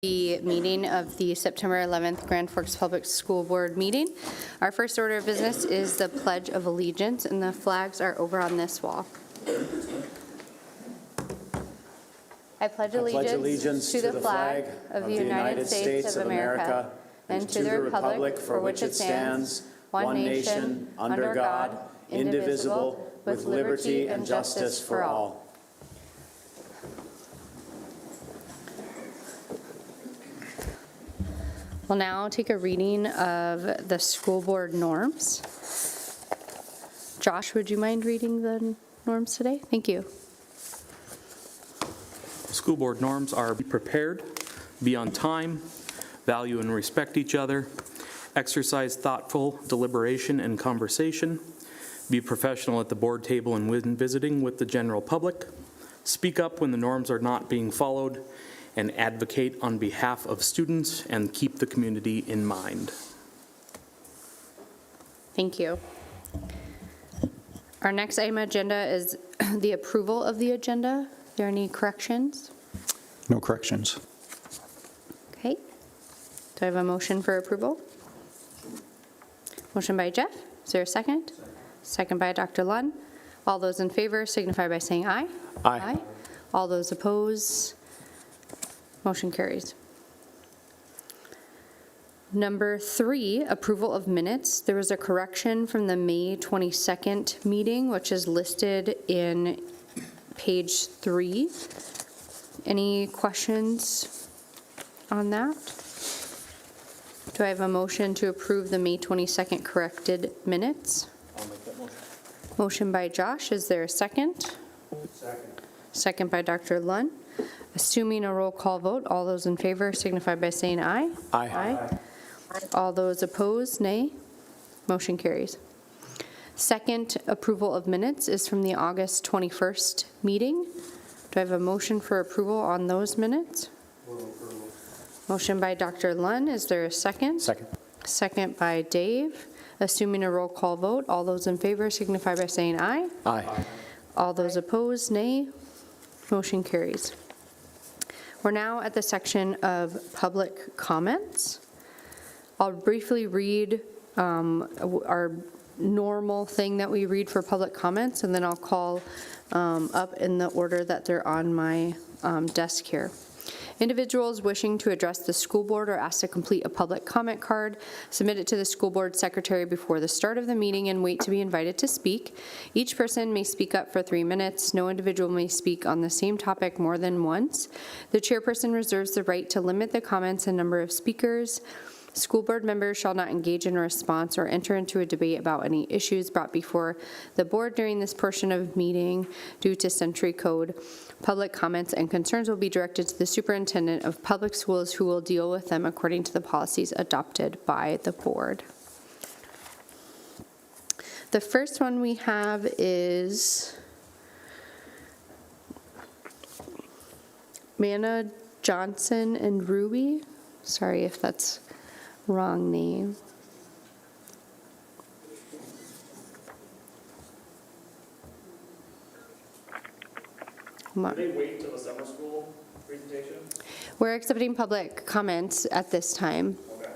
The meeting of the September 11th Grand Forks Public School Board meeting. Our first order of business is the Pledge of Allegiance, and the flags are over on this wall. I pledge allegiance to the flag of the United States of America and to the republic for which it stands, one nation, under God, indivisible, with liberty and justice for all. We'll now take a reading of the school board norms. Josh, would you mind reading the norms today? Thank you. School board norms are: be prepared, be on time, value and respect each other, exercise thoughtful deliberation and conversation, be professional at the board table and when visiting with the general public, speak up when the norms are not being followed, and advocate on behalf of students and keep the community in mind. Thank you. Our next item agenda is the approval of the agenda. Are there any corrections? No corrections. Okay. Do I have a motion for approval? Motion by Jeff. Is there a second? Second by Dr. Lunn. All those in favor signify by saying aye. Aye. All those opposed, motion carries. Number 3, approval of minutes. There was a correction from the May 22nd meeting, which is listed in page 3. Any questions on that? Do I have a motion to approve the May 22nd corrected minutes? I'll make that motion. Motion by Josh. Is there a second? Second. Second by Dr. Lunn. Assuming a roll call vote, all those in favor signify by saying aye. Aye. All those opposed, nay. Motion carries. Second approval of minutes is from the August 21st meeting. Do I have a motion for approval on those minutes? Motion by Dr. Lunn. Is there a second? Second. Second by Dave. Assuming a roll call vote, all those in favor signify by saying aye. Aye. All those opposed, nay. Motion carries. We're now at the section of public comments. I'll briefly read our normal thing that we read for public comments, and then I'll call up in the order that they're on my desk here. Individuals wishing to address the school board are asked to complete a public comment card, submit it to the school board secretary before the start of the meeting, and wait to be invited to speak. Each person may speak up for 3 minutes. No individual may speak on the same topic more than once. The chairperson reserves the right to limit the comments and number of speakers. School board members shall not engage in a response or enter into a debate about any issues brought before the board during this portion of meeting due to Century Code. Public comments and concerns will be directed to the superintendent of public schools, who will deal with them according to the policies adopted by the board. The first one we have is Manna Johnson and Ruby. Sorry if that's wrong name. Do they wait till the summer school presentation? We're accepting public comments at this time. Okay.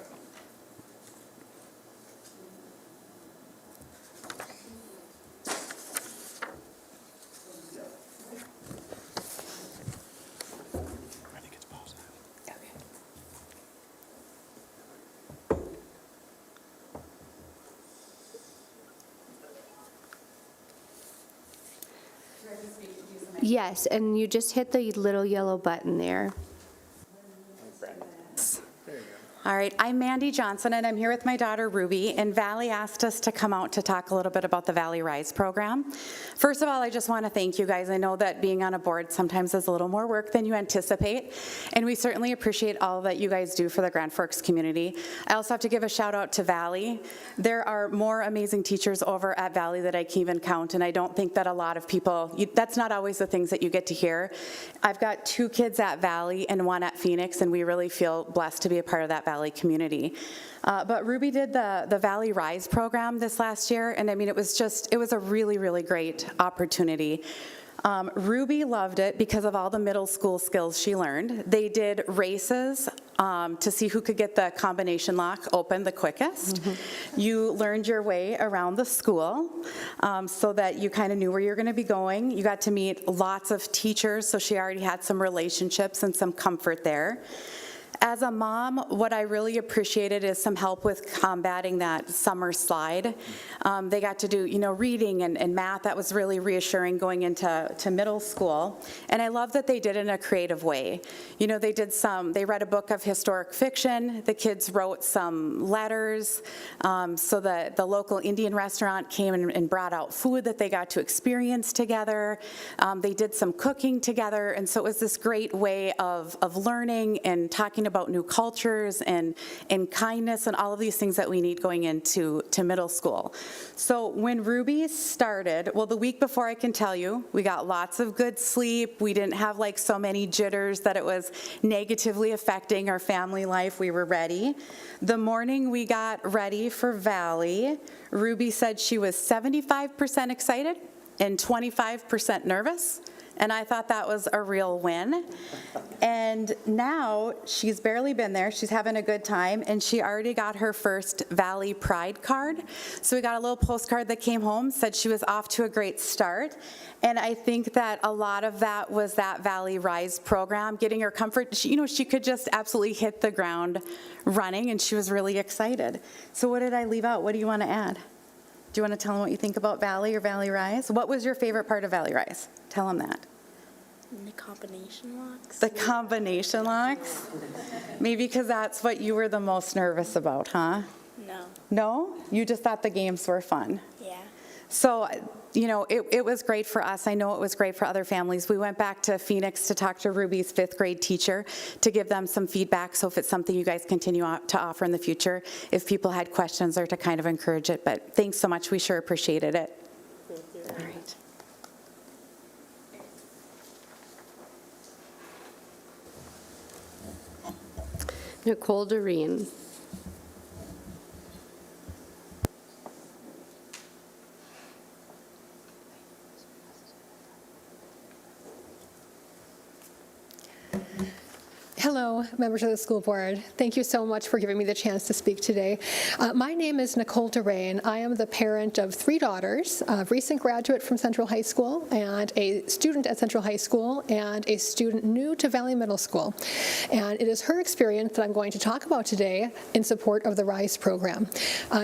I think it's paused. Yes, and you just hit the little yellow button there. All right, I'm Mandy Johnson, and I'm here with my daughter Ruby, and Valley asked us to come out to talk a little bit about the Valley Rise program. First of all, I just want to thank you guys. I know that being on a board sometimes is a little more work than you anticipate, and we certainly appreciate all that you guys do for the Grand Forks community. I also have to give a shout out to Valley. There are more amazing teachers over at Valley that I can even count, and I don't think that a lot of people, that's not always the things that you get to hear. I've got 2 kids at Valley and 1 at Phoenix, and we really feel blessed to be a part of that Valley community. But Ruby did the Valley Rise program this last year, and I mean, it was a really, really great opportunity. Ruby loved it because of all the middle school skills she learned. They did races to see who could get the combination lock open the quickest. You learned your way around the school so that you kind of knew where you're going to be going. You got to meet lots of teachers, so she already had some relationships and some comfort there. As a mom, what I really appreciated is some help with combating that summer slide. They got to do, reading and math. That was really reassuring going into middle school. And I love that they did it in a creative way. They read a book of historic fiction. The kids wrote some letters. So the local Indian restaurant came and brought out food that they got to experience together. They did some cooking together. And so it was this great way of learning and talking about new cultures and kindness and all of these things that we need going into middle school. So when Ruby started, well, the week before, I can tell you, we got lots of good sleep. We didn't have like so many jitters that it was negatively affecting our family life. We were ready. The morning we got ready for Valley, Ruby said she was 75% excited and 25% nervous. And I thought that was a real win. And now she's barely been there. She's having a good time. And she already got her first Valley Pride card. So we got a little postcard that came home, said she was off to a great start. And I think that a lot of that was that Valley Rise program, getting her comfort. She could just absolutely hit the ground running, and she was really excited. So what did I leave out? What do you want to add? Do you want to tell them what you think about Valley or Valley Rise? What was your favorite part of Valley Rise? Tell them that. The combination locks. The combination locks? Maybe because that's what you were the most nervous about, huh? No. No? You just thought the games were fun? Yeah. So, it was great for us. I know it was great for other families. We went back to Phoenix to talk to Ruby's 5th grade teacher to give them some feedback. So if it's something you guys continue to offer in the future, if people had questions or to kind of encourage it. But thanks so much. We sure appreciated it. All right. Nicole Doreen. Hello, members of the school board. Thank you so much for giving me the chance to speak today. My name is Nicole Durain. I am the parent of 3 daughters, a recent graduate from Central High School and a student at Central High School and a student new to Valley Middle School. And it is her experience that I'm going to talk about today in support of the RISE program.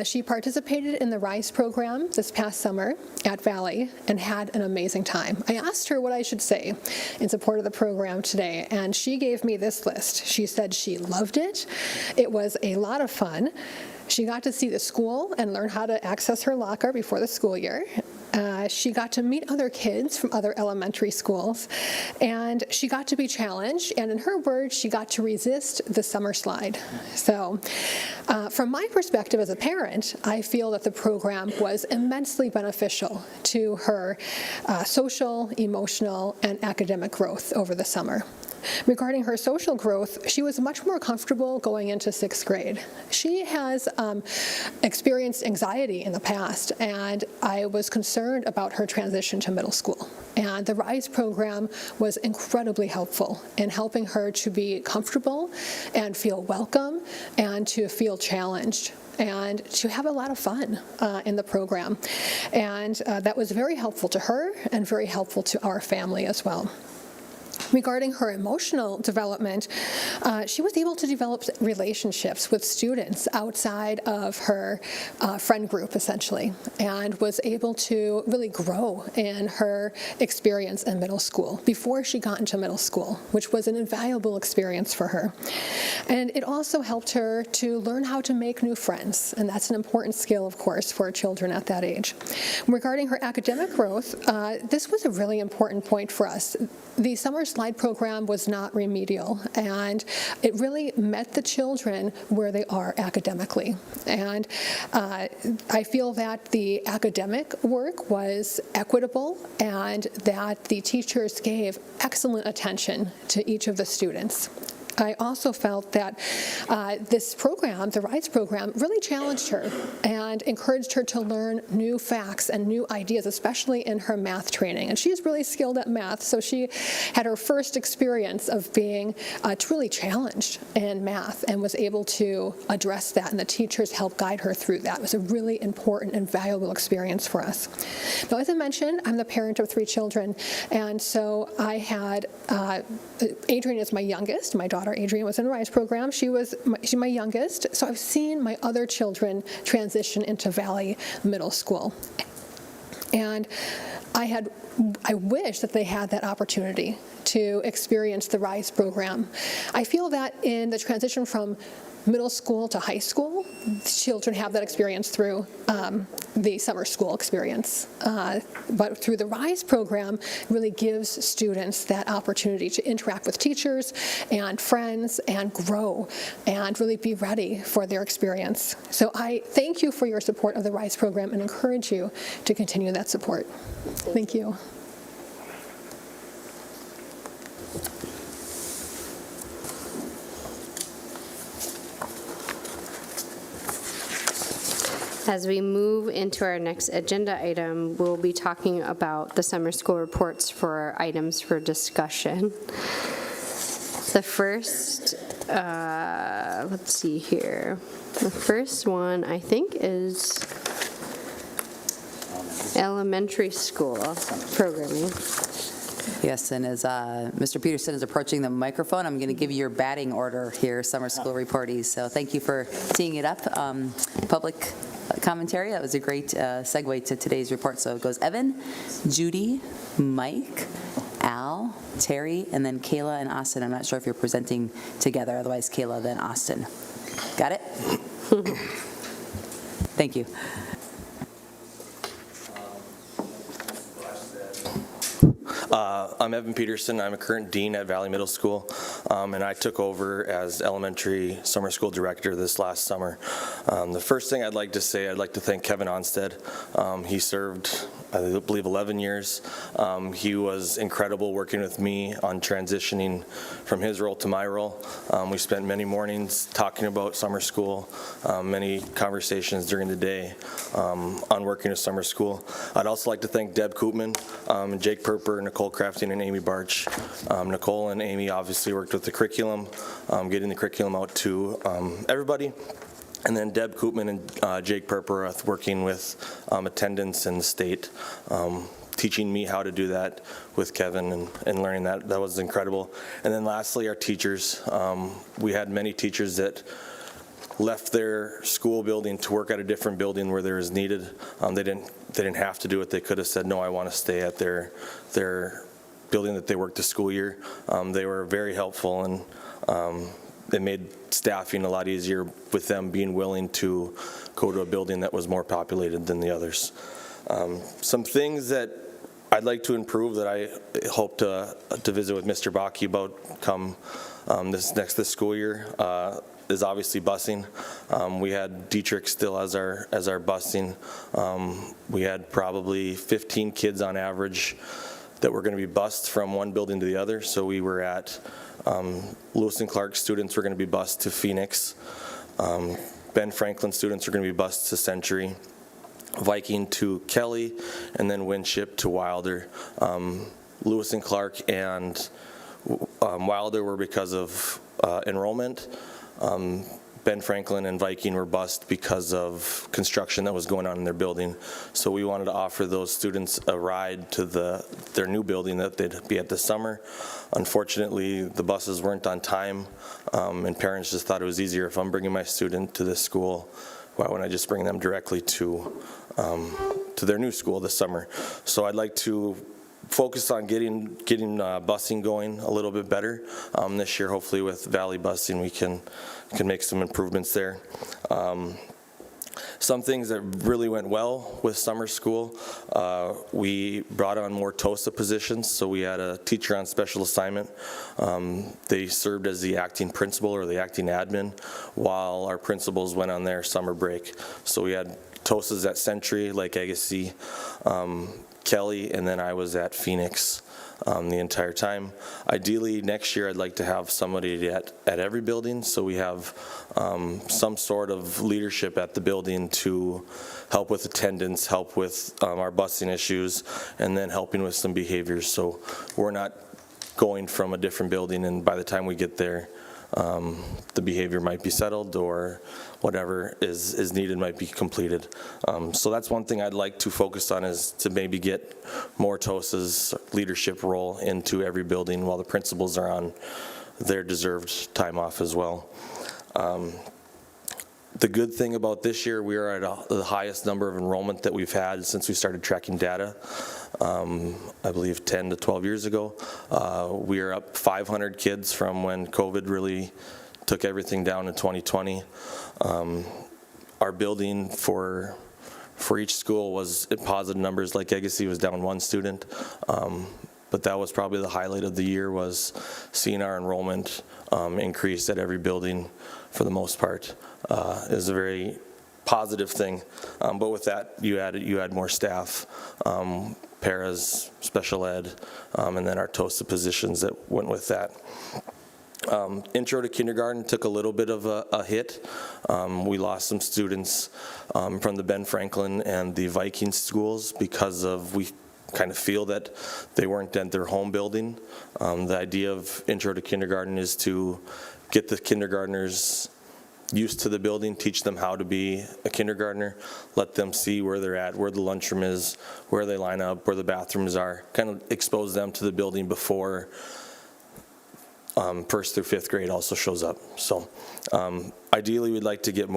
She participated in the RISE program this past summer at Valley and had an amazing time. I asked her what I should say in support of the program today, and she gave me this list. She said she loved it. It was a lot of fun. She got to see the school and learn how to access her locker before the school year. She got to meet other kids from other elementary schools, and she got to be challenged, and in her words, she got to resist the summer slide. So from my perspective as a parent, I feel that the program was immensely beneficial to her social, emotional, and academic growth over the summer. Regarding her social growth, she was much more comfortable going into 6th grade. She has experienced anxiety in the past, and I was concerned about her transition to middle school. And the RISE program was incredibly helpful in helping her to be comfortable and feel welcome and to feel challenged and to have a lot of fun in the program. And that was very helpful to her and very helpful to our family as well. Regarding her emotional development, she was able to develop relationships with students outside of her friend group, essentially, and was able to really grow in her experience in middle school before she got into middle school, which was an invaluable experience for her. And it also helped her to learn how to make new friends, and that's an important skill, of course, for children at that age. Regarding her academic growth, this was a really important point for us. The summer slide program was not remedial, and it really met the children where they are academically. And I feel that the academic work was equitable and that the teachers gave excellent attention to each of the students. I also felt that this program, the RISE program, really challenged her and encouraged her to learn new facts and new ideas, especially in her math training. And she's really skilled at math, so she had her first experience of being truly challenged in math and was able to address that, and the teachers helped guide her through that. It was a really important and valuable experience for us. Now, as I mentioned, I'm the parent of 3 children, and so I had Adrian is my youngest. My daughter Adrian was in the RISE program. She's my youngest, so I've seen my other children transition into Valley Middle School. And I wish that they had that opportunity to experience the RISE program. I feel that in the transition from middle school to high school, children have that experience through the summer school experience. But through the RISE program, it really gives students that opportunity to interact with teachers and friends and grow and really be ready for their experience. So I thank you for your support of the RISE program and encourage you to continue that support. Thank you. As we move into our next agenda item, we'll be talking about the summer school reports for items for discussion. The first, let's see here. The first one, I think, is elementary school programming. Yes, and as Mr. Peterson is approaching the microphone, I'm going to give you your batting order here, summer school reportees. So thank you for teeing it up. Public commentary, that was a great segue to today's report. So it goes Evan, Judy, Mike, Al, Terry, and then Kayla and Austin. I'm not sure if you're presenting together, otherwise Kayla, then Austin. Got it? Thank you. I'm Evan Peterson. I'm a current dean at Valley Middle School, and I took over as elementary summer school director this last summer. The first thing I'd like to say, I'd like to thank Kevin Onstead. He served, I believe, 11 years. He was incredible working with me on transitioning from his role to my role. We spent many mornings talking about summer school, many conversations during the day on working with summer school. I'd also like to thank Deb Koopman, Jake Perper, Nicole Crafting, and Amy Barch. Nicole and Amy obviously worked with the curriculum, getting the curriculum out to everybody. And then Deb Koopman and Jake Perper working with attendance and the state, teaching me how to do that with Kevin and learning that. That was incredible. And then lastly, our teachers. We had many teachers that left their school building to work at a different building where there was needed. They didn't have to do it. They could have said, no, I want to stay at their building that they worked the school year. They were very helpful, and it made staffing a lot easier with them being willing to go to a building that was more populated than the others. Some things that I'd like to improve that I hope to visit with Mr. Bakke about come this school year is obviously busing. We had Dietrich still as our busing. We had probably 15 kids on average that were going to be bused from one building to the other. So we were at Lewis and Clark students were going to be bused to Phoenix. Ben Franklin students are going to be bused to Century. Viking to Kelly, and then Winship to Wilder. Lewis and Clark and Wilder were because of enrollment. Ben Franklin and Viking were bused because of construction that was going on in their building. So we wanted to offer those students a ride to their new building that they'd be at this summer. Unfortunately, the buses weren't on time, and parents just thought it was easier if I'm bringing my student to this school, why wouldn't I just bring them directly to their new school this summer? So I'd like to focus on getting busing going a little bit better this year. Hopefully with Valley Busing we can make some improvements there. Some things that really went well with summer school, we brought on more TOSA positions, so we had a teacher on special assignment. They served as the acting principal or the acting admin while our principals went on their summer break. So we had TOSAs at Century, Lake Agassiz, Kelly, and then I was at Phoenix the entire time. Ideally, next year, I'd like to have somebody at every building, so we have some sort of leadership at the building to help with attendance, help with our busing issues, and then helping with some behaviors. So we're not going from a different building, and by the time we get there, the behavior might be settled or whatever is needed might be completed. So that's one thing I'd like to focus on, is to maybe get more TOSA's leadership role into every building while the principals are on their deserved time off as well. The good thing about this year, we are at the highest number of enrollment that we've had since we started tracking data. I believe 10 to 12 years ago. We are up 500 kids from when COVID really took everything down in 2020. Our building for each school was in positive numbers. Like Legacy was down 1 student. But that was probably the highlight of the year, was seeing our enrollment increase at every building for the most part. Is a very positive thing. But with that, you add more staff, paras, special ed, and then our TOSA positions that went with that. Intro to kindergarten took a little bit of a hit. We lost some students from the Ben Franklin and the Viking schools because we kind of feel that they weren't at their home building. The idea of intro to kindergarten is to get the kindergartners used to the building, teach them how to be a kindergartner, let them see where they're at, where the lunchroom is, where they line up, where the bathrooms are, kind of expose them to the building before 1st through 5th grade also shows up. So ideally we'd like to get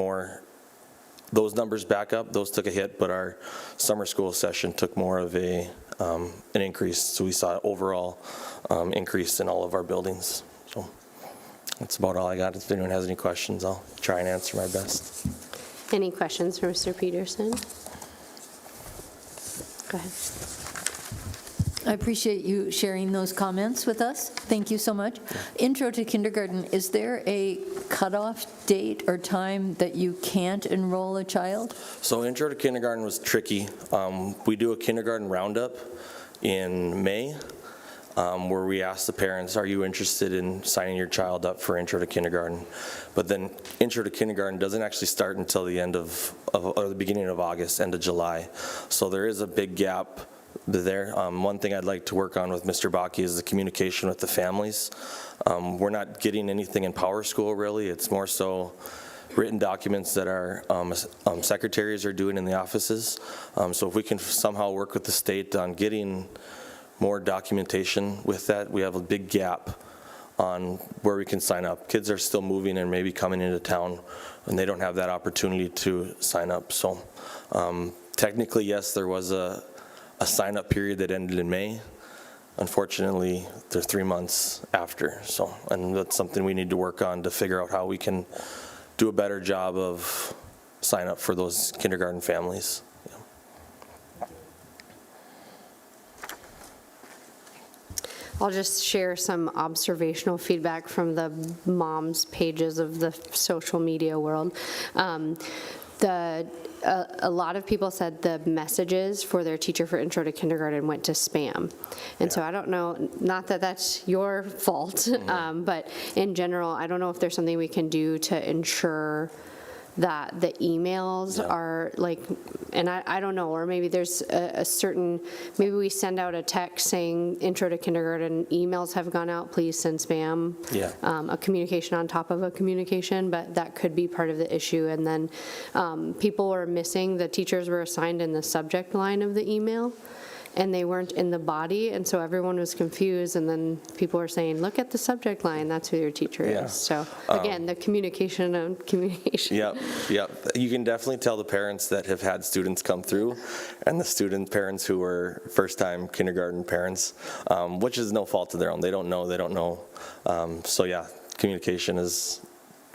those numbers back up. Those took a hit, but our summer school session took more of an increase. So we saw overall increase in all of our buildings. So that's about all I got. If anyone has any questions, I'll try and answer my best. Any questions for Mr. Peterson? Go ahead. I appreciate you sharing those comments with us. Thank you so much. Intro to kindergarten, is there a cutoff date or time that you can't enroll a child? So intro to kindergarten was tricky. We do a kindergarten roundup in May, where we ask the parents, are you interested in signing your child up for intro to kindergarten? But then intro to kindergarten doesn't actually start until the end or the beginning of August, end of July. So there is a big gap there. One thing I'd like to work on with Mr. Bakke is the communication with the families. We're not getting anything in Power School really. It's more so written documents that our secretaries are doing in the offices. So if we can somehow work with the state on getting more documentation with that, we have a big gap on where we can sign up. Kids are still moving and maybe coming into town, and they don't have that opportunity to sign up. So technically, yes, there was a sign-up period that ended in May. Unfortunately, they're 3 months after. So, and that's something we need to work on to figure out how we can do a better job of sign up for those kindergarten families. I'll just share some observational feedback from the moms pages of the social media world. A lot of people said the messages for their teacher for intro to kindergarten went to spam. And so I don't know, not that that's your fault, but in general, I don't know if there's something we can do to ensure that the emails are like, and I don't know, or maybe there's a certain, maybe we send out a text saying intro to kindergarten emails have gone out, please send spam. Yeah. A communication on top of a communication, but that could be part of the issue. And then people were missing, the teachers were assigned in the subject line of the email, and they weren't in the body, and so everyone was confused, and then people were saying, look at the subject line, that's who your teacher is. So again, the communication of communication. Yep. You can definitely tell the parents that have had students come through and the parents who were first-time kindergarten parents, which is no fault of their own. They don't know. So yeah, communication is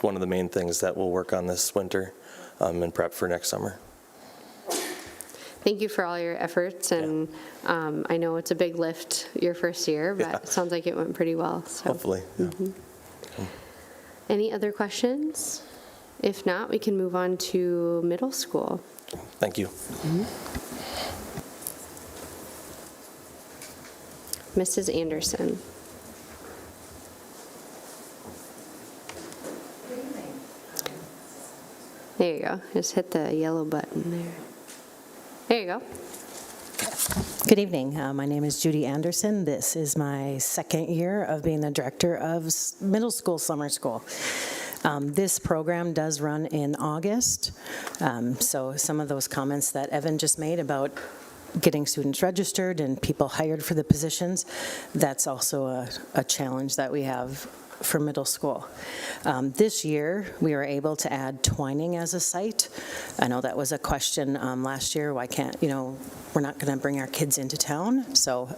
one of the main things that we'll work on this winter and prep for next summer. Thank you for all your efforts, and I know it's a big lift your first year, but it sounds like it went pretty well. So. Hopefully. Yeah. Any other questions? If not, we can move on to middle school. Thank you. Mrs. Anderson. There you go. Just hit the yellow button there. There you go. Good evening. My name is Judy Anderson. This is my second year of being the director of middle school summer school. This program does run in August, so some of those comments that Evan just made about getting students registered and people hired for the positions, that's also a challenge that we have for middle school. This year, we were able to add Twining as a site. I know that was a question last year, why can't, we're not going to bring our kids into town, so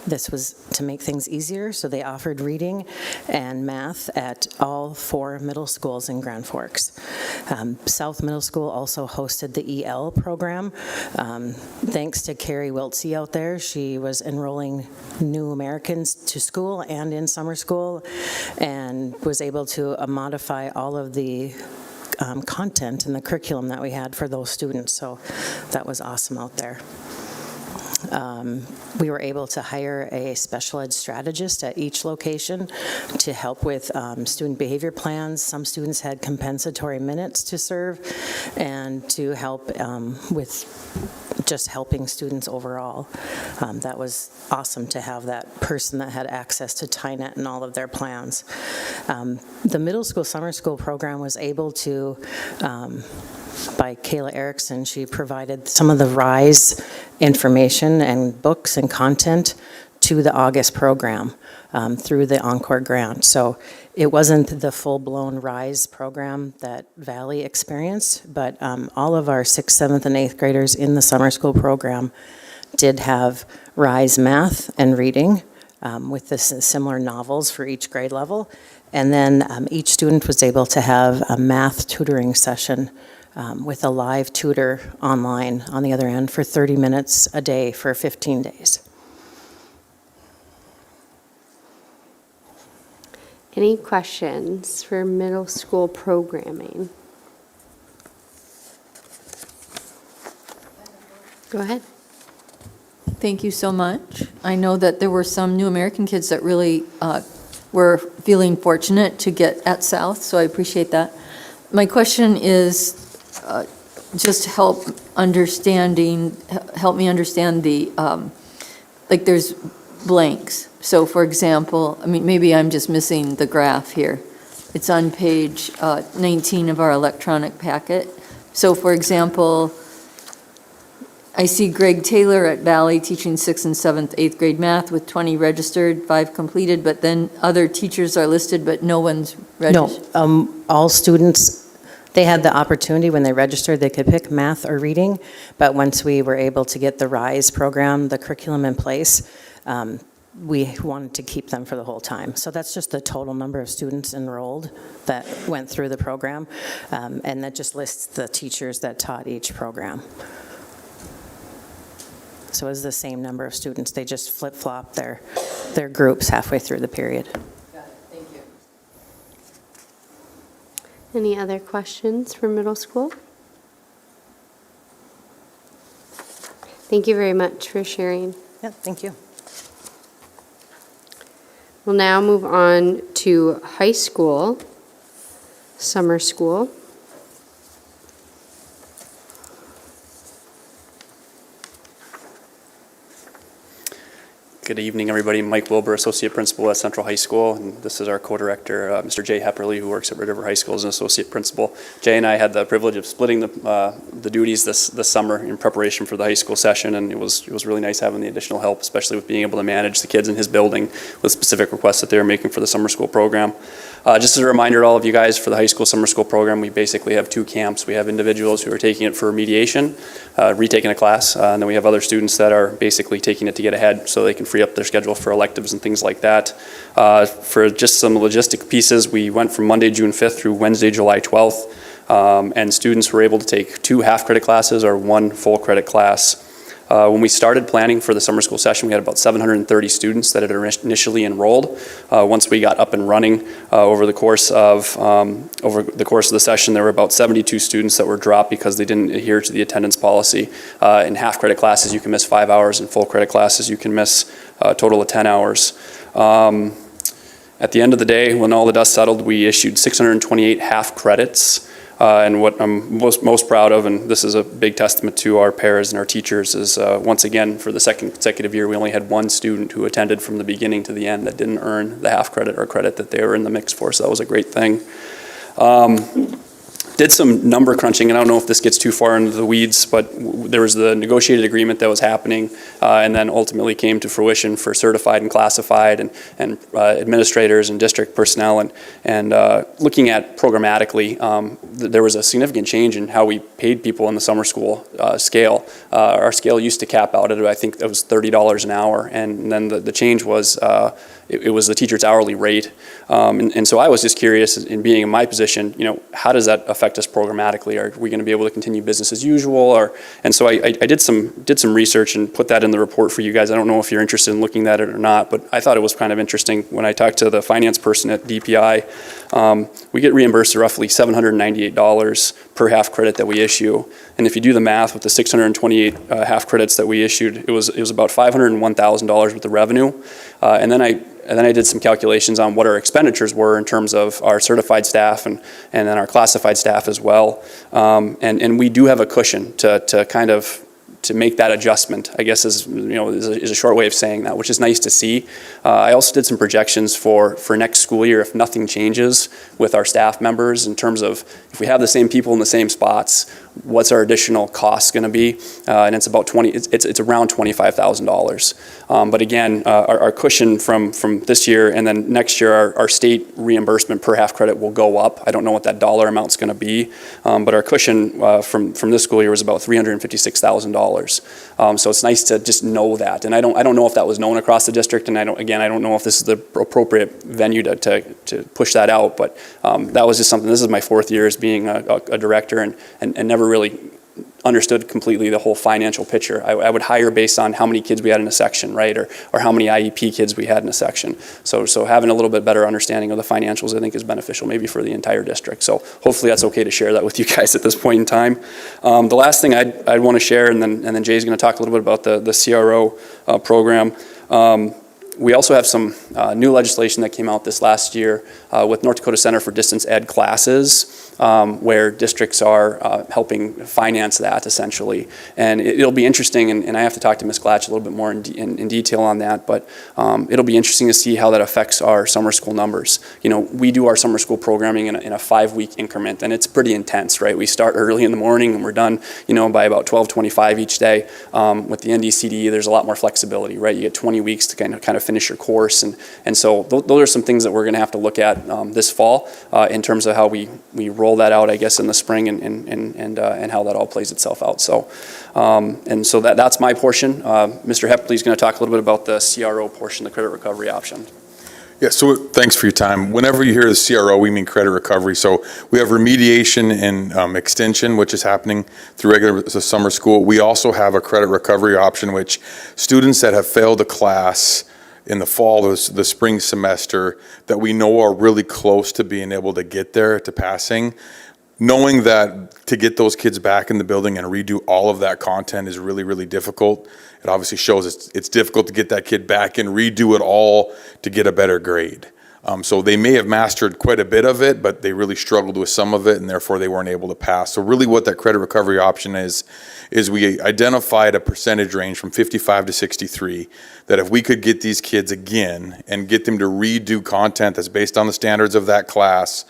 this was to make things easier, so they offered reading and math at all 4 middle schools in Grand Forks. South Middle School also hosted the EL program. Thanks to Carrie Wiltsey out there, she was enrolling new Americans to school and in summer school, and was able to modify all of the content and the curriculum that we had for those students, so that was awesome out there. We were able to hire a special ed strategist at each location to help with student behavior plans. Some students had compensatory minutes to serve, and to help with just helping students overall. That was awesome to have that person that had access to TINET and all of their plans. The middle school summer school program was able to, by Kayla Erickson, she provided some of the RISE information and books and content to the August program through the Encore grant. So it wasn't the full-blown RISE program that Valley experienced, but all of our 6th, 7th, and 8th graders in the summer school program did have RISE math and reading with the similar novels for each grade level. And then each student was able to have a math tutoring session with a live tutor online on the other end for 30 minutes a day for 15 days. Any questions for middle school programming? Go ahead. Thank you so much. I know that there were some New American kids that really were feeling fortunate to get at South, so I appreciate that. My question is just help me understand the, like there's blanks. So for example, I mean, maybe I'm just missing the graph here. It's on page 19 of our electronic packet. So for example, I see Greg Taylor at Valley teaching 6th and 7th, 8th grade math with 20 registered, 5 completed, but then other teachers are listed, but no one's registered. No, all students, they had the opportunity when they registered, they could pick math or reading, but once we were able to get the RISE program, the curriculum in place, we wanted to keep them for the whole time. So that's just the total number of students enrolled that went through the program, and that just lists the teachers that taught each program. So it was the same number of students, they just flip-flopped their groups halfway through the period. Got it. Thank you. Any other questions for middle school? Thank you very much for sharing. Yeah, thank you. We'll now move on to high school, summer school. Good evening, everybody. Mike Wilbur, Associate Principal at Central High School, and this is our co-director, Mr. Jay Hepperly, who works at Red River High School as an Associate Principal. Jay and I had the privilege of splitting the duties this summer in preparation for the high school session, and it was really nice having the additional help, especially with being able to manage the kids in his building with specific requests that they were making for the summer school program. Just as a reminder to all of you guys, for the high school summer school program, we basically have 2 camps. We have individuals who are taking it for remediation, retaking a class, and then we have other students that are basically taking it to get ahead so they can free up their schedule for electives and things like that. For just some logistic pieces, we went from Monday, June 5th through Wednesday, July 12th, and students were able to take 2 half-credit classes or 1 full-credit class. When we started planning for the summer school session, we had about 730 students that had initially enrolled. Once we got up and running over the course of the session, there were about 72 students that were dropped because they didn't adhere to the attendance policy. In half credit classes, you can miss 5 hours. In full credit classes, you can miss a total of 10 hours. At the end of the day, when all the dust settled, we issued 628 half credits. And what I'm most proud of, and this is a big testament to our paras and our teachers, is once again, for the second consecutive year, we only had one student who attended from the beginning to the end that didn't earn the half credit or credit that they were in the mix for, so that was a great thing. Did some number crunching, and I don't know if this gets too far into the weeds, but there was the negotiated agreement that was happening, and then ultimately came to fruition for certified and classified and administrators and district personnel, and looking at programmatically, there was a significant change in how we paid people in the summer school scale. Our scale used to cap out at, I think it was $30 an hour, and then the change was it was the teacher's hourly rate. And so I was just curious, in being in my position, how does that affect us programmatically? Are we going to be able to continue business as usual? And so I did some research and put that in the report for you guys. I don't know if you're interested in looking at it or not, but I thought it was kind of interesting. When I talked to the finance person at DPI, we get reimbursed roughly $798 per half credit that we issue. And if you do the math with the 628 half credits that we issued, it was about $501,000 worth of revenue. And then I did some calculations on what our expenditures were in terms of our certified staff and then our classified staff as well. And we do have a cushion to kind of to make that adjustment, I guess is a short way of saying that, which is nice to see. I also did some projections for next school year if nothing changes with our staff members in terms of if we have the same people in the same spots, what's our additional cost going to be? And it's about it's around $25,000. But again, our cushion from this year and then next year, our state reimbursement per half credit will go up. I don't know what that dollar amount's going to be, but our cushion from this school year was about $356,000. So it's nice to just know that. And I don't know if that was known across the district, and I don't know if this is the appropriate venue to push that out. But that was just something. This is my 4th year as being a director, and never really understood completely the whole financial picture. I would hire based on how many kids we had in a section, right, or how many IEP kids we had in a section. So having a little bit better understanding of the financials, I think, is beneficial maybe for the entire district. So hopefully that's okay to share that with you guys at this point in time. The last thing I'd want to share, and then Jay's going to talk a little bit about the CRO program. We also have some new legislation that came out this last year with North Dakota Center for Distance Ed classes, where districts are helping finance that essentially. And it'll be interesting, and I have to talk to Ms. Glatch a little bit more in detail on that, but it'll be interesting to see how that affects our summer school numbers. We do our summer school programming in a 5-week increment, and it's pretty intense, right? We start early in the morning and we're done, by about 12:25 each day. With the NDCD, there's a lot more flexibility, right? You get 20 weeks to kind of finish your course, and so those are some things that we're going to have to look at this fall in terms of how we roll that out, I guess, in the spring and how that all plays itself out. So so that's my portion. Mr. Hepley is going to talk a little bit about the CRO portion, the credit recovery option. Yeah, so thanks for your time. Whenever you hear the CRO, we mean credit recovery. So we have remediation and extension, which is happening through regular summer school. We also have a credit recovery option, which students that have failed a class in the fall, the spring semester, that we know are really close to being able to get there, to passing, knowing that to get those kids back in the building and redo all of that content is really, really difficult. It obviously shows it's difficult to get that kid back and redo it all to get a better grade. So they may have mastered quite a bit of it, but they really struggled with some of it, and therefore they weren't able to pass. So really what that credit recovery option is we identified a percentage range from 55 to 63, that if we could get these kids again and get them to redo content that's based on the standards of that class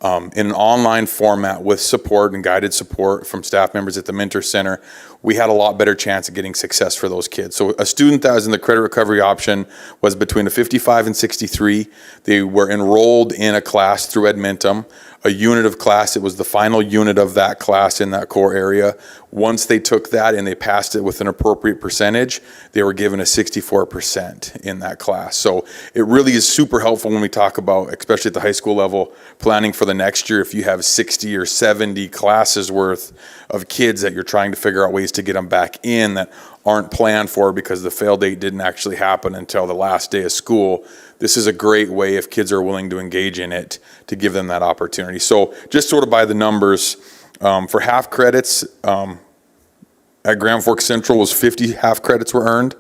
in an online format with support and guided support from staff members at the Mentor Center, we had a lot better chance of getting success for those kids. So a student that was in the credit recovery option was between a 55 and 63. They were enrolled in a class through Edmentum, a unit of class. It was the final unit of that class in that core area. Once they took that and they passed it with an appropriate percentage, they were given a 64% in that class. So it really is super helpful when we talk about, especially at the high school level, planning for the next year. If you have 60 or 70 classes worth of kids that you're trying to figure out ways to get them back in that aren't planned for because the fail date didn't actually happen until the last day of school, this is a great way, if kids are willing to engage in it, to give them that opportunity. So just sort of by the numbers, for half credits, at Grand Forks Central was 50 half credits were earned.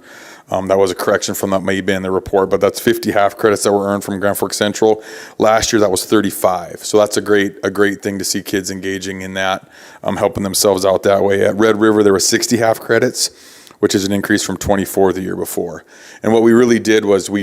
That was a correction from that may have been in the report, but that's 50 half credits that were earned from Grand Forks Central. Last year, that was 35. So that's a great thing to see kids engaging in that, helping themselves out that way. At Red River, there were 60 half credits, which is an increase from 24 the year before. And what we really did was we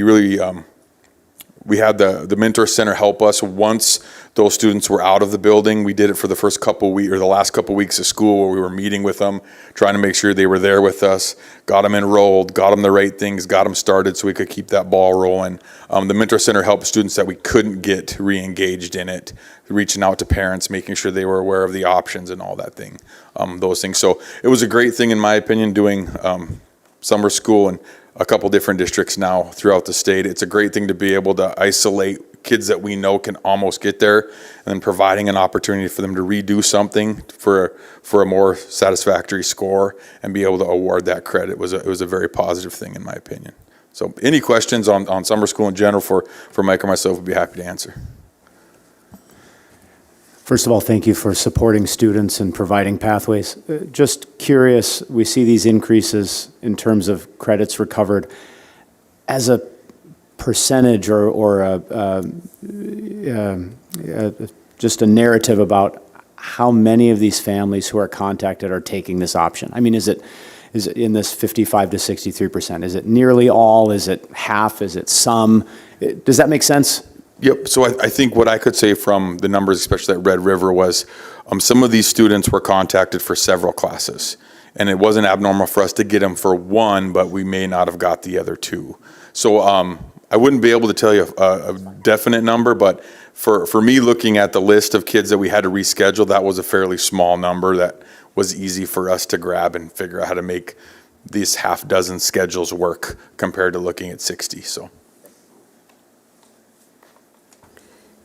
had the Mentor Center help us once those students were out of the building. We did it for the first couple weeks, or the last couple weeks of school, where we were meeting with them, trying to make sure they were there with us, got them enrolled, got them the right things, got them started so we could keep that ball rolling. The Mentor Center helped students that we couldn't get re-engaged in it, reaching out to parents, making sure they were aware of the options and all that thing, those things. So it was a great thing, in my opinion, doing summer school in a couple different districts now throughout the state. It's a great thing to be able to isolate kids that we know can almost get there, and then providing an opportunity for them to redo something for a more satisfactory score and be able to award that credit was a very positive thing, in my opinion. So any questions on summer school in general for Mike or myself, would be happy to answer. First of all, thank you for supporting students and providing pathways. Just curious, we see these increases in terms of credits recovered. As a percentage or just a narrative about how many of these families who are contacted are taking this option? I mean, is it in this 55 to 63%? Is it nearly all? Is it half? Is it some? Does that make sense? Yep. So I think what I could say from the numbers, especially at Red River, was some of these students were contacted for several classes. And it wasn't abnormal for us to get them for one, but we may not have got the other two. So I wouldn't be able to tell you a definite number, but for me, looking at the list of kids that we had to reschedule, that was a fairly small number that was easy for us to grab and figure out how to make these half dozen schedules work compared to looking at 60. So.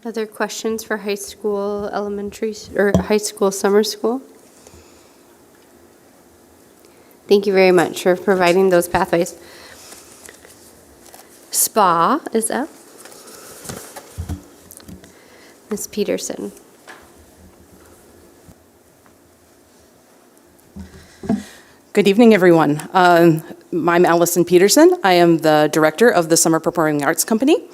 Other questions for high school elementary or high school summer school? Thank you very much for providing those pathways. SPA is up. Ms. Peterson. Good evening, everyone. I'm Allison Peterson. I am the director of the Summer Performing Arts Company,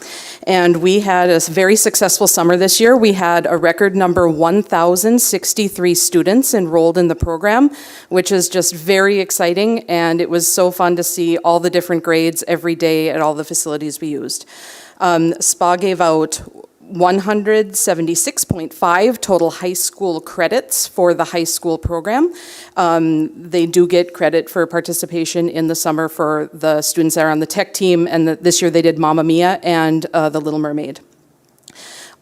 and we had a very successful summer this year. We had a record number 1,063 students enrolled in the program, which is just very exciting, and it was so fun to see all the different grades every day at all the facilities we used. SPA gave out 176.5 total high school credits for the high school program. They do get credit for participation in the summer for the students that are on the tech team, and this year they did Mamma Mia and The Little Mermaid.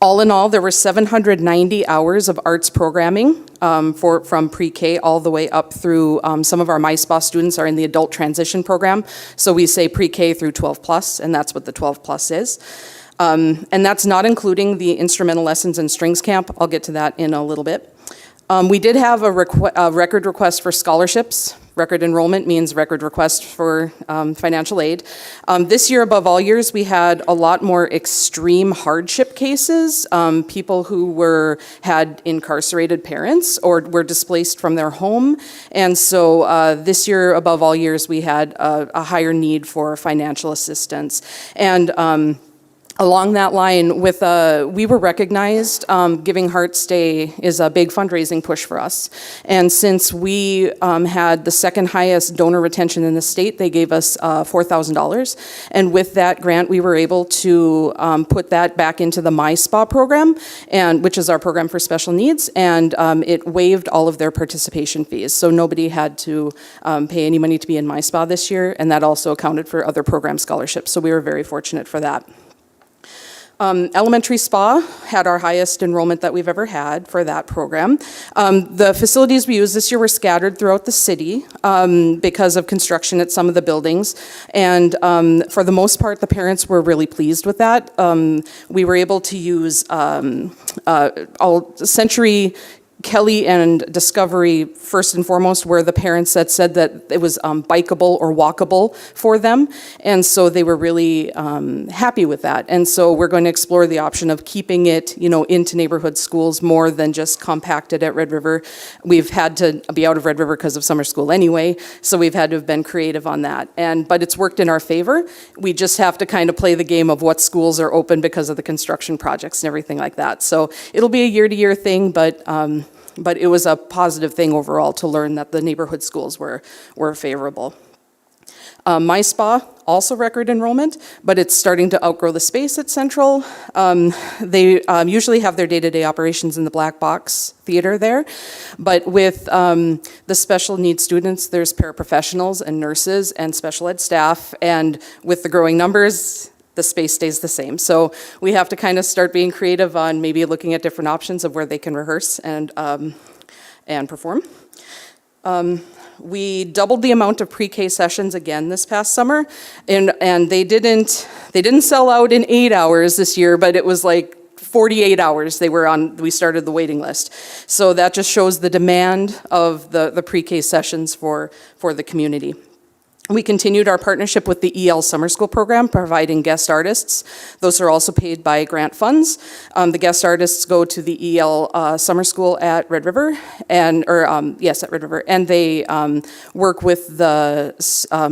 All in all, there were 790 hours of arts programming from pre-K all the way up through, some of our MySpa students are in the adult transition program, so we say pre-K through 12 plus, and that's what the 12 plus is. And that's not including the instrumental lessons and strings camp. I'll get to that in a little bit. We did have a record request for scholarships. Record enrollment means record request for financial aid. This year, above all years, we had a lot more extreme hardship cases, people who had incarcerated parents or were displaced from their home. And so this year, above all years, we had a higher need for financial assistance. And along that line, we were recognized. Giving Hearts Day is a big fundraising push for us. And since we had the second highest donor retention in the state, they gave us $4,000. And with that grant, we were able to put that back into the MySpa program, which is our program for special needs. And it waived all of their participation fees. So nobody had to pay any money to be in MySpa this year. And that also accounted for other program scholarships. So we were very fortunate for that. Elementary SPA had our highest enrollment that we've ever had for that program. The facilities we used this year were scattered throughout the city because of construction at some of the buildings. And for the most part, the parents were really pleased with that. We were able to use Century Kelly and Discovery, first and foremost, were the parents that said that it was bikeable or walkable for them. And so they were really happy with that. And so we're going to explore the option of keeping it, into neighborhood schools more than just compacted at Red River. We've had to be out of Red River because of summer school anyway, so we've had to have been creative on that. But it's worked in our favor. We just have to kind of play the game of what schools are open because of the construction projects and everything like that. So it'll be a year-to-year thing, but it was a positive thing overall to learn that the neighborhood schools were favorable. My spa, also record enrollment, but it's starting to outgrow the space at Central. They usually have their day-to-day operations in the Black Box Theater there, but with the special needs students, there's paraprofessionals and nurses and special ed staff, and with the growing numbers, the space stays the same. So we have to kind of start being creative on maybe looking at different options of where they can rehearse and perform. We doubled the amount of pre-K sessions again this past summer, and they didn't sell out in 8 hours this year, but it was like 48 hours we started the waiting list. So that just shows the demand of the pre-K sessions for the community. We continued our partnership with the EL Summer School Program, providing guest artists. Those are also paid by grant funds. The guest artists go to the EL Summer School at Red River, at Red River, and they work with the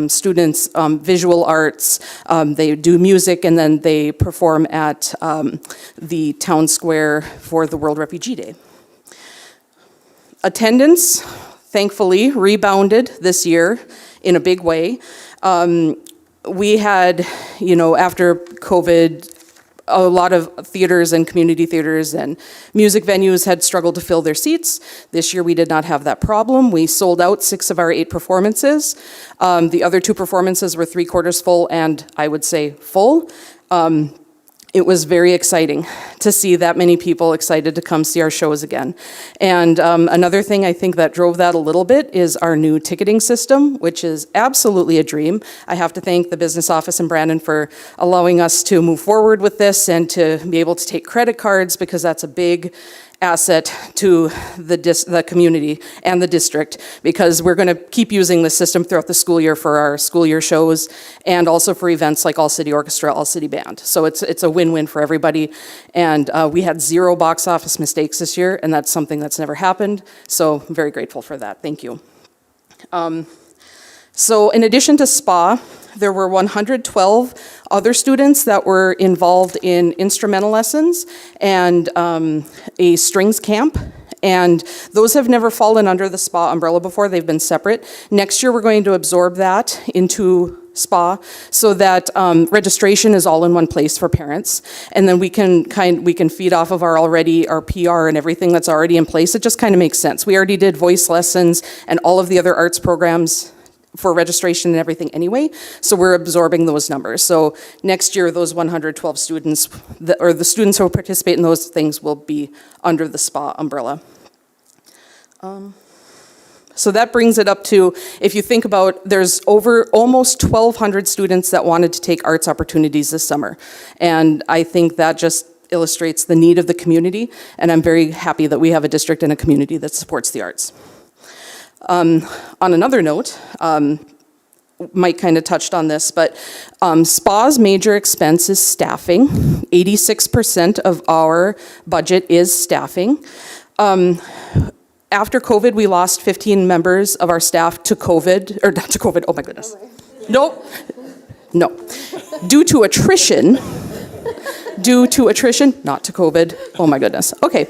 students' visual arts. They do music, and then they perform at the town square for the World Refugee Day. Attendance, thankfully, rebounded this year in a big way. We had, after COVID, a lot of theaters and community theaters and music venues had struggled to fill their seats. This year we did not have that problem. We sold out 6 of our 8 performances. The other 2 performances were 3/4 full and I would say full. It was very exciting to see that many people excited to come see our shows again. And another thing I think that drove that a little bit is our new ticketing system, which is absolutely a dream. I have to thank the business office in Brandon for allowing us to move forward with this and to be able to take credit cards, because that's a big asset to the community and the district, because we're going to keep using this system throughout the school year for our school year shows and also for events like All City Orchestra, All City Band. So it's a win-win for everybody, and we had 0 box office mistakes this year, and that's something that's never happened, so I'm very grateful for that. Thank you. So in addition to SPA, there were 112 other students that were involved in instrumental lessons and a strings camp. And those have never fallen under the SPA umbrella before. They've been separate. Next year, we're going to absorb that into SPA so that registration is all in one place for parents. And then we can feed off of our PR and everything that's already in place. It just kind of makes sense. We already did voice lessons and all of the other arts programs for registration and everything anyway, so we're absorbing those numbers. So next year, those 112 students, or the students who participate in those things, will be under the SPA umbrella. So that brings it up to, if you think about, there's over almost 1,200 students that wanted to take arts opportunities this summer, and I think that just illustrates the need of the community, and I'm very happy that we have a district and a community that supports the arts. On another note, Mike kind of touched on this, but SPA's major expense is staffing. 86% of our budget is staffing. After COVID, we lost 15 members of our staff to COVID, or not to COVID, oh my goodness. Nope, no. Due to attrition, not to COVID, oh my goodness. Okay,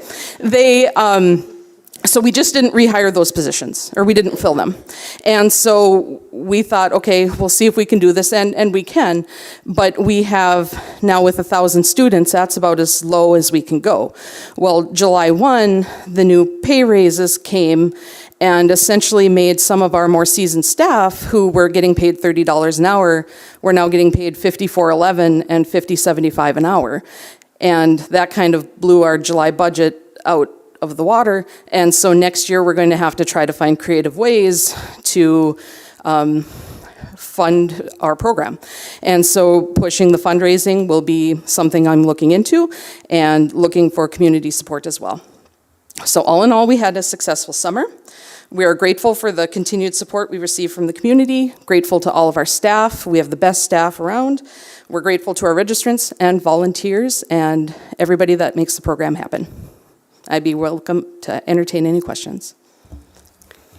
so we just didn't rehire those positions, or we didn't fill them. And so we thought, okay, we'll see if we can do this, and we can, but we have now with 1,000 students, that's about as low as we can go. Well, July 1, the new pay raises came and essentially made some of our more seasoned staff who were getting paid $30 an hour, were now getting paid $54.11 and $50.75 an hour. And that kind of blew our July budget out of the water, and so next year we're going to have to try to find creative ways to fund our program. And so pushing the fundraising will be something I'm looking into, and looking for community support as well. So all in all, we had a successful summer. We are grateful for the continued support we receive from the community, grateful to all of our staff. We have the best staff around. We're grateful to our registrants and volunteers and everybody that makes the program happen. I'd be welcome to entertain any questions.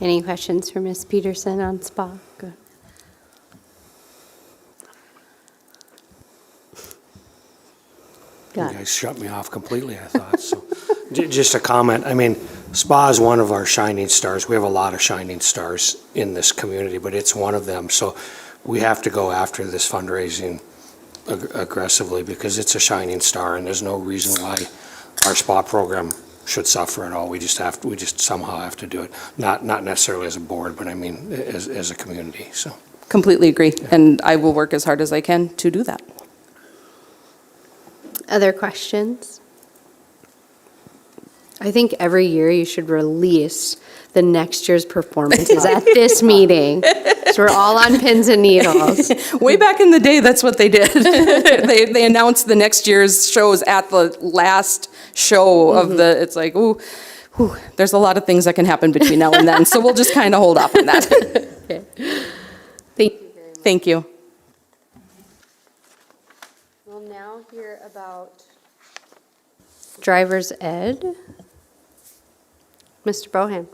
Any questions for Ms. Peterson on SPA? Good. You guys shut me off completely, I thought, so. Just a comment, I mean, SPA is one of our shining stars. We have a lot of shining stars in this community, but it's one of them. So we have to go after this fundraising aggressively because it's a shining star and there's no reason why our SPA program should suffer at all. We just somehow have to do it. Not necessarily as a board, but I mean, as a community, so. Completely agree, and I will work as hard as I can to do that. Other questions? I think every year you should release the next year's performances at this meeting. So we're all on pins and needles. Way back in the day, that's what they did. They announced the next year's shows at the last show of the, it's like, ooh, there's a lot of things that can happen between now and then. So we'll just kind of hold off on that. Okay. Thank you. We'll now hear about driver's ed. Mr. Bohan.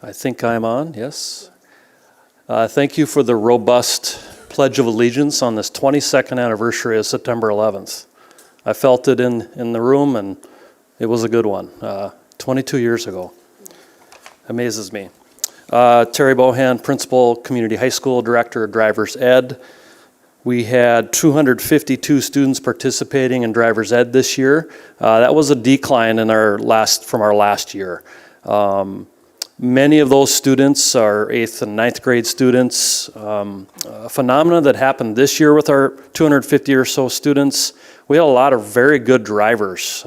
I think I'm on, yes. Thank you for the robust Pledge of Allegiance on this 22nd anniversary of September 11th. I felt it in the room, and it was a good one, 22 years ago. Amazes me. Terry Bohan, Principal, Community High School, Director of Driver's Ed. We had 252 students participating in driver's ed this year. That was a decline in from our last year. Many of those students are 8th and 9th grade students. A phenomenon that happened this year with our 250 or so students, we had a lot of very good drivers.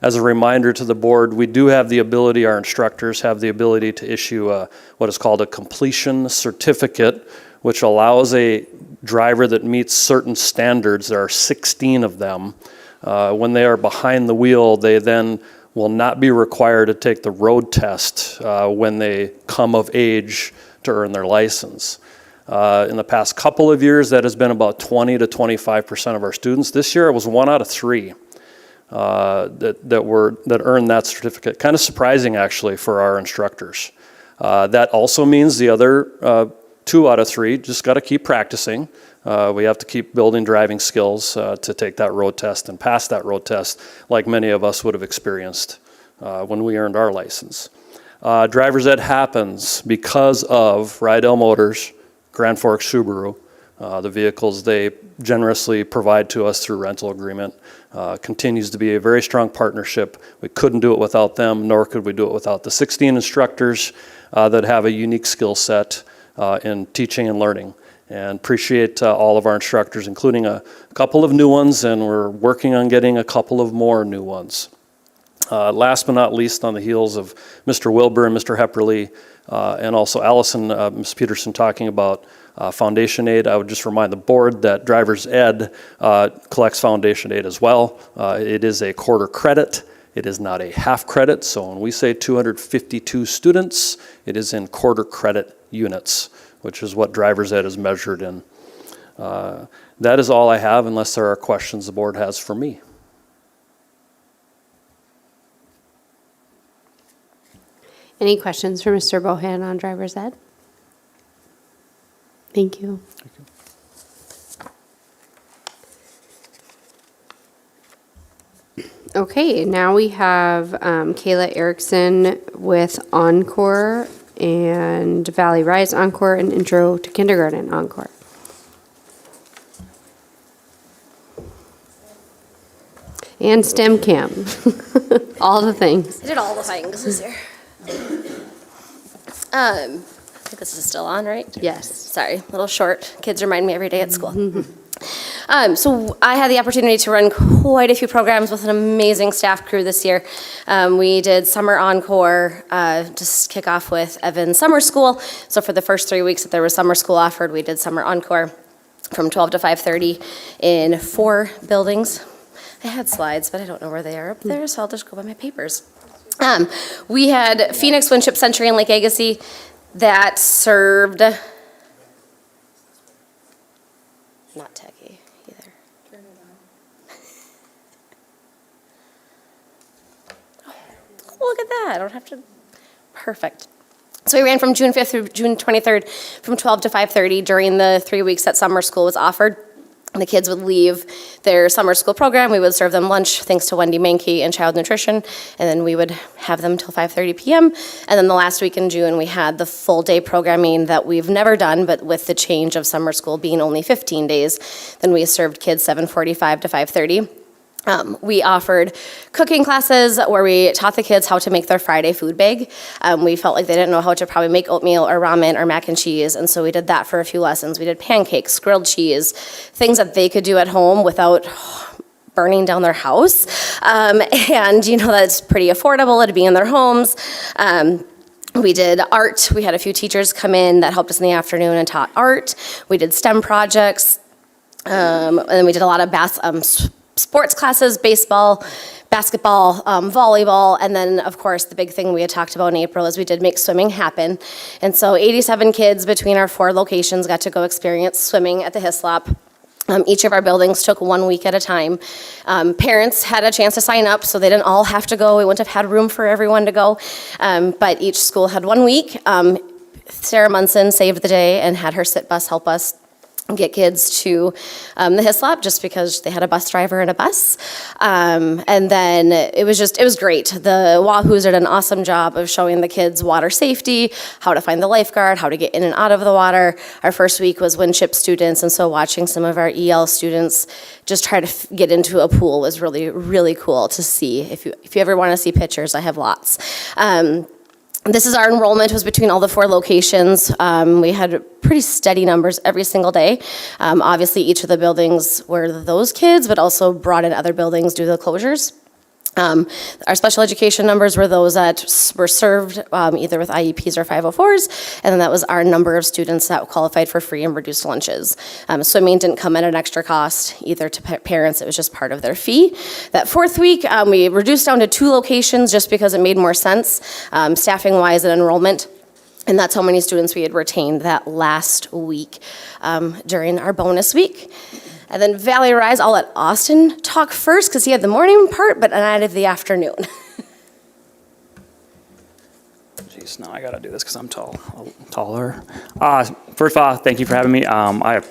As a reminder to the board, we do have the ability, our instructors have the ability to issue what is called a completion certificate, which allows a driver that meets certain standards, there are 16 of them, when they are behind the wheel, they then will not be required to take the road test when they come of age to earn their license. In the past couple of years, that has been about 20 to 25% of our students. This year, it was 1 out of 3 that earned that certificate. Kind of surprising, actually, for our instructors. That also means the other 2 out of 3 just got to keep practicing. We have to keep building driving skills to take that road test and pass that road test like many of us would have experienced when we earned our license. Driver's ed happens because of Rydell Motors, Grand Forks Subaru, the vehicles they generously provide to us through rental agreement. Continues to be a very strong partnership. We couldn't do it without them, nor could we do it without the 16 instructors that have a unique skill set in teaching and learning. And appreciate all of our instructors, including a couple of new ones, and we're working on getting a couple of more new ones. Last but not least, on the heels of Mr. Wilbur and Mr. Hepperly, and also Allison, Ms. Peterson talking about foundation aid, I would just remind the board that driver's ed collects foundation aid as well. It is a quarter credit. It is not a half credit. So when we say 252 students, it is in quarter credit units, which is what driver's ed is measured in. That is all I have, unless there are questions the board has for me. Any questions for Mr. Bohan on driver's ed? Thank you. Okay, now we have Kayla Erickson with Encore and Valley Rise Encore and Intro to Kindergarten Encore. And STEM Camp, all the things. I did all the things this year. I think this is still on, right? Yes. Sorry, a little short. Kids remind me every day at school. So I had the opportunity to run quite a few programs with an amazing staff crew this year. We did Summer Encore, just kick off with Evans Summer School. So for the first 3 weeks that there was summer school offered, we did Summer Encore from 12 to 5:30 in 4 buildings. I had slides, but I don't know where they are up there, so I'll just go by my papers. We had Phoenix, Winship, Century, and Lake Agassiz that served, not techie either. Oh, look at that, I don't have to, perfect. So we ran from June 5th through June 23rd from 12 to 5:30 during the 3 weeks that summer school was offered. The kids would leave their summer school program. We would serve them lunch, thanks to Wendy Mankey and Child Nutrition, and then we would have them till 5:30 p.m. And then the last week in June, we had the full day programming that we've never done, but with the change of summer school being only 15 days, then we served kids 7:45 to 5:30. We offered cooking classes where we taught the kids how to make their Friday food bag. We felt like they didn't know how to probably make oatmeal or ramen or mac and cheese, and so we did that for a few lessons. We did pancakes, grilled cheese, things that they could do at home without burning down their house. And you know, that's pretty affordable to be in their homes. We did art. We had a few teachers come in that helped us in the afternoon and taught art. We did STEM projects. And then we did a lot of sports classes, baseball, basketball, volleyball, and then, of course, the big thing we had talked about in April is we did make swimming happen. And so 87 kids between our 4 locations got to go experience swimming at the Hislop. Each of our buildings took 1 week at a time. Parents had a chance to sign up, so they didn't all have to go. We wouldn't have had room for everyone to go. But each school had 1 week. Sarah Munson saved the day and had her sit bus help us get kids to the Hislop just because they had a bus driver and a bus. And then it was great. The Wahoos did an awesome job of showing the kids water safety, how to find the lifeguard, how to get in and out of the water. Our first week was Winship students, and so watching some of our EL students just try to get into a pool was really, really cool to see. If you ever want to see pictures, I have lots. This is our enrollment was between all the 4 locations. We had pretty steady numbers every single day. Obviously, each of the buildings were those kids, but also brought in other buildings due to the closures. Our special education numbers were those that were served either with IEPs or 504s, and then that was our number of students that qualified for free and reduced lunches. Swimming didn't come at an extra cost either to parents, it was just part of their fee. That 4th week, we reduced down to 2 locations just because it made more sense, staffing-wise and enrollment. And that's how many students we had retained that last week during our bonus week. And then Valley Rise, I'll let Austin talk first because he had the morning part, but I had the afternoon. Jeez, now I gotta do this because I'm taller. First of all, thank you for having me. I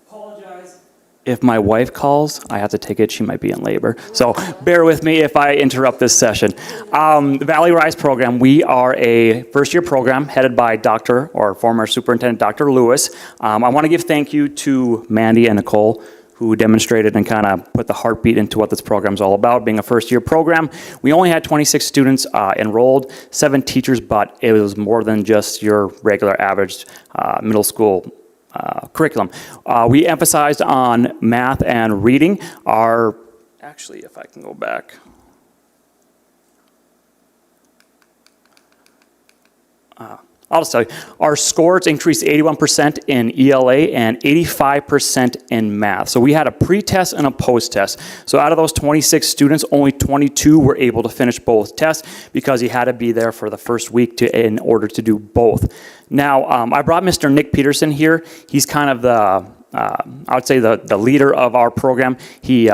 apologize. If my wife calls, I have to take it. She might be in labor. So bear with me if I interrupt this session. The Valley Rise program, we are a first-year program headed by former Superintendent Dr. Lewis. I want to give thank you to Mandy and Nicole, who demonstrated and kind of put the heartbeat into what this program is all about, being a first-year program. We only had 26 students enrolled, 7 teachers, but it was more than just your regular average middle school curriculum. We emphasized on math and reading. Actually, if I can go back. I'll just tell you, our scores increased 81% in ELA and 85% in math. So we had a pre-test and a post-test. So out of those 26 students, only 22 were able to finish both tests because you had to be there for the first week in order to do both. Now, I brought Mr. Nick Peterson here. He's kind of I would say the leader of our program. He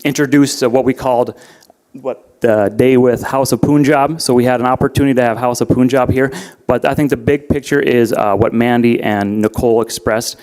introduced what we called the day with House of Punjab. So we had an opportunity to have House of Punjab here. But I think the big picture is what Mandy and Nicole expressed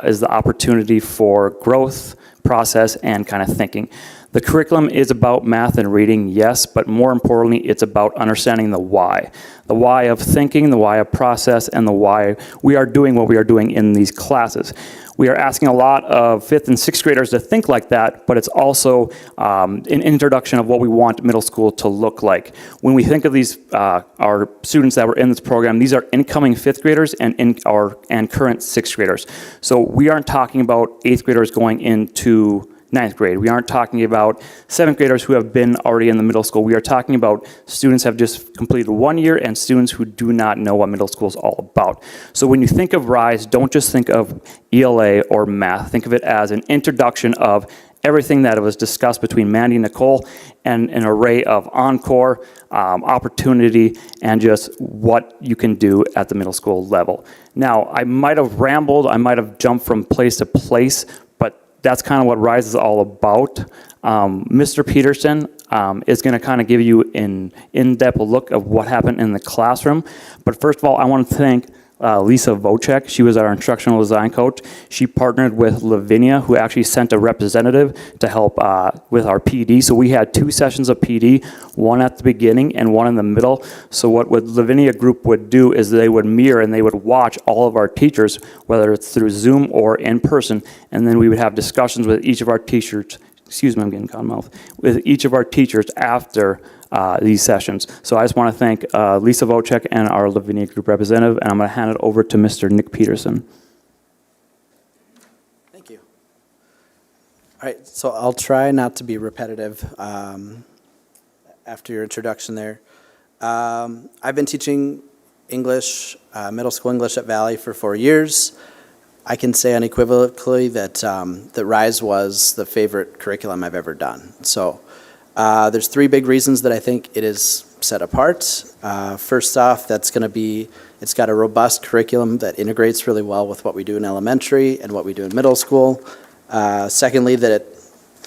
is the opportunity for growth, process, and kind of thinking. The curriculum is about math and reading, yes, but more importantly, it's about understanding the why. The why of thinking, the why of process, and the why we are doing what we are doing in these classes. We are asking a lot of 5th and 6th graders to think like that, but it's also an introduction of what we want middle school to look like. When we think of these, our students that were in this program, these are incoming 5th graders and current 6th graders. So we aren't talking about 8th graders going into ninth grade. We aren't talking about seventh graders who have been already in the middle school. We are talking about students who have just completed 1 year and students who do not know what middle school is all about. So when you think of RISE, don't just think of ELA or math. Think of it as an introduction of everything that was discussed between Mandy and Nicole, and an array of encore, opportunity, and just what you can do at the middle school level. Now, I might have rambled, I might have jumped from place to place, but that's kind of what RISE is all about. Mr. Peterson is going to kind of give you an in-depth look of what happened in the classroom. But first of all, I want to thank Lisa Vocek. She was our instructional design coach. She partnered with Lavinia, who actually sent a representative to help with our PD. So we had 2 sessions of PD, one at the beginning and one in the middle. So what Lavinia group would do is they would mirror and they would watch all of our teachers, whether it's through Zoom or in person, and then we would have discussions with each of our teachers. Excuse me, I'm getting cotton mouth. With each of our teachers after these sessions. So I just want to thank Lisa Vocek and our Lavinia Group representative, and I'm going to hand it over to Mr. Nick Peterson. Thank you. All right, so I'll try not to be repetitive after your introduction there. I've been teaching English, middle school English at Valley for 4 years. I can say unequivocally that that RISE was the favorite curriculum I've ever done. So there's 3 big reasons that I think it is set apart. First off, that's going to be, it's got a robust curriculum that integrates really well with what we do in elementary and what we do in middle school. Secondly, that it,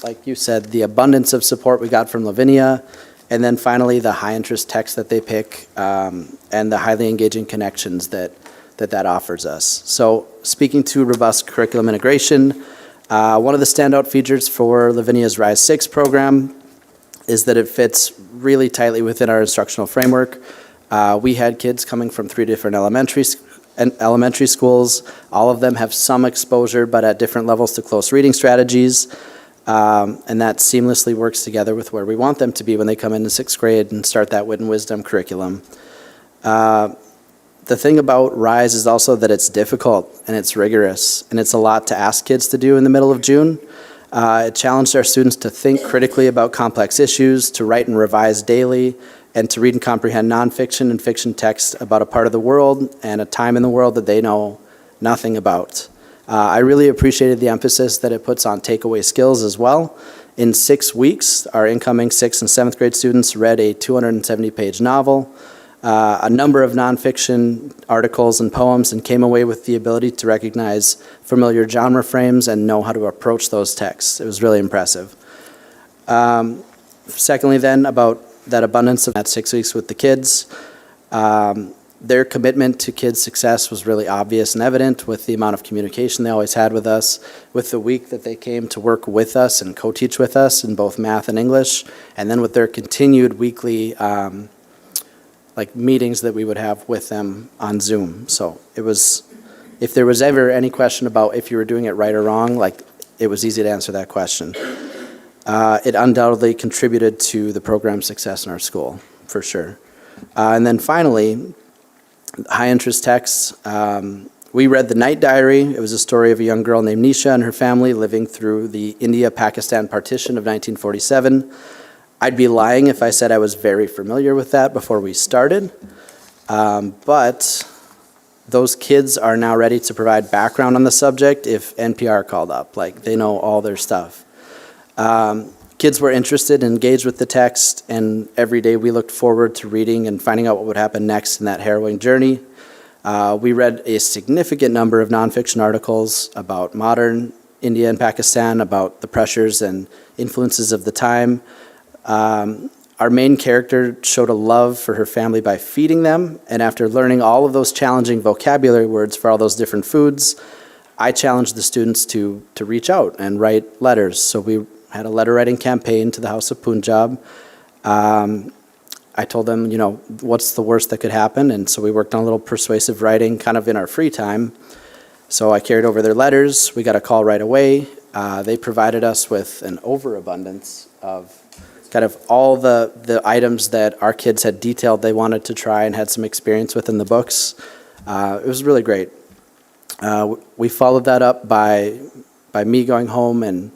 like you said, the abundance of support we got from Lavinia. And then finally, the high interest text that they pick and the highly engaging connections that offers us. So speaking to robust curriculum integration, one of the standout features for Lavinia's RISE 6 program is that it fits really tightly within our instructional framework. We had kids coming from 3 different elementary schools. All of them have some exposure, but at different levels to close reading strategies. And that seamlessly works together with where we want them to be when they come into 6th grade and start that Wit and Wisdom curriculum. The thing about RISE is also that it's difficult and it's rigorous, and it's a lot to ask kids to do in the middle of June. It challenged our students to think critically about complex issues, to write and revise daily, and to read and comprehend nonfiction and fiction text about a part of the world and a time in the world that they know nothing about. I really appreciated the emphasis that it puts on takeaway skills as well. In 6 weeks, our incoming 6th and 7th grade students read a 270-page novel, a number of nonfiction articles and poems, and came away with the ability to recognize familiar genre frames and know how to approach those texts. It was really impressive. Secondly then, about that abundance of that 6 weeks with the kids, their commitment to kids' success was really obvious and evident with the amount of communication they always had with us, with the week that they came to work with us and co-teach with us in both math and English, and then with their continued weekly meetings that we would have with them on Zoom. So it was, if there was ever any question about if you were doing it right or wrong, it was easy to answer that question. It undoubtedly contributed to the program's success in our school, for sure. And then finally, high interest texts. We read The Night Diary. It was a story of a young girl named Nisha and her family living through the India-Pakistan partition of 1947. I'd be lying if I said I was very familiar with that before we started, but those kids are now ready to provide background on the subject if NPR called up. They know all their stuff. Kids were interested and engaged with the text, and every day we looked forward to reading and finding out what would happen next in that harrowing journey. We read a significant number of nonfiction articles about modern India and Pakistan, about the pressures and influences of the time. Our main character showed a love for her family by feeding them, and after learning all of those challenging vocabulary words for all those different foods, I challenged the students to reach out and write letters. So we had a letter writing campaign to the House of Punjab. I told them, what's the worst that could happen? And so we worked on a little persuasive writing kind of in our free time. So I carried over their letters. We got a call right away. They provided us with an overabundance of kind of all the items that our kids had detailed they wanted to try and had some experience with in the books. It was really great. We followed that up by me going home and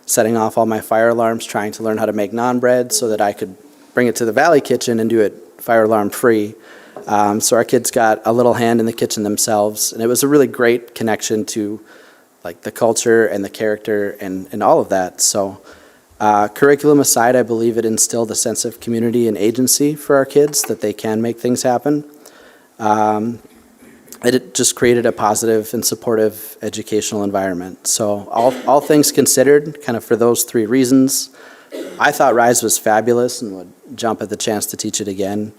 setting off all my fire alarms, trying to learn how to make naan bread so that I could bring it to the Valley Kitchen and do it fire alarm free. So our kids got a little hand in the kitchen themselves, and it was a really great connection to like the culture and the character and all of that. So curriculum aside, I believe it instilled a sense of community and agency for our kids, that they can make things happen. It just created a positive and supportive educational environment. So all things considered, kind of for those three reasons, I thought RISE was fabulous and would jump at the chance to teach it again.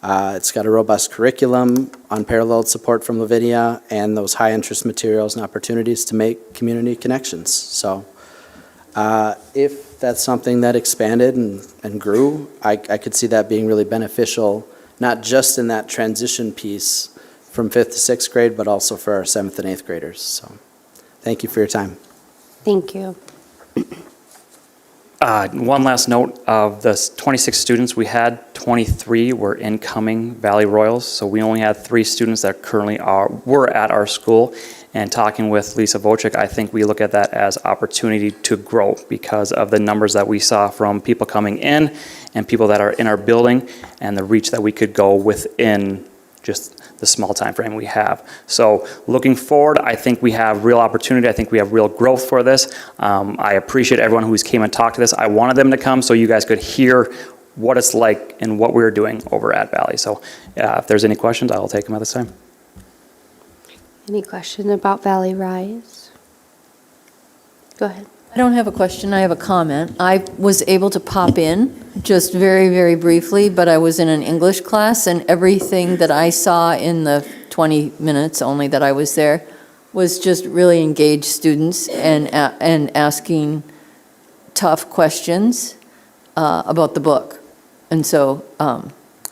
It's got a robust curriculum, unparalleled support from Lavinia, and those high-interest materials and opportunities to make community connections. So if that's something that expanded and grew, I could see that being really beneficial, not just in that transition piece from 5th to 6th grade, but also for our 7th and 8th graders. So thank you for your time. Thank you. One last note, of the 26 students we had, 23 were incoming Valley Royals, so we only had 3 students that currently were at our school. And talking with Lisa Vocek, I think we look at that as opportunity to grow because of the numbers that we saw from people coming in and people that are in our building and the reach that we could go within just the small time frame we have. So looking forward, I think we have real opportunity. I think we have real growth for this. I appreciate everyone who's came and talked to this. I wanted them to come so you guys could hear what it's like and what we're doing over at Valley. So if there's any questions, I'll take them at this time. Any question about Valley Rise? Go ahead. I don't have a question, I have a comment. I was able to pop in just very, very briefly, but I was in an English class, and everything that I saw in the 20 minutes only that I was there was just really engaged students and asking tough questions about the book. And so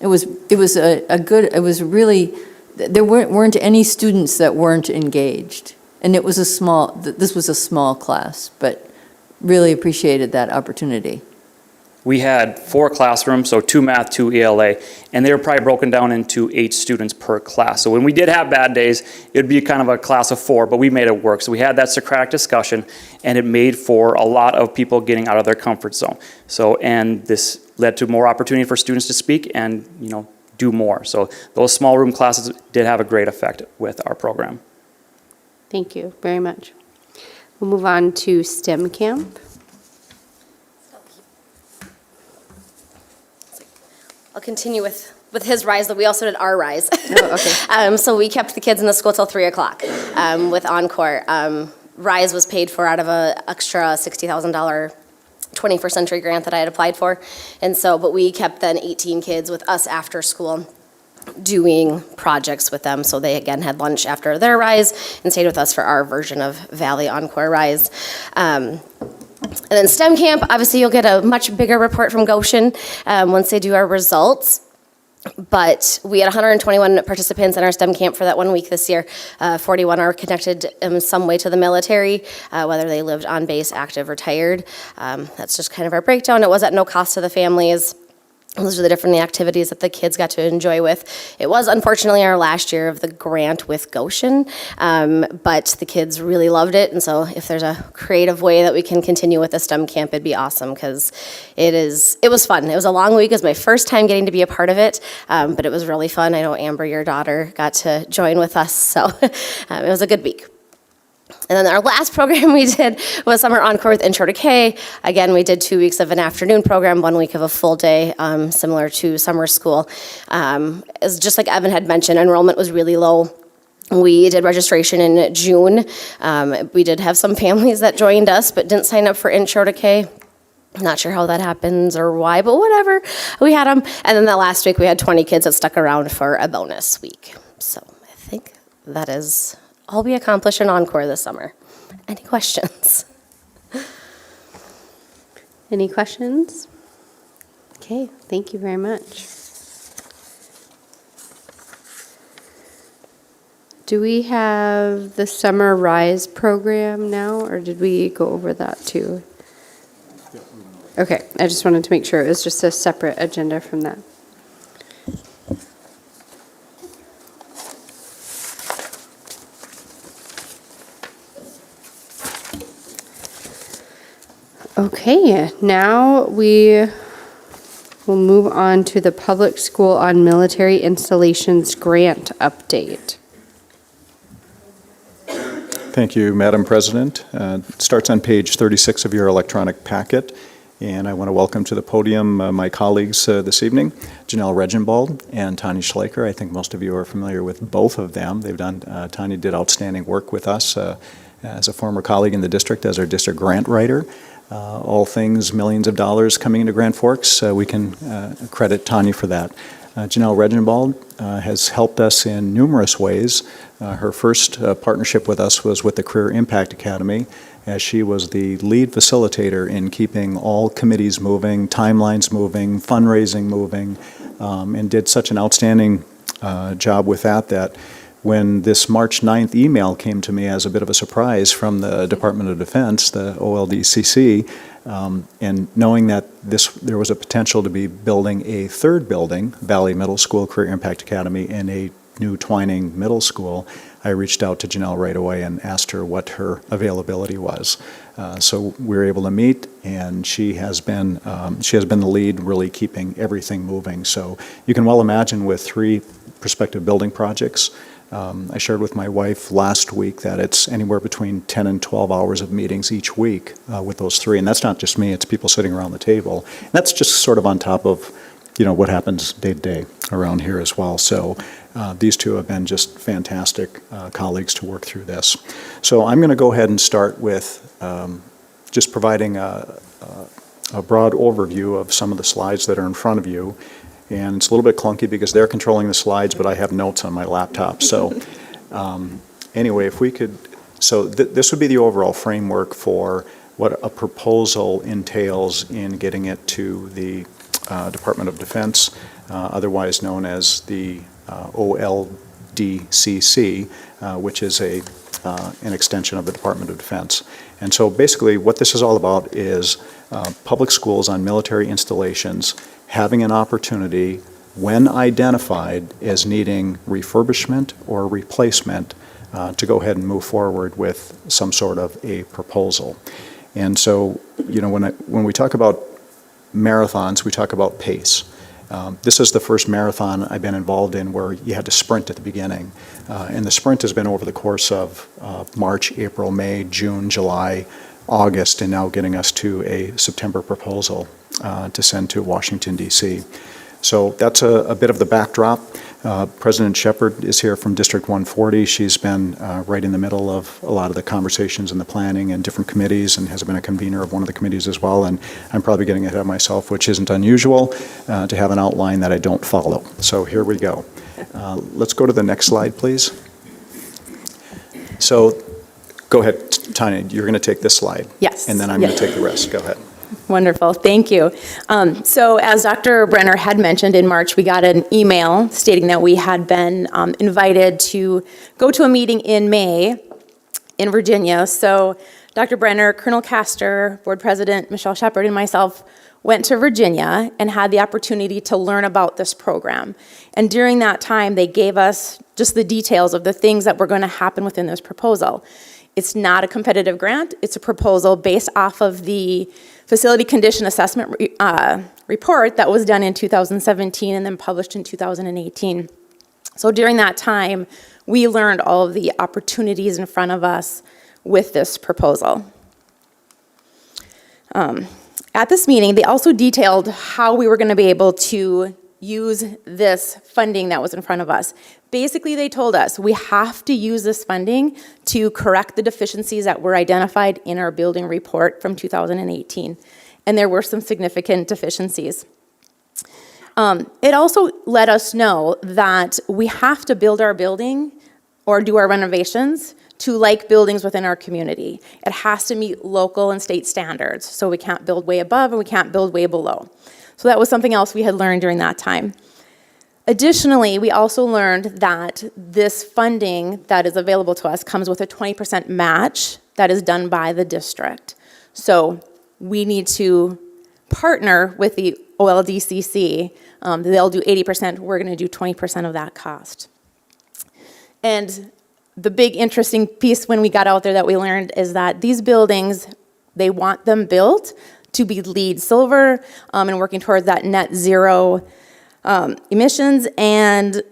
it was really, there weren't any students that weren't engaged. And it was this was a small class, but really appreciated that opportunity. We had 4 classrooms, so 2 math, 2 ELA, and they were probably broken down into 8 students per class. So when we did have bad days, it would be kind of a class of 4, but we made it work. So we had that Socratic discussion, and it made for a lot of people getting out of their comfort zone. So, and this led to more opportunity for students to speak and, do more. So those small room classes did have a great effect with our program. Thank you very much. We'll move on to STEM camp. I'll continue with his RISE, but we also did our RISE. Oh, okay. So we kept the kids in the school till 3 o'clock with Encore. RISE was paid for out of an extra $60,000 21st Century grant that I had applied for. And so, but we kept then 18 kids with us after school doing projects with them. So they again had lunch after their RISE and stayed with us for our version of Valley Encore RISE. And then STEM camp, obviously you'll get a much bigger report from Goshen once they do our results. But we had 121 participants in our STEM camp for that 1 week this year. 41 are connected in some way to the military, whether they lived on base, active, retired. That's just kind of our breakdown. It was at no cost to the families. Those are the different activities that the kids got to enjoy with. It was unfortunately our last year of the grant with Goshen, but the kids really loved it. And so if there's a creative way that we can continue with the STEM camp, it'd be awesome because it was fun. It was a long week. It was my first time getting to be a part of it, but it was really fun. I know Amber, your daughter, got to join with us, so it was a good week. And then our last program we did was Summer Encore with Intro to K. Again, we did 2 weeks of an afternoon program, 1 week of a full day, similar to summer school. It's just like Evan had mentioned, enrollment was really low. We did registration in June. We did have some families that joined us but didn't sign up for Intro to K. Not sure how that happens or why, but whatever. We had them. And then the last week we had 20 kids that stuck around for a bonus week. So I think that is all we accomplished in Encore this summer. Any questions? Any questions? Okay, thank you very much. Do we have the Summer Rise program now, or did we go over that too? Okay, I just wanted to make sure it was just a separate agenda from that. Okay, now we will move on to the Public School on Military Installations Grant update. Thank you, Madam President. It starts on page 36 of your electronic packet, and I want to welcome to the podium my colleagues this evening, Janelle Regenbald and Tanya Schleicher. I think most of you are familiar with both of them. Tanya did outstanding work with us as a former colleague in the district as our district grant writer. All things millions of dollars coming into Grand Forks, we can credit Tanya for that. Janelle Regenbald has helped us in numerous ways. Her first partnership with us was with the Career Impact Academy, as she was the lead facilitator in keeping all committees moving, timelines moving, fundraising moving, and did such an outstanding job with that when this March 9th email came to me as a bit of a surprise from the Department of Defense, the OLDCC, and knowing that there was a potential to be building a third building, Valley Middle School Career Impact Academy, in a new Twining Middle School, I reached out to Janelle right away and asked her what her availability was. So we were able to meet, and she has been the lead, really keeping everything moving. So you can well imagine with 3 prospective building projects. I shared with my wife last week that it's anywhere between 10 and 12 hours of meetings each week with those 3. And that's not just me, it's people sitting around the table. And that's just sort of on top of, what happens day to day around here as well. So these 2 have been just fantastic colleagues to work through this. So I'm going to go ahead and start with just providing a broad overview of some of the slides that are in front of you. And it's a little bit clunky because they're controlling the slides, but I have notes on my laptop. So anyway, if we could, this would be the overall framework for what a proposal entails in getting it to the Department of Defense, otherwise known as the OLDCC, which is an extension of the Department of Defense. And so basically what this is all about is public schools on military installations having an opportunity, when identified as needing refurbishment or replacement, to go ahead and move forward with some sort of a proposal. And so, when we talk about marathons, we talk about pace. This is the first marathon I've been involved in where you had to sprint at the beginning. And the sprint has been over the course of March, April, May, June, July, August, and now getting us to a September proposal to send to Washington, D.C. So that's a bit of the backdrop. President Shepard is here from District 140. She's been right in the middle of a lot of the conversations and the planning and different committees, and has been a convener of one of the committees as well. And I'm probably getting ahead of myself, which isn't unusual, to have an outline that I don't follow. So here we go. Let's go to the next slide, please. So go ahead, Tanya, you're going to take this slide. Yes. And then I'm going to take the rest. Go ahead. Wonderful, thank you. So as Dr. Brenner had mentioned, in March we got an email stating that we had been invited to go to a meeting in May in Virginia. So Dr. Brenner, Colonel Castor, Board President Michelle Shepard, and myself went to Virginia and had the opportunity to learn about this program. And during that time, they gave us just the details of the things that were going to happen within this proposal. It's not a competitive grant, it's a proposal based off of the Facility Condition Assessment report that was done in 2017 and then published in 2018. So during that time, we learned all of the opportunities in front of us with this proposal. At this meeting, they also detailed how we were going to be able to use this funding that was in front of us. Basically, they told us we have to use this funding to correct the deficiencies that were identified in our building report from 2018. And there were some significant deficiencies. It also let us know that we have to build our building or do our renovations to like buildings within our community. It has to meet local and state standards. So we can't build way above and we can't build way below. So that was something else we had learned during that time. Additionally, we also learned that this funding that is available to us comes with a 20% match that is done by the district. So we need to partner with the OLDCC. They'll do 80%, we're going to do 20% of that cost. And the big interesting piece when we got out there that we learned is that these buildings, They want them built to be LEED Silver and working towards that net zero emissions. And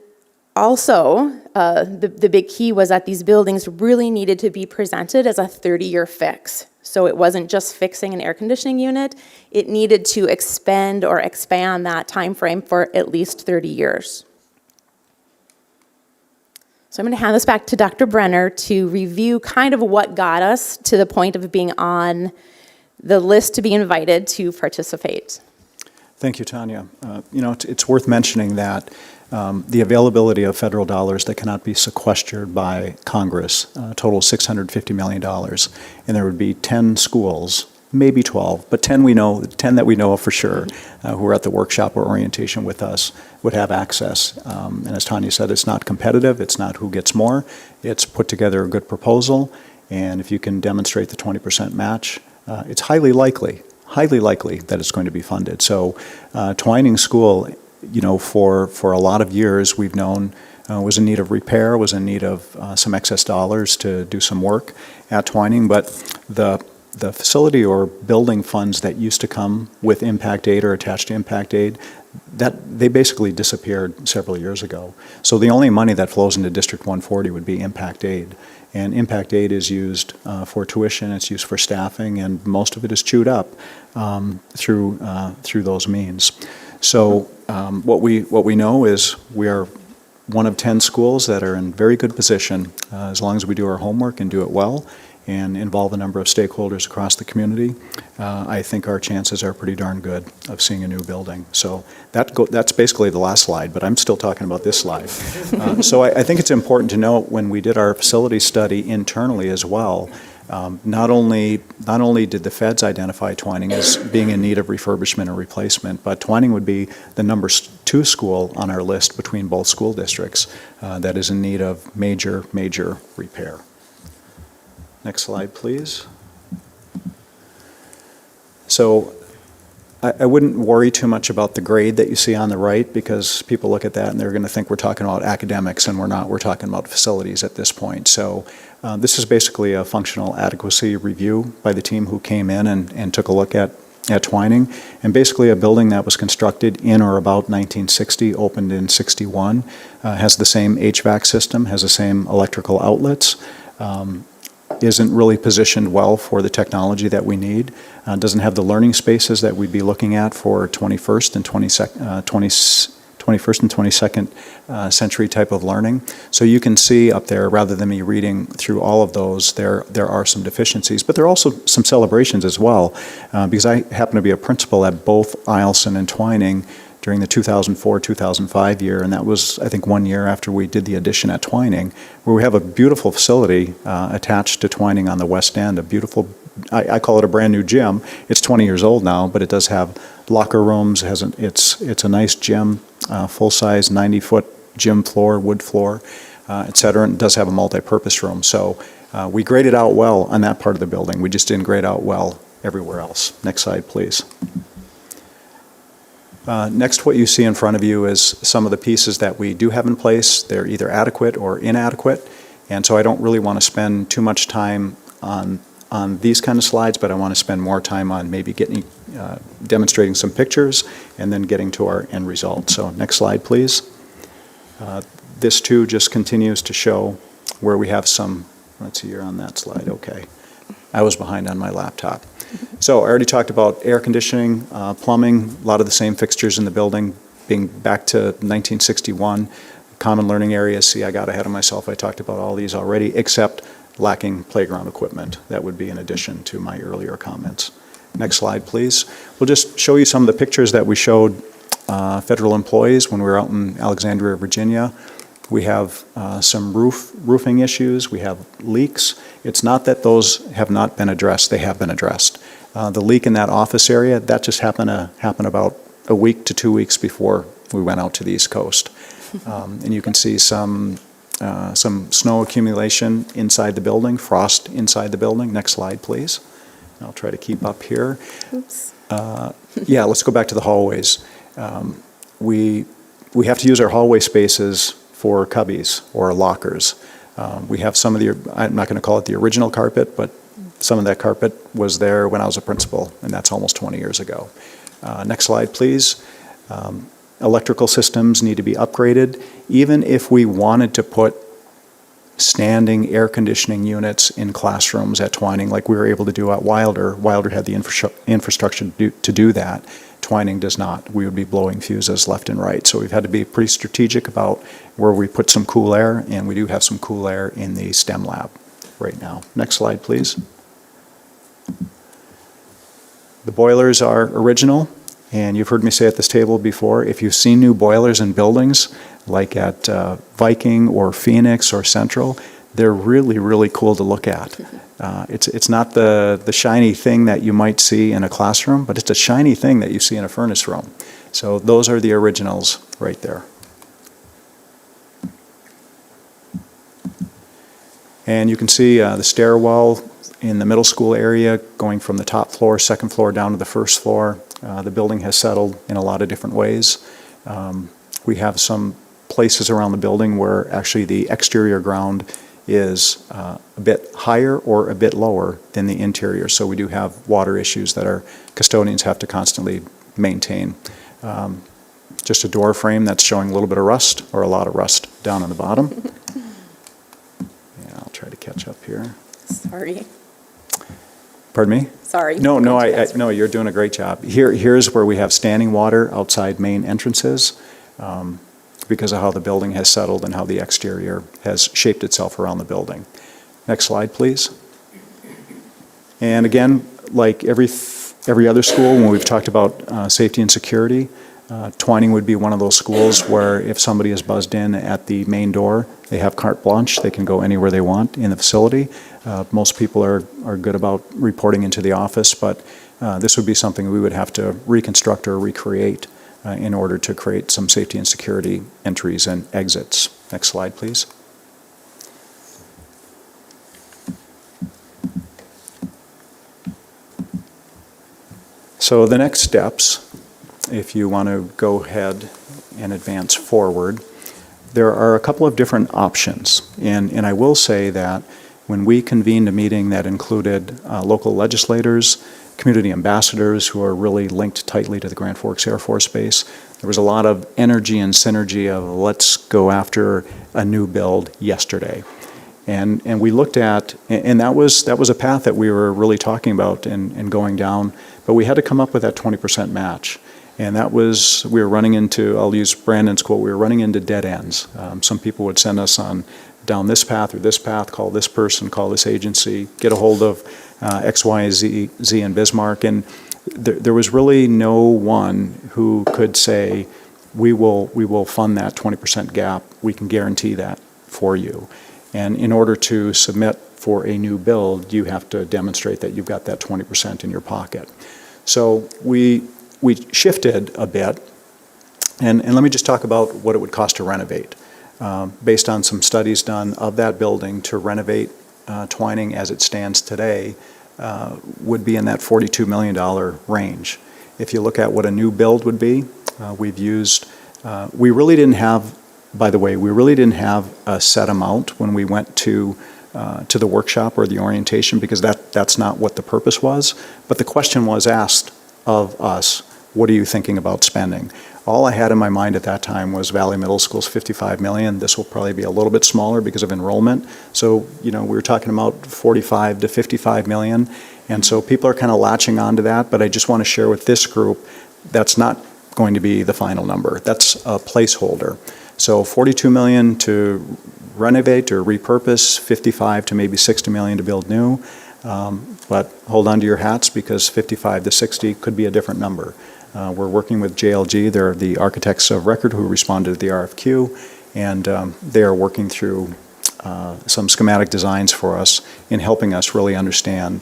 also, the big key was that these buildings really needed to be presented as a 30-year fix. So it wasn't just fixing an air conditioning unit, it needed to expand that time frame for at least 30 years. So I'm going to hand this back to Dr. Brenner to review kind of what got us to the point of being on the list to be invited to participate. Thank you, Tanya. It's worth mentioning that the availability of federal dollars that cannot be sequestered by Congress totals $650 million. And there would be 10 schools, maybe 12, but 10 that we know of for sure, who are at the workshop or orientation with us would have access. And as Tanya said, it's not competitive, it's not who gets more, it's put together a good proposal, and if you can demonstrate the 20% match, it's highly likely that it's going to be funded. So Twining School, for a lot of years we've known was in need of repair, was in need of some excess dollars to do some work at Twining, but the facility or building funds that used to come with impact aid or attached to impact aid, that they basically disappeared several years ago. So the only money that flows into District 140 would be impact aid. And impact aid is used for tuition, it's used for staffing, and most of it is chewed up through those means. So what we know is we are one of 10 schools that are in very good position as long as we do our homework and do it well and involve a number of stakeholders across the community. I think our chances are pretty darn good of seeing a new building. So that's basically the last slide, but I'm still talking about this slide. So I think it's important to note when we did our facility study internally as well, not only did the feds identify Twining as being in need of refurbishment or replacement, but Twining would be the number 2 school on our list between both school districts that is in need of major repair. Next slide, please. So I wouldn't worry too much about the grade that you see on the right, because people look at that and they're going to think we're talking about academics, and we're not. We're talking about facilities at this point. So this is basically a functional adequacy review by the team who came in and took a look at Twining. And basically a building that was constructed in or about 1960, opened in 61, has the same HVAC system, has the same electrical outlets, isn't really positioned well for the technology that we need, doesn't have the learning spaces that we'd be looking at for 21st and 22nd century type of learning. So you can see up there, rather than me reading through all of those, there are some deficiencies, but there are also some celebrations as well, because I happen to be a principal at both Eielson and Twining during the 2004-2005 year, and that was, I think, 1 year after we did the addition at Twining, where we have a beautiful facility attached to Twining on the west end, a beautiful, I call it a brand new gym. It's 20 years old now, but it does have locker rooms, it's a nice gym, full-size 90-foot gym floor, wood floor, et cetera, and it does have a multi-purpose room. So we graded out well on that part of the building. We just didn't grade out well everywhere else. Next slide, please. Next, what you see in front of you is some of the pieces that we do have in place. They're either adequate or inadequate, and so I don't really want to spend too much time on these kind of slides, but I want to spend more time on maybe demonstrating some pictures and then getting to our end result. So next slide, please. This too just continues to show where we have some, let's see, you're on that slide, okay. I was behind on my laptop. So I already talked about air conditioning, plumbing, a lot of the same fixtures in the building being back to 1961. Common learning areas, see, I got ahead of myself. I talked about all these already, except lacking playground equipment. That would be in addition to my earlier comments. Next slide, please. We'll just show you some of the pictures that we showed federal employees when we were out in Alexandria, Virginia. We have some roofing issues. We have leaks. It's not that those have not been addressed. They have been addressed. The leak in that office area, that just happened about a week to 2 weeks before we went out to the East Coast. And you can see some snow accumulation inside the building, frost inside the building. Next slide, please. I'll try to keep up here. Oops. Yeah, let's go back to the hallways. We have to use our hallway spaces for cubbies or lockers. We have some of I'm not going to call it the original carpet, but Some of that carpet was there when I was a principal, and that's almost 20 years ago. Next slide, please. Electrical systems need to be upgraded. Even if we wanted to put standing air conditioning units in classrooms at Twining like we were able to do at Wilder, Wilder had the infrastructure to do that. Twining does not. We would be blowing fuses left and right. So we've had to be pretty strategic about where we put some cool air, and we do have some cool air in the STEM lab right now. Next slide, please. The boilers are original, and you've heard me say at this table before, if you've seen new boilers in buildings, like at Viking or Phoenix or Central, they're really, really cool to look at. It's not the shiny thing that you might see in a classroom, but it's a shiny thing that you see in a furnace room. So those are the originals right there. And you can see the stairwell in the middle school area going from the top floor, second floor, down to the first floor. The building has settled in a lot of different ways. We have some places around the building where actually the exterior ground is a bit higher or a bit lower than the interior. So we do have water issues that our custodians have to constantly maintain. Just a door frame that's showing a little bit of rust or a lot of rust down on the bottom. Yeah, I'll try to catch up here. Sorry. Pardon me? Sorry. No, no, you're doing a great job. Here's where we have standing water outside main entrances because of how the building has settled and how the exterior has shaped itself around the building. Next slide, please. And again, like every other school, when we've talked about safety and security, Twining would be one of those schools where if somebody is buzzed in at the main door, they have carte blanche. They can go anywhere they want in the facility. Most people are good about reporting into the office, but this would be something we would have to reconstruct or recreate in order to create some safety and security entries and exits. Next slide, please. So the next steps, if you want to go ahead and advance forward, there are a couple of different options. And I will say that when we convened a meeting that included local legislators, community ambassadors who are really linked tightly to the Grand Forks Air Force Base, there was a lot of energy and synergy of let's go after a new build yesterday. And we looked at, and that was a path that we were really talking about and going down, but we had to come up with that 20% match. And that was, we were running into, I'll use Brandon's quote, we were running into dead ends. Some people would send us on down this path or this path, call this person, call this agency, get a hold of X, Y, Z in Bismarck. And there was really no one who could say, we will fund that 20% gap. We can guarantee that for you. And in order to submit for a new build, you have to demonstrate that you've got that 20% in your pocket. So we shifted a bit, and let me just talk about what it would cost to renovate. Based on some studies done of that building, to renovate Twining as it stands today would be in that $42 million range. If you look at what a new build would be, we've used, we really didn't have, by the way, we really didn't have a set amount when we went to the workshop or the orientation, because that's not what the purpose was. But the question was asked of us, what are you thinking about spending? All I had in my mind at that time was Valley Middle School's $55 million. This will probably be a little bit smaller because of enrollment. So, we were talking about $45 to $55 million. And so people are kind of latching onto that, but I just want to share with this group, that's not going to be the final number. That's a placeholder. So $42 million to renovate or repurpose, $55 to maybe $60 million to build new. But hold on to your hats, because 55 to 60 could be a different number. We're working with JLG. They're the architects of record who responded to the RFQ, and they are working through some schematic designs for us in helping us really understand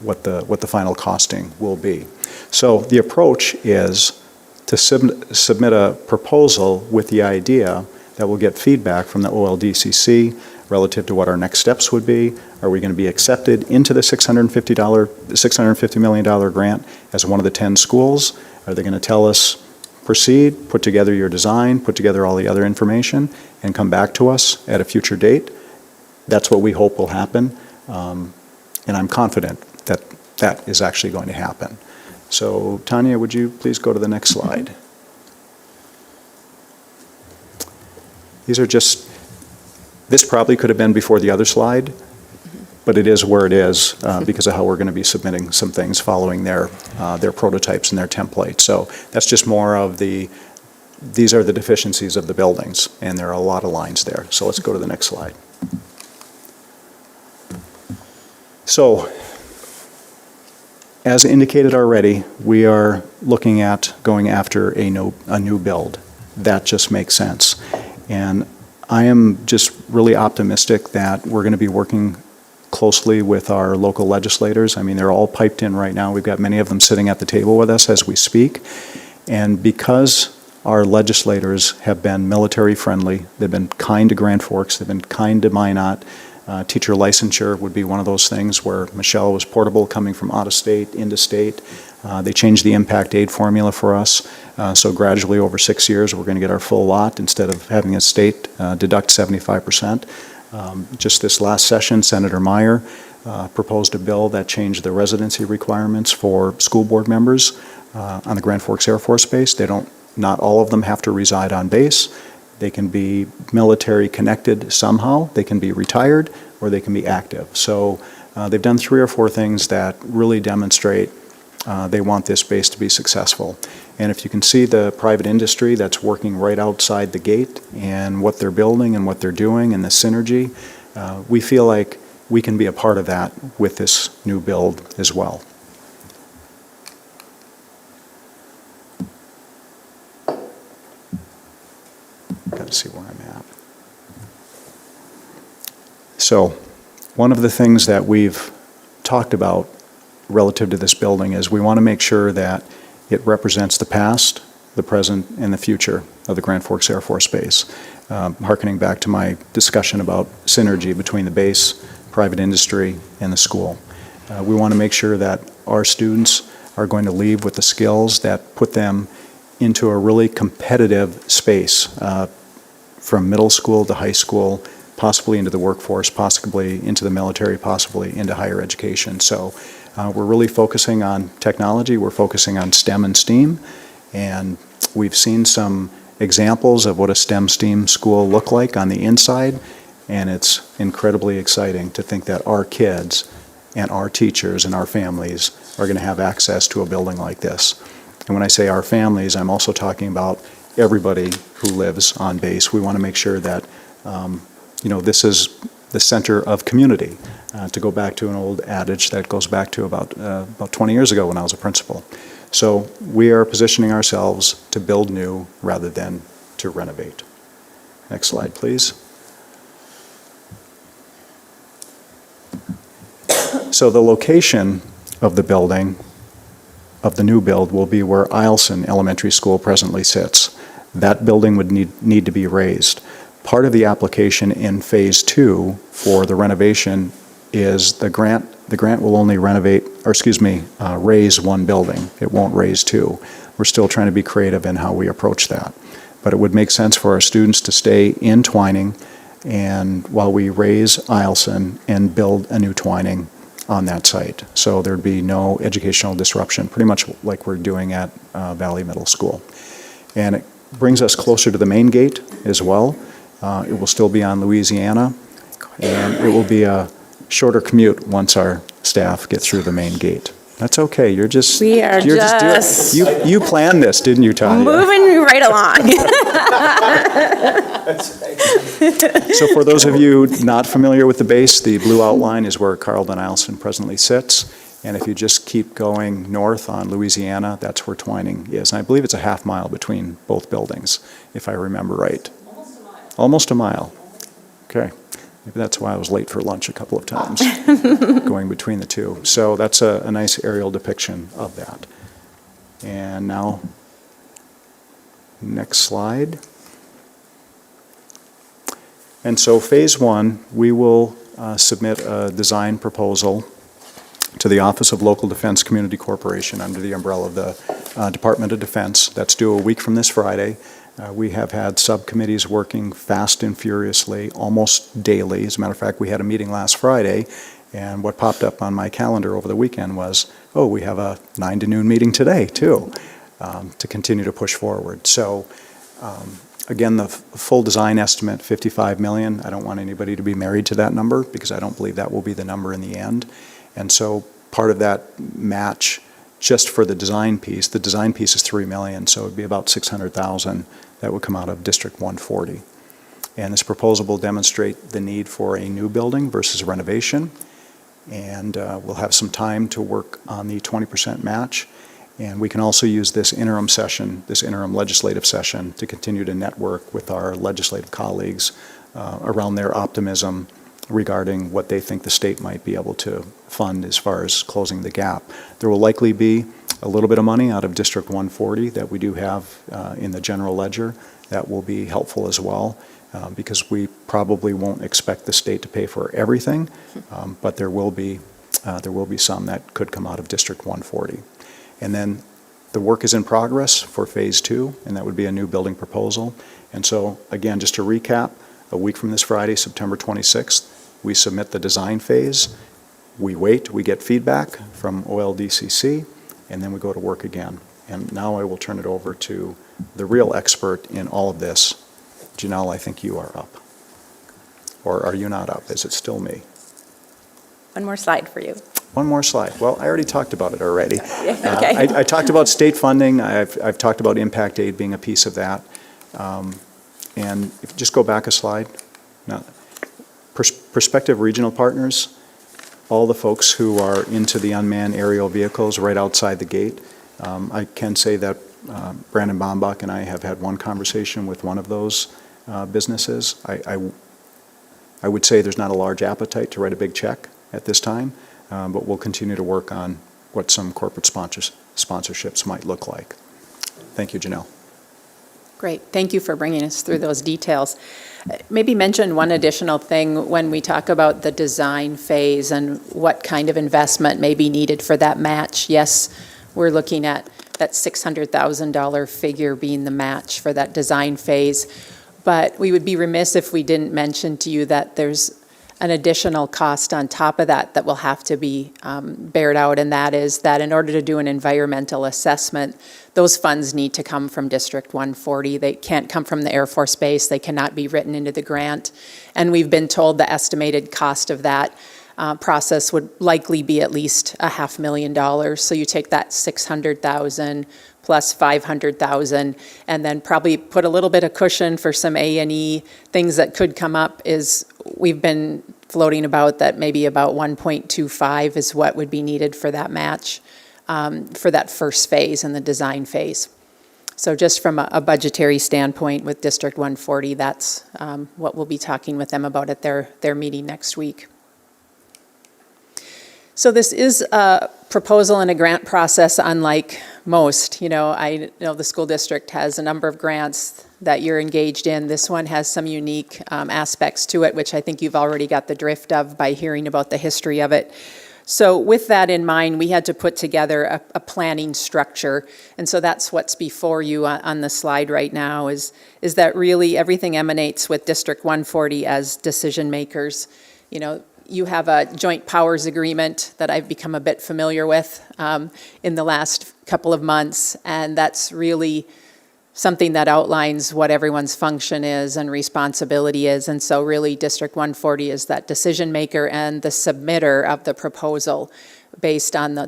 what the final costing will be. So the approach is to submit a proposal with the idea that we'll get feedback from the OLDCC relative to what our next steps would be. Are we going to be accepted into the $650 million grant as one of the 10 schools? Are they going to tell us, proceed, put together your design, put together all the other information, and come back to us at a future date? That's what we hope will happen. And I'm confident that that is actually going to happen. So Tanya, would you please go to the next slide? These are just, this probably could have been before the other slide, but it is where it is because of how we're going to be submitting some things following their prototypes and their templates. So that's just more of these are the deficiencies of the buildings, and there are a lot of lines there. So let's go to the next slide. So, as indicated already, we are looking at going after a new build. That just makes sense. And I am just really optimistic that we're going to be working closely with our local legislators. I mean, they're all piped in right now. We've got many of them sitting at the table with us as we speak. And because our legislators have been military-friendly, they've been kind to Grand Forks, they've been kind to Minot. Teacher licensure would be one of those things where Michelle was portable coming from out of state into state. They changed the impact aid formula for us. So gradually over 6 years, we're going to get our full lot instead of having a state deduct 75%. Just this last session, Senator Meyer proposed a bill that changed the residency requirements for school board members on the Grand Forks Air Force Base. Not all of them have to reside on base. They can be military connected somehow, they can be retired, or they can be active. So they've done 3 or 4 things that really demonstrate they want this base to be successful. And if you can see the private industry that's working right outside the gate and what they're building and what they're doing and the synergy, we feel like we can be a part of that with this new build as well. Got to see where I'm at. So, one of the things that we've talked about relative to this building is we want to make sure that it represents the past, the present, and the future of the Grand Forks Air Force Base. Harkening back to my discussion about synergy between the base, private industry, and the school. We want to make sure that our students are going to leave with the skills that put them into a really competitive space from middle school to high school, possibly into the workforce, possibly into the military, possibly into higher education. So we're really focusing on technology, we're focusing on STEM and STEAM, and we've seen some examples of what a STEM STEAM school look like on the inside, and it's incredibly exciting to think that our kids and our teachers and our families are going to have access to a building like this. And when I say our families, I'm also talking about everybody who lives on base. We want to make sure that this is the center of community. To go back to an old adage that goes back to about 20 years ago when I was a principal. So we are positioning ourselves to build new rather than to renovate. Next slide, please. So the location of the building, of the new build, will be where Eielson Elementary School presently sits. That building would need to be raised. Part of the application in Phase 2 for the renovation is the grant will only raise one building. It won't raise 2. We're still trying to be creative in how we approach that. But it would make sense for our students to stay in Twining and while we raise Eielson and build a new Twining on that site. So there'd be no educational disruption, pretty much like we're doing at Valley Middle School. And it brings us closer to the main gate as well. It will still be on Louisiana, and it will be a shorter commute once our staff get through the main gate. That's okay. You planned this, didn't you, Tanya? Moving right along. So for those of you not familiar with the base, the blue outline is where Carlton Eielson presently sits. And if you just keep going north on Louisiana, that's where Twining is. And I believe it's a half mile between both buildings, if I remember right. Almost a mile. Okay. Maybe that's why I was late for lunch a couple of times, going between the two. So that's a nice aerial depiction of that. And now, next slide. And so Phase 1, we will submit a design proposal to the Office of Local Defense Community Corporation under the umbrella of the Department of Defense. That's due a week from this Friday. We have had subcommittees working fast and furiously, almost daily. As a matter of fact, we had a meeting last Friday, And what popped up on my calendar over the weekend was, oh, we have a 9 to noon meeting today, too, to continue to push forward. So, again, the full design estimate, $55 million. I don't want anybody to be married to that number because I don't believe that will be the number in the end. And so part of that match, just for the design piece is $3 million, so it would be about $600,000 that would come out of District 140. And this proposal will demonstrate the need for a new building versus renovation. And we'll have some time to work on the 20% match. And we can also use this interim session, this interim legislative session, to continue to network with our legislative colleagues around their optimism regarding what they think the state might be able to fund as far as closing the gap. There will likely be a little bit of money out of District 140 that we do have in the general ledger that will be helpful as well, because we probably won't expect the state to pay for everything, but there will be some that could come out of District 140. And then the work is in progress for Phase 2, and that would be a new building proposal. And so, again, just to recap, a week from this Friday, September 26th, we submit the design phase, we wait, we get feedback from OLDCC, and then we go to work again. And now I will turn it over to the real expert in all of this. Janelle, I think you are up. Or are you not up? Is it still me? One more slide for you. One more slide. Well, I already talked about it already. Okay. I talked about state funding. I've talked about impact aid being a piece of that. And if you just go back a slide. Now, prospective regional partners, all the folks who are into the unmanned aerial vehicles right outside the gate. I can say that Brandon Bombach and I have had one conversation with one of those businesses. I would say there's not a large appetite to write a big check at this time, but we'll continue to work on what some corporate sponsorships might look like. Thank you, Janelle. Great. Thank you for bringing us through those details. Maybe mention one additional thing when we talk about the design phase and what kind of investment may be needed for that match. Yes, we're looking at that $600,000 figure being the match for that design phase, but we would be remiss if we didn't mention to you that there's an additional cost on top of that that will have to be bared out, and that is that in order to do an environmental assessment, those funds need to come from District 140. They can't come from the Air Force Base. They cannot be written into the grant. And we've been told the estimated cost of that process would likely be at least $500,000. So you take that $600,000 plus $500,000, and then probably put a little bit of cushion for some A&E things that could come up. Is we've been floating about that maybe about 1.25 is what would be needed for that match for that first phase in the design phase. So just from a budgetary standpoint with District 140, that's what we'll be talking with them about at their meeting next week. So this is a proposal and a grant process unlike most. You know, I know the school district has a number of grants that you're engaged in. This one has some unique aspects to it, which I think you've already got the drift of by hearing about the history of it. So with that in mind, we had to put together a planning structure. And so that's what's before you on the slide right now is that really everything emanates with District 140 as decision makers. You know, you have a joint powers agreement that I've become a bit familiar with in the last couple of months, and that's really something that outlines what everyone's function is and responsibility is. And so really District 140 is that decision maker and the submitter of the proposal based on the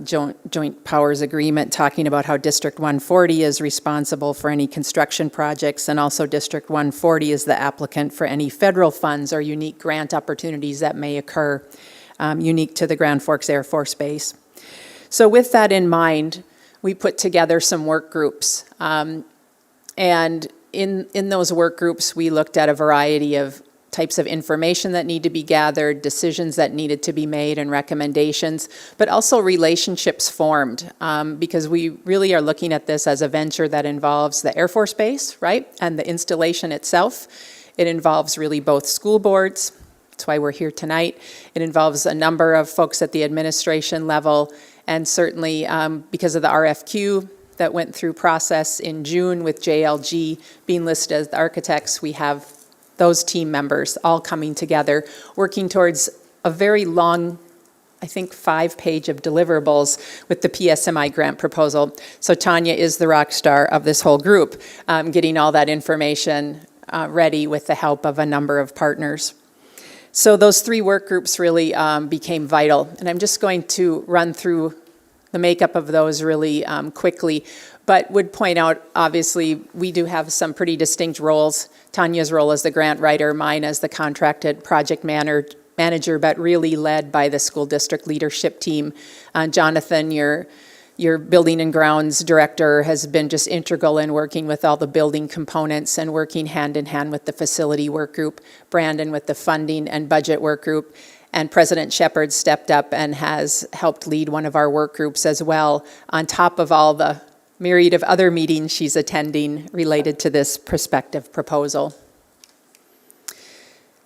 joint powers agreement, talking about how District 140 is responsible for any construction projects, and also District 140 is the applicant for any federal funds or unique grant opportunities that may occur unique to the Grand Forks Air Force Base. So with that in mind, we put together some work groups. And in those work groups, we looked at a variety of types of information that need to be gathered, decisions that needed to be made, and recommendations, but also relationships formed, because we really are looking at this as a venture that involves the Air Force Base, right, and the installation itself. It involves really both school boards. That's why we're here tonight. It involves a number of folks at the administration level, and certainly because of the RFQ that went through process in June with JLG being listed as the architects, we have those team members all coming together, working towards a very long I think, 5-page of deliverables with the PSMI grant proposal. So Tanya is the rock star of this whole group, getting all that information ready with the help of a number of partners. So those 3 work groups really became vital. And I'm just going to run through the makeup of those really quickly, but would point out, obviously, we do have some pretty distinct roles. Tanya's role as the grant writer, mine as the contracted project manager, but really led by the school district leadership team. Jonathan, your building and grounds director, has been just integral in working with all the building components and working hand in hand with the facility work group. Brandon with the funding and budget work group. And President Shepard stepped up and has helped lead one of our work groups as well, on top of all the myriad of other meetings she's attending related to this prospective proposal.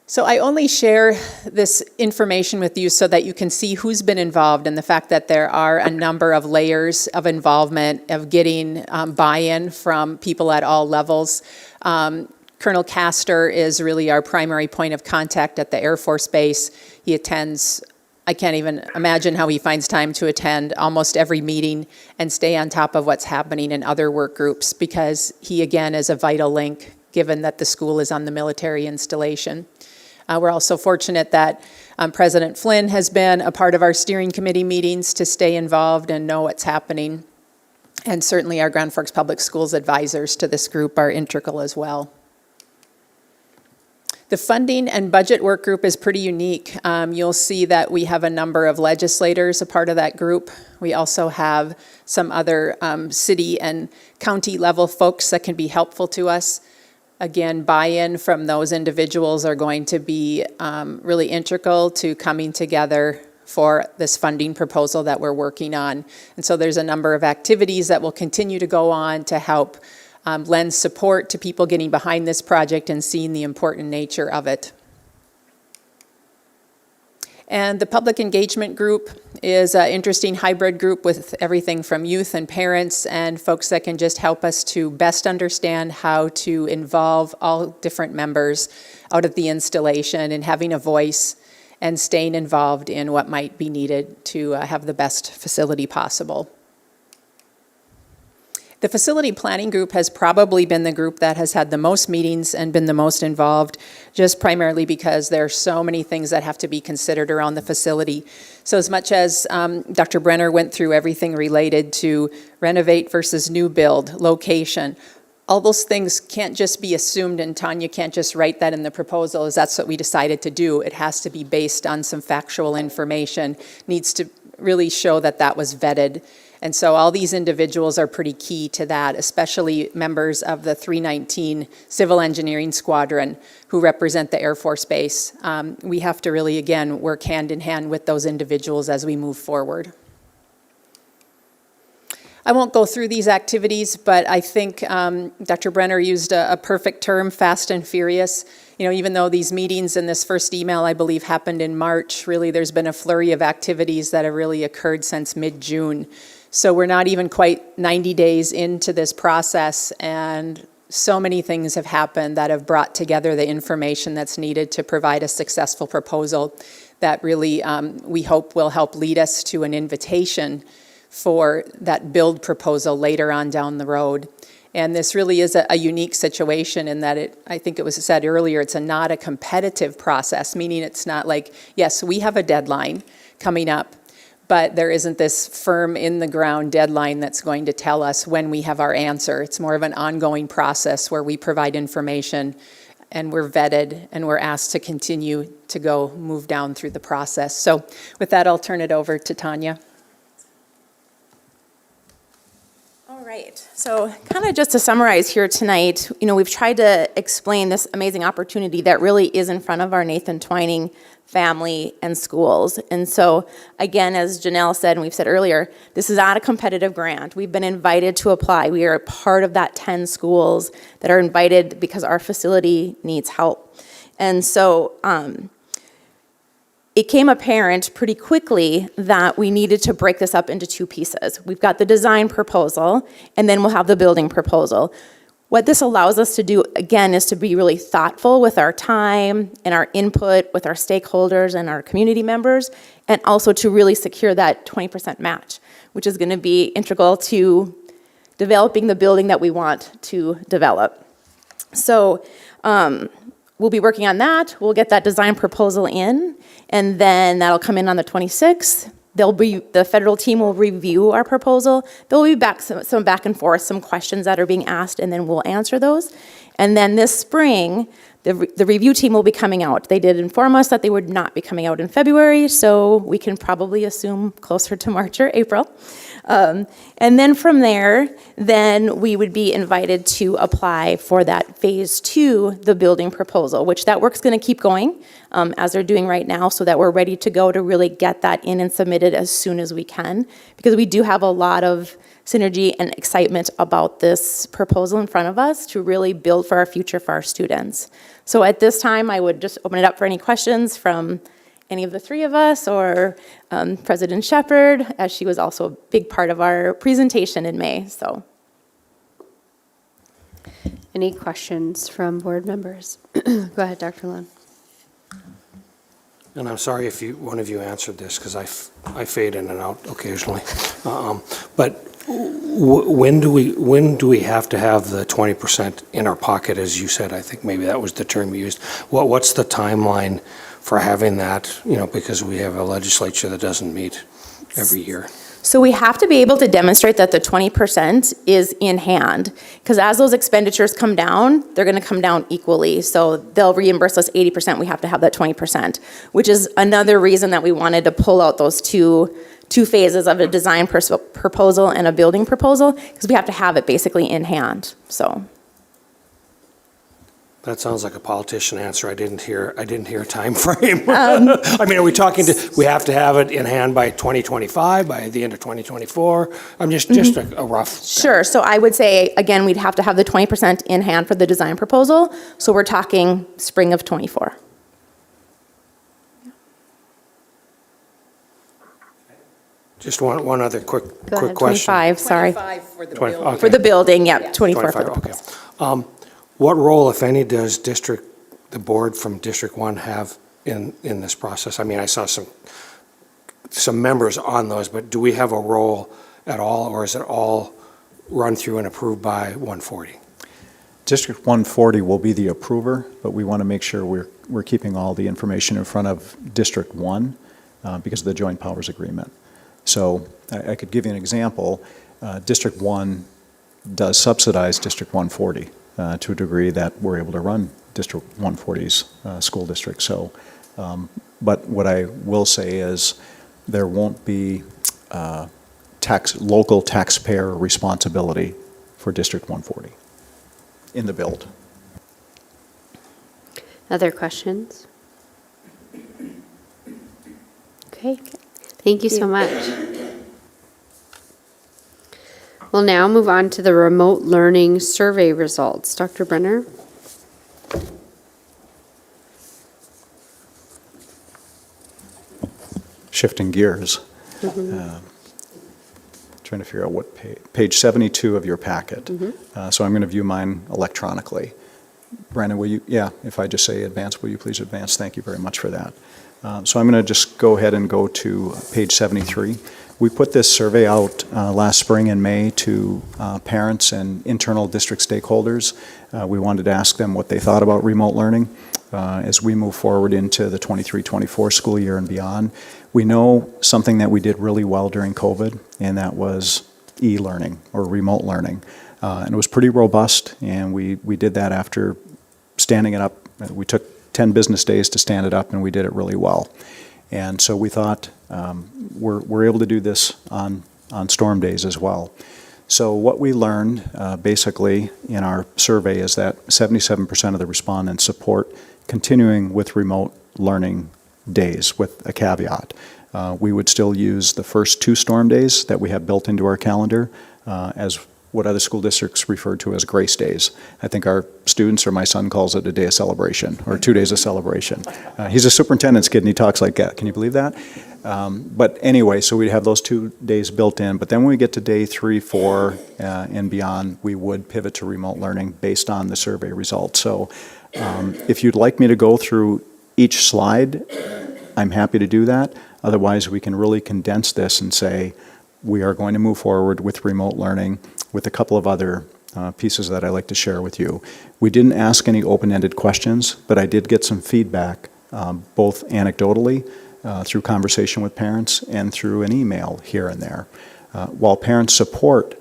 So I only share this information with you so that you can see who's been involved, and the fact that there are a number of layers of involvement, of getting buy-in from people at all levels. Colonel Castor is really our primary point of contact at the Air Force Base. He attends, I can't even imagine how he finds time to attend almost every meeting and stay on top of what's happening in other work groups, because he, again, is a vital link, given that the school is on the military installation. We're also fortunate that President Flynn has been a part of our steering committee meetings to stay involved and know what's happening. And certainly our Grand Forks Public Schools advisors to this group are integral as well. The funding and budget work group is pretty unique. You'll see that we have a number of legislators a part of that group. We also have some other city and county level folks that can be helpful to us. Again, buy-in from those individuals are going to be really integral to coming together for this funding proposal that we're working on. And so there's a number of activities that will continue to go on to help lend support to people getting behind this project and seeing the important nature of it. And the public engagement group is an interesting hybrid group with everything from youth and parents and folks that can just help us to best understand how to involve all different members out of the installation and having a voice and staying involved in what might be needed to have the best facility possible. The facility planning group has probably been the group that has had the most meetings and been the most involved, just primarily because there are so many things that have to be considered around the facility. So as much as Dr. Brenner went through everything related to renovate versus new build, location, all those things can't just be assumed, and Tanya can't just write that in the proposal as that's what we decided to do. It has to be based on some factual information, needs to really show that that was vetted. And so all these individuals are pretty key to that, especially members of the 319 Civil Engineering Squadron who represent the Air Force Base. We have to really, again, work hand in hand with those individuals as we move forward. I won't go through these activities, but I think Dr. Brenner used a perfect term, fast and furious. You know, even though these meetings and this first email, I believe, happened in March, really there's been a flurry of activities that have really occurred since mid-June. So we're not even quite 90 days into this process, and so many things have happened that have brought together the information that's needed to provide a successful proposal that really we hope will help lead us to an invitation for that build proposal later on down the road. And this really is a unique situation in that I think it was said earlier, it's not a competitive process, meaning it's not like, yes, we have a deadline coming up, but there isn't this firm in the ground deadline that's going to tell us when we have our answer. It's more of an ongoing process where we provide information and we're vetted and we're asked to continue to move down through the process. So with that, I'll turn it over to Tanya. All right, so kind of just to summarize here tonight, you know, we've tried to explain this amazing opportunity that really is in front of our Nathan Twining family and schools. And so, again, as Janelle said, and we've said earlier, this is not a competitive grant. We've been invited to apply. We are a part of that 10 schools that are invited because our facility needs help. And so, it became apparent pretty quickly that we needed to break this up into 2 pieces. We've got the design proposal, and then we'll have the building proposal. What this allows us to do, again, is to be really thoughtful with our time and our input with our stakeholders and our community members, and also to really secure that 20% match, which is going to be integral to developing the building that we want to develop. So we'll be working on that. We'll get that design proposal in, and then that'll come in on the 26th. The federal team will review our proposal. There will be some back and forth, some questions that are being asked, and then we'll answer those. And then this spring, the review team will be coming out. They did inform us that they would not be coming out in February, so we can probably assume closer to March or April. And then from there, then we would be invited to apply for that phase 2, the building proposal, which that work's going to keep going as they're doing right now, so that we're ready to go to really get that in and submitted as soon as we can, because we do have a lot of synergy and excitement about this proposal in front of us to really build for our future for our students. So at this time, I would just open it up for any questions from any of the three of us, or President Shepherd, as she was also a big part of our presentation in May. So, Any questions from board members? Go ahead, Dr. Lund. And I'm sorry if one of you answered this, because I fade in and out occasionally. But when do we have to have the 20% in our pocket, as you said? I think maybe that was the term you used. What's the timeline for having that, because we have a legislature that doesn't meet every year? So we have to be able to demonstrate that the 20% is in hand, because as those expenditures come down, they're going to come down equally. So they'll reimburse us 80%, we have to have that 20%, which is another reason that we wanted to pull out those two phases of a design proposal and a building proposal, because we have to have it basically in hand. So that sounds like a politician answer. I didn't hear a time frame. I mean, are we talking we have to have it in hand by 2025, by the end of 2024? I'm just a rough. Sure. So I would say, again, we'd have to have the 20% in hand for the design proposal. So we're talking spring of 24. Just one other quick question. 25, sorry. 25 for the building. Okay. For the building, yep, 24 for the proposal. Okay. What role, if any, does the board from District 1 have in this process? I mean, I saw some members on those, but do we have a role at all, or is it all run through and approved by 140? District 140 will be the approver, but we want to make sure we're keeping all the information in front of District 1 because of the joint powers agreement. So I could give you an example. District 1 does subsidize District 140 to a degree that we're able to run District 140's school district. So, but what I will say is there won't be local taxpayer responsibility for District 140 in the build. Other questions? Okay, thank you so much. We'll now move on to the remote learning survey results. Dr. Brenner? Shifting gears. Trying to figure out what page 72 of your packet. So I'm going to view mine electronically. Brandon, will you, if I just say advance, will you please advance? Thank you very much for that. So I'm going to just go ahead and go to page 73. We put this survey out last spring in May to parents and internal district stakeholders. We wanted to ask them what they thought about remote learning as we move forward into the 23-24 school year and beyond. We know something that we did really well during COVID, and that was e-learning or remote learning. And it was pretty robust, and we did that after standing it up. We took 10 business days to stand it up, and we did it really well. And so we thought we're able to do this on storm days as well. So what we learned basically in our survey is that 77% of the respondents support continuing with remote learning days with a caveat. We would still use the first 2 storm days that we have built into our calendar as what other school districts refer to as grace days. I think our students, or my son calls it a day of celebration, or 2 days of celebration. He's a superintendent's kid and he talks like that. Can you believe that? But anyway, so we'd have those 2 days built in, but then when we get to day 3, 4, and beyond, we would pivot to remote learning based on the survey results. So if you'd like me to go through each slide, I'm happy to do that. Otherwise, we can really condense this and say, we are going to move forward with remote learning with a couple of other pieces that I'd like to share with you. We didn't ask any open-ended questions, but I did get some feedback, both anecdotally, through conversation with parents, and through an email here and there. While parents support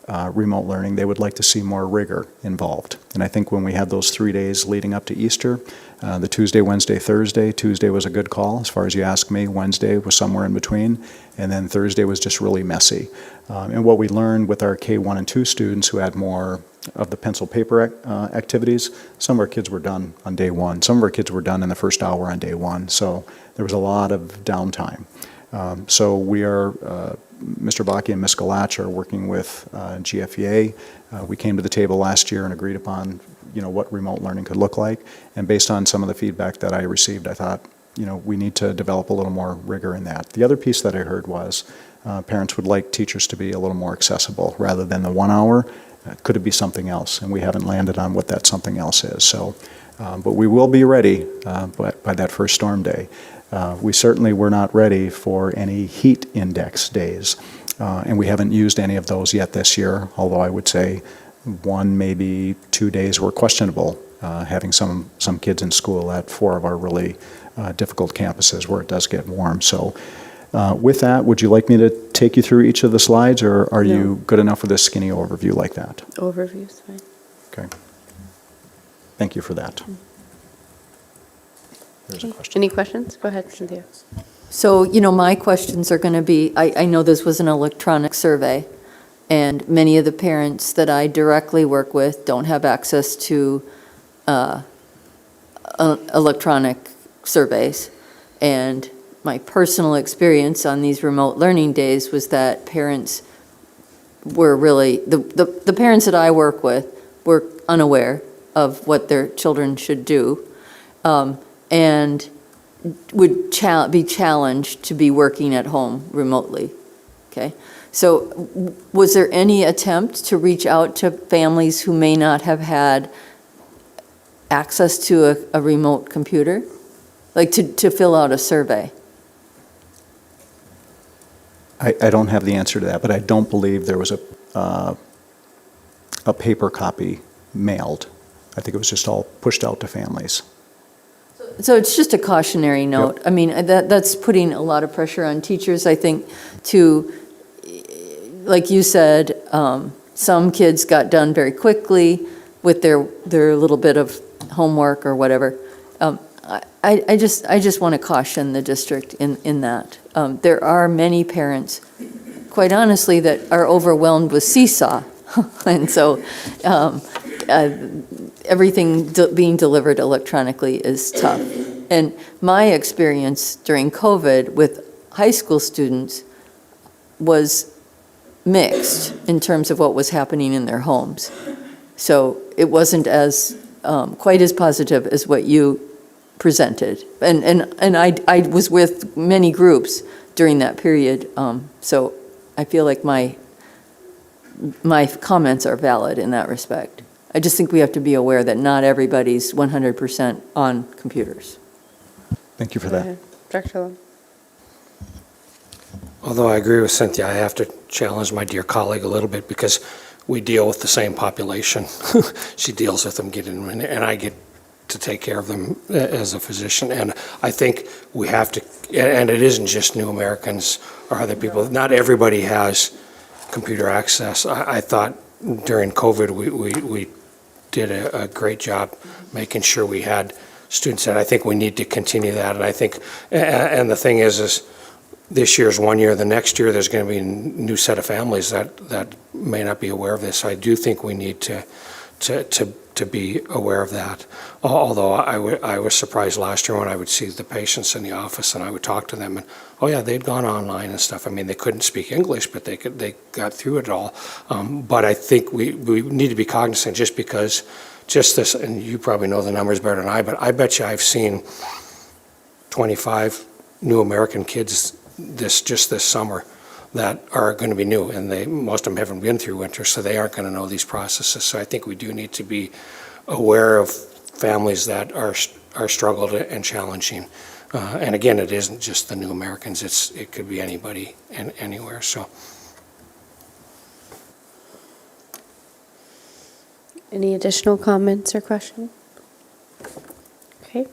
remote learning, they would like to see more rigor involved. And I think when we had those 3 days leading up to Easter, the Tuesday, Wednesday, Thursday, Tuesday was a good call as far as you ask me. Wednesday was somewhere in between, and then Thursday was just really messy. And what we learned with our K1 and 2 students who had more of the pencil paper activities, some of our kids were done on day 1. Some of our kids were done in the first hour on day 1. So there was a lot of downtime. So we are, Mr. Bakke and Ms. Galach are working with GFEA. We came to the table last year and agreed upon, what remote learning could look like. And based on some of the feedback that I received, I thought, we need to develop a little more rigor in that. The other piece that I heard was parents would like teachers to be a little more accessible rather than the 1 hour. Could it be something else? And we haven't landed on what that something else is. So, but we will be ready by that first storm day. We certainly were not ready for any heat index days, and we haven't used any of those yet this year, although I would say 1, maybe 2 days were questionable, having some kids in school at 4 of our really difficult campuses where it does get warm. So with that, would you like me to take you through each of the slides, or are you good enough with this skinny overview like that? Overview's fine. Okay. Thank you for that. There's a question. Any questions? Go ahead, Cynthia. So, my questions are going to be, I know this was an electronic survey, and many of the parents that I directly work with don't have access to electronic surveys. And my personal experience on these remote learning days was that parents were really, the parents that I work with were unaware of what their children should do. And would be challenged to be working at home remotely, okay? So was there any attempt to reach out to families who may not have had access to a remote computer? Like to fill out a survey? I don't have the answer to that, but I don't believe there was a paper copy mailed. I think it was just all pushed out to families. So it's just a cautionary note. Yep. I mean, that's putting a lot of pressure on teachers, I think, to, like you said, some kids got done very quickly with their little bit of homework or whatever. I just want to caution the district in that. There are many parents, quite honestly, that are overwhelmed with Seesaw. And so everything being delivered electronically is tough. And my experience during COVID with high school students was mixed in terms of what was happening in their homes. So it wasn't as quite as positive as what you presented. And I was with many groups during that period, so I feel like my comments are valid in that respect. I just think we have to be aware that not everybody's 100% on computers. Thank you for that. Dr. Lowe. Although I agree with Cynthia, I have to challenge my dear colleague a little bit because we deal with the same population. She deals with them, and I get to take care of them as a physician. And I think we have to, and it isn't just new Americans or other people. Not everybody has computer access. I thought during COVID we did a great job making sure we had students, and I think we need to continue that. And I think, and the thing is this year's 1 year, the next year there's going to be a new set of families that may not be aware of this. So I do think we need to be aware of that. Although I was surprised last year when I would see the patients in the office and I would talk to them and, oh yeah, they'd gone online and stuff. I mean, they couldn't speak English, but they got through it all. But I think we need to be cognizant just because just this, and you probably know the numbers better than I, but I bet you I've seen 25 new American kids this summer that are going to be new, and most of them haven't been through winter, so they aren't going to know these processes. So I think we do need to be aware of families that are struggled and challenging. And again, it isn't just the new Americans, it could be anybody and anywhere, so. Any additional comments or questions? Okay.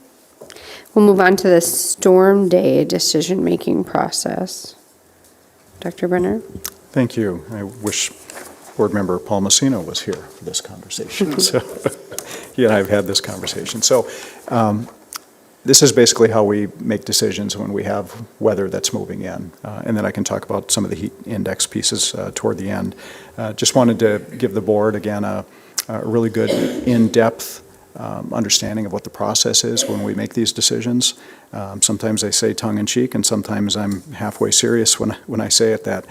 We'll move on to the storm day decision-making process. Dr. Brenner? Thank you. I wish Board Member Paul Messina was here for this conversation. So he and I have had this conversation. So this is basically how we make decisions when we have weather that's moving in. And then I can talk about some of the heat index pieces toward the end. Just wanted to give the board, again, a really good in-depth understanding of what the process is when we make these decisions. Sometimes I say tongue-in-cheek, and sometimes I'm halfway serious when I say it, that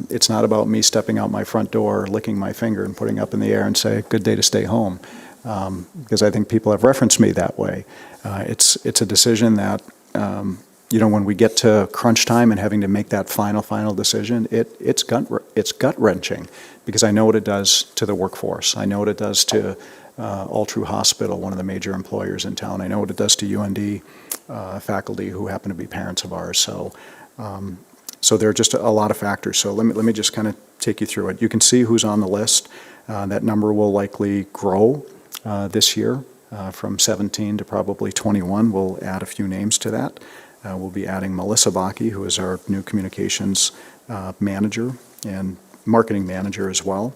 it's not about me stepping out my front door, licking my finger and putting up in the air and say, good day to stay home, because I think people have referenced me that way. It's a decision that, when we get to crunch time and having to make that final decision, it's gut-wrenching, because I know what it does to the workforce. I know what it does to All True Hospital, one of the major employers in town. I know what it does to UND faculty who happen to be parents of ours. So there are just a lot of factors. So let me just kind of take you through it. You can see who's on the list. That number will likely grow this year from 17 to probably 21. We'll add a few names to that. We'll be adding Melissa Bakke, who is our new communications manager and marketing manager as well.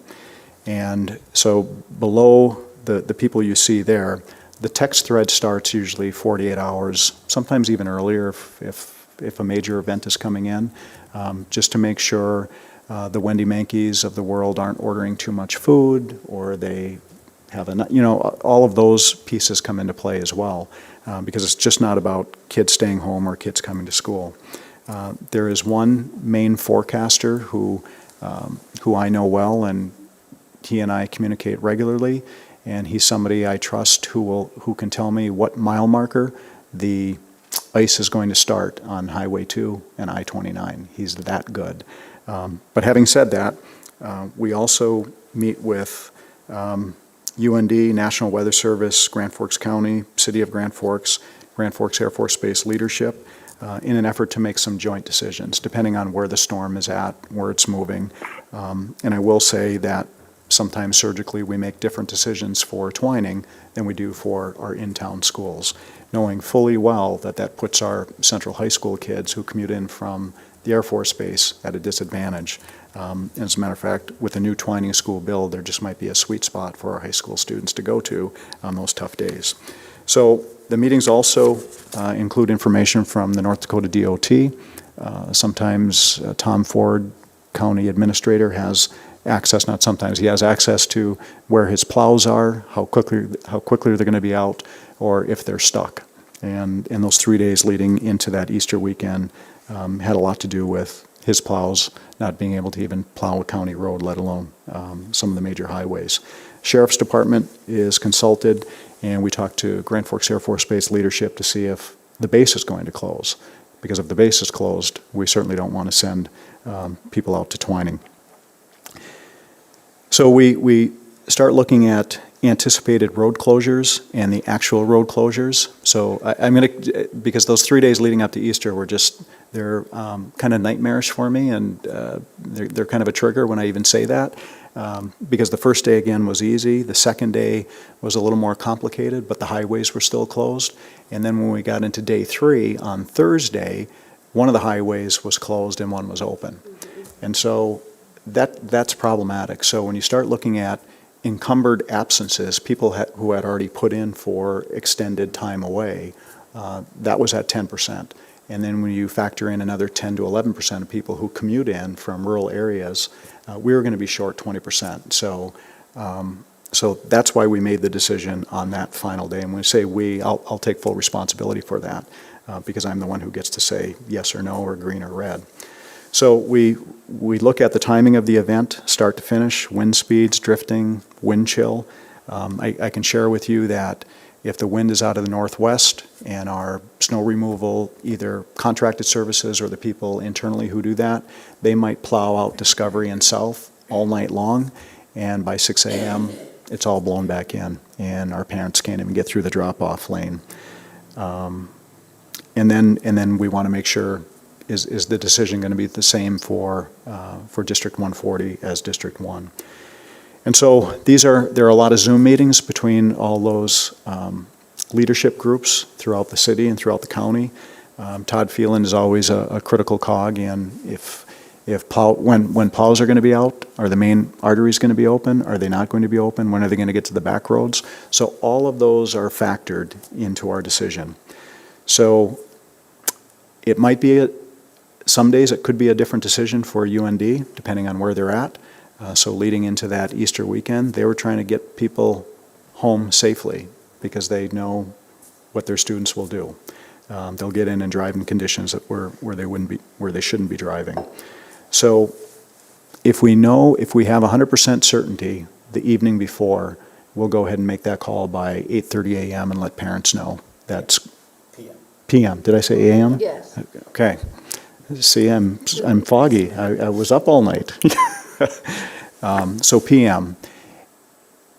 And so below the people you see there, the text thread starts usually 48 hours, sometimes even earlier if a major event is coming in, just to make sure the Wendy Mankeys of the world aren't ordering too much food, or they have all of those pieces come into play as well, because it's just not about kids staying home or kids coming to school. There is one main forecaster who I know well, and he and I communicate regularly, and he's somebody I trust who can tell me what mile marker the ice is going to start on Highway 2 and I-29. He's that good. But having said that, we also meet with UND, National Weather Service, Grand Forks County, City of Grand Forks Air Force Base leadership, in an effort to make some joint decisions, depending on where the storm is at, where it's moving. And I will say that sometimes surgically we make different decisions for Twining than we do for our in-town schools, knowing fully well that puts our Central High School kids who commute in from the Air Force Base at a disadvantage. As a matter of fact, with the new Twining school build, there just might be a sweet spot for our high school students to go to on those tough days. So the meetings also include information from the North Dakota DOT. Sometimes Tom Ford, County Administrator, has access, not sometimes, he has access to where his plows are, how quickly they're going to be out, or if they're stuck. And in those 3 days leading into that Easter weekend had a lot to do with his plows not being able to even plow a county road, let alone some of the major highways. Sheriff's Department is consulted, and we talked to Grand Forks Air Force Base leadership to see if the base is going to close. Because if the base is closed, we certainly don't want to send people out to Twining. So we start looking at anticipated road closures and the actual road closures. So I'm going to, because those 3 days leading up to Easter were they're kind of nightmarish for me, and they're kind of a trigger when I even say that. Because the first day, again, was easy. The second day was a little more complicated, but the highways were still closed. And then when we got into day 3, on Thursday, one of the highways was closed and one was open. And so that's problematic. So when you start looking at encumbered absences, people who had already put in for extended time away, that was at 10%. And then when you factor in another 10 to 11% of people who commute in from rural areas, we were going to be short 20%. So that's why we made the decision on that final day. And when we say we, I'll take full responsibility for that, because I'm the one who gets to say yes or no, or green or red. So we look at the timing of the event, start to finish, wind speeds, drifting, wind chill. I can share with you that If the wind is out of the northwest and our snow removal, either contracted services or the people internally who do that, they might plow out Discovery and South all night long, and by 6 a.m., it's all blown back in, and our parents can't even get through the drop-off lane. And then we want to make sure, is the decision going to be the same for District 140 as District 1? And so there are a lot of Zoom meetings between all those leadership groups throughout the city and throughout the county. Todd Phelan is always a critical cog, and when plows are going to be out, are the main arteries going to be open? Are they not going to be open? When are they going to get to the back roads? So all of those are factored into our decision. So it might be, some days it could be a different decision for UND, depending on where they're at. So leading into that Easter weekend, they were trying to get people home safely because they know what their students will do. They'll get in and drive in conditions that where they shouldn't be driving. So if we have 100% certainty the evening before, we'll go ahead and make that call by 8:30 a.m. and let parents know. That's PM. Did I say AM? Yes. Okay. See, I'm foggy. I was up all night. So PM.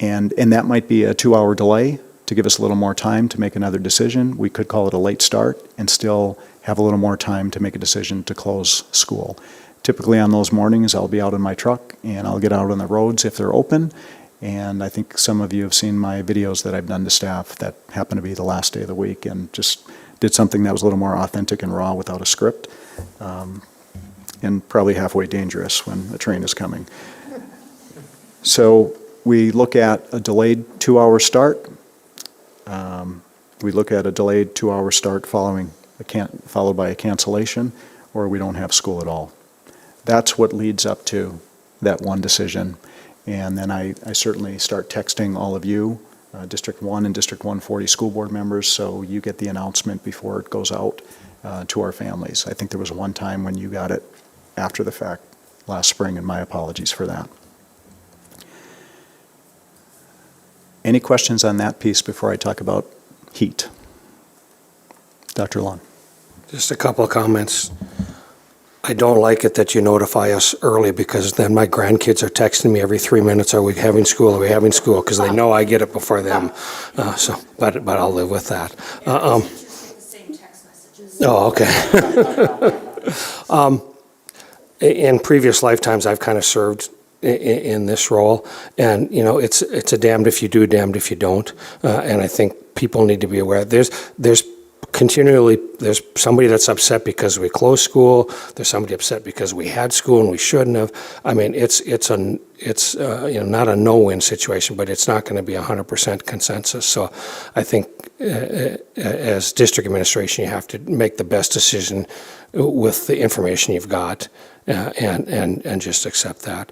And that might be a 2-hour delay to give us a little more time to make another decision. We could call it a late start and still have a little more time to make a decision to close school. Typically on those mornings, I'll be out in my truck and I'll get out on the roads if they're open. And I think some of you have seen my videos that I've done to staff that happen to be the last day of the week, and just did something that was a little more authentic and raw without a script, and probably halfway dangerous when a train is coming. So we look at a delayed 2-hour start. We look at a delayed 2-hour start followed by a cancellation, or we don't have school at all. That's what leads up to that one decision. And then I certainly start texting all of you, District 1 and District 140 school board members, so you get the announcement before it goes out to our families. I think there was one time when you got it after the fact last spring, and my apologies for that. Any questions on that piece before I talk about heat? Dr. Lund. Just a couple of comments. I don't like it that you notify us early, because then my grandkids are texting me every 3 minutes, are we having school, are we having school? Because they know I get it before them. But I'll live with that. Oh, okay. In previous lifetimes, I've kind of served in this role, and it's a damned if you do, damned if you don't. And I think people need to be aware. There's somebody that's upset because we closed school. There's somebody upset because we had school and we shouldn't have. I mean, it's not a no-win situation, but it's not going to be 100% consensus. So I think as district administration, you have to make the best decision with the information you've got, and just accept that.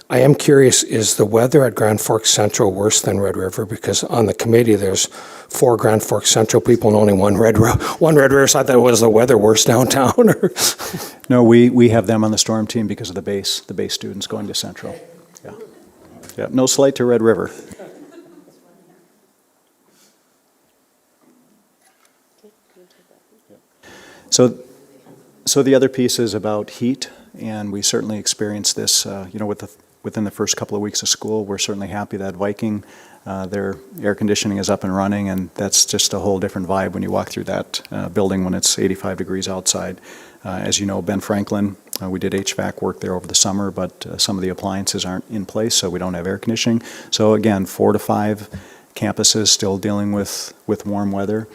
I am curious, is the weather at Grand Forks Central worse than Red River? Because on the committee, there's 4 Grand Forks Central people and only one Red River. So I thought, was the weather worse downtown? No, we have them on the storm team because of the base students going to Central. Yeah. No slight to Red River. So the other piece is about heat, and we certainly experienced this, within the first couple of weeks of school. We're certainly happy that Viking, their air conditioning is up and running, and that's just a whole different vibe when you walk through that building when it's 85 degrees outside. As you know, Ben Franklin, we did HVAC work there over the summer, but some of the appliances aren't in place, so we don't have air conditioning. So again, 4 to 5 campuses still dealing with warm weather.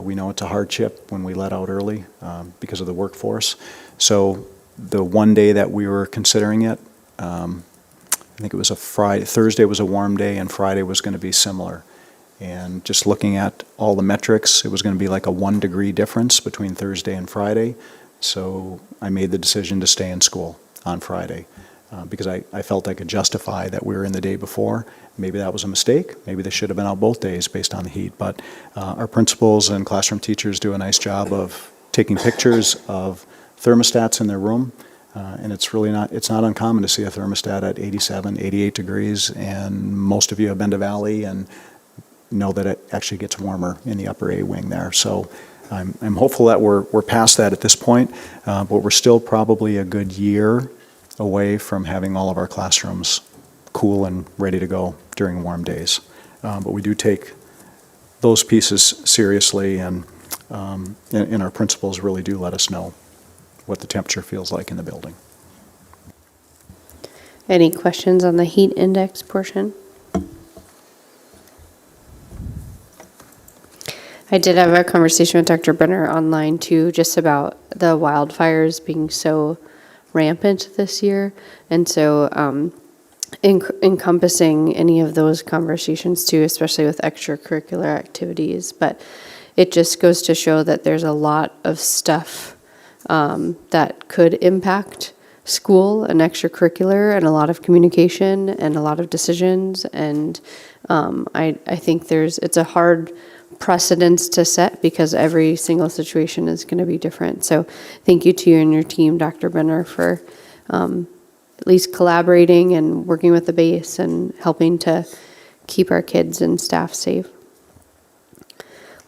We know it's a hardship when we let out early because of the workforce. So the one day that we were considering it, I think it was Thursday was a warm day, and Friday was going to be similar. And just looking at all the metrics, it was going to be like a 1 degree difference between Thursday and Friday. So I made the decision to stay in school on Friday because I felt I could justify that we were in the day before. Maybe that was a mistake. Maybe they should have been out both days based on the heat. But our principals and classroom teachers do a nice job of taking pictures of thermostats in their room. And it's not uncommon to see a thermostat at 87, 88 degrees. And most of you have been to Valley, and know that it actually gets warmer in the upper A wing there. So I'm hopeful that we're past that at this point, but we're still probably a good year away from having all of our classrooms cool and ready to go during warm days. But we do take those pieces seriously, and our principals really do let us know what the temperature feels like in the building. Any questions on the heat index portion? I did have a conversation with Dr. Brenner online too, just about the wildfires being so rampant this year. And so encompassing any of those conversations too, especially with extracurricular activities. But it just goes to show that there's a lot of stuff that could impact school and extracurricular, and a lot of communication and a lot of decisions. And I think it's a hard precedence to set because every single situation is going to be different. So thank you to you and your team, Dr. Brenner, for at least collaborating and working with the base and helping to keep our kids and staff safe.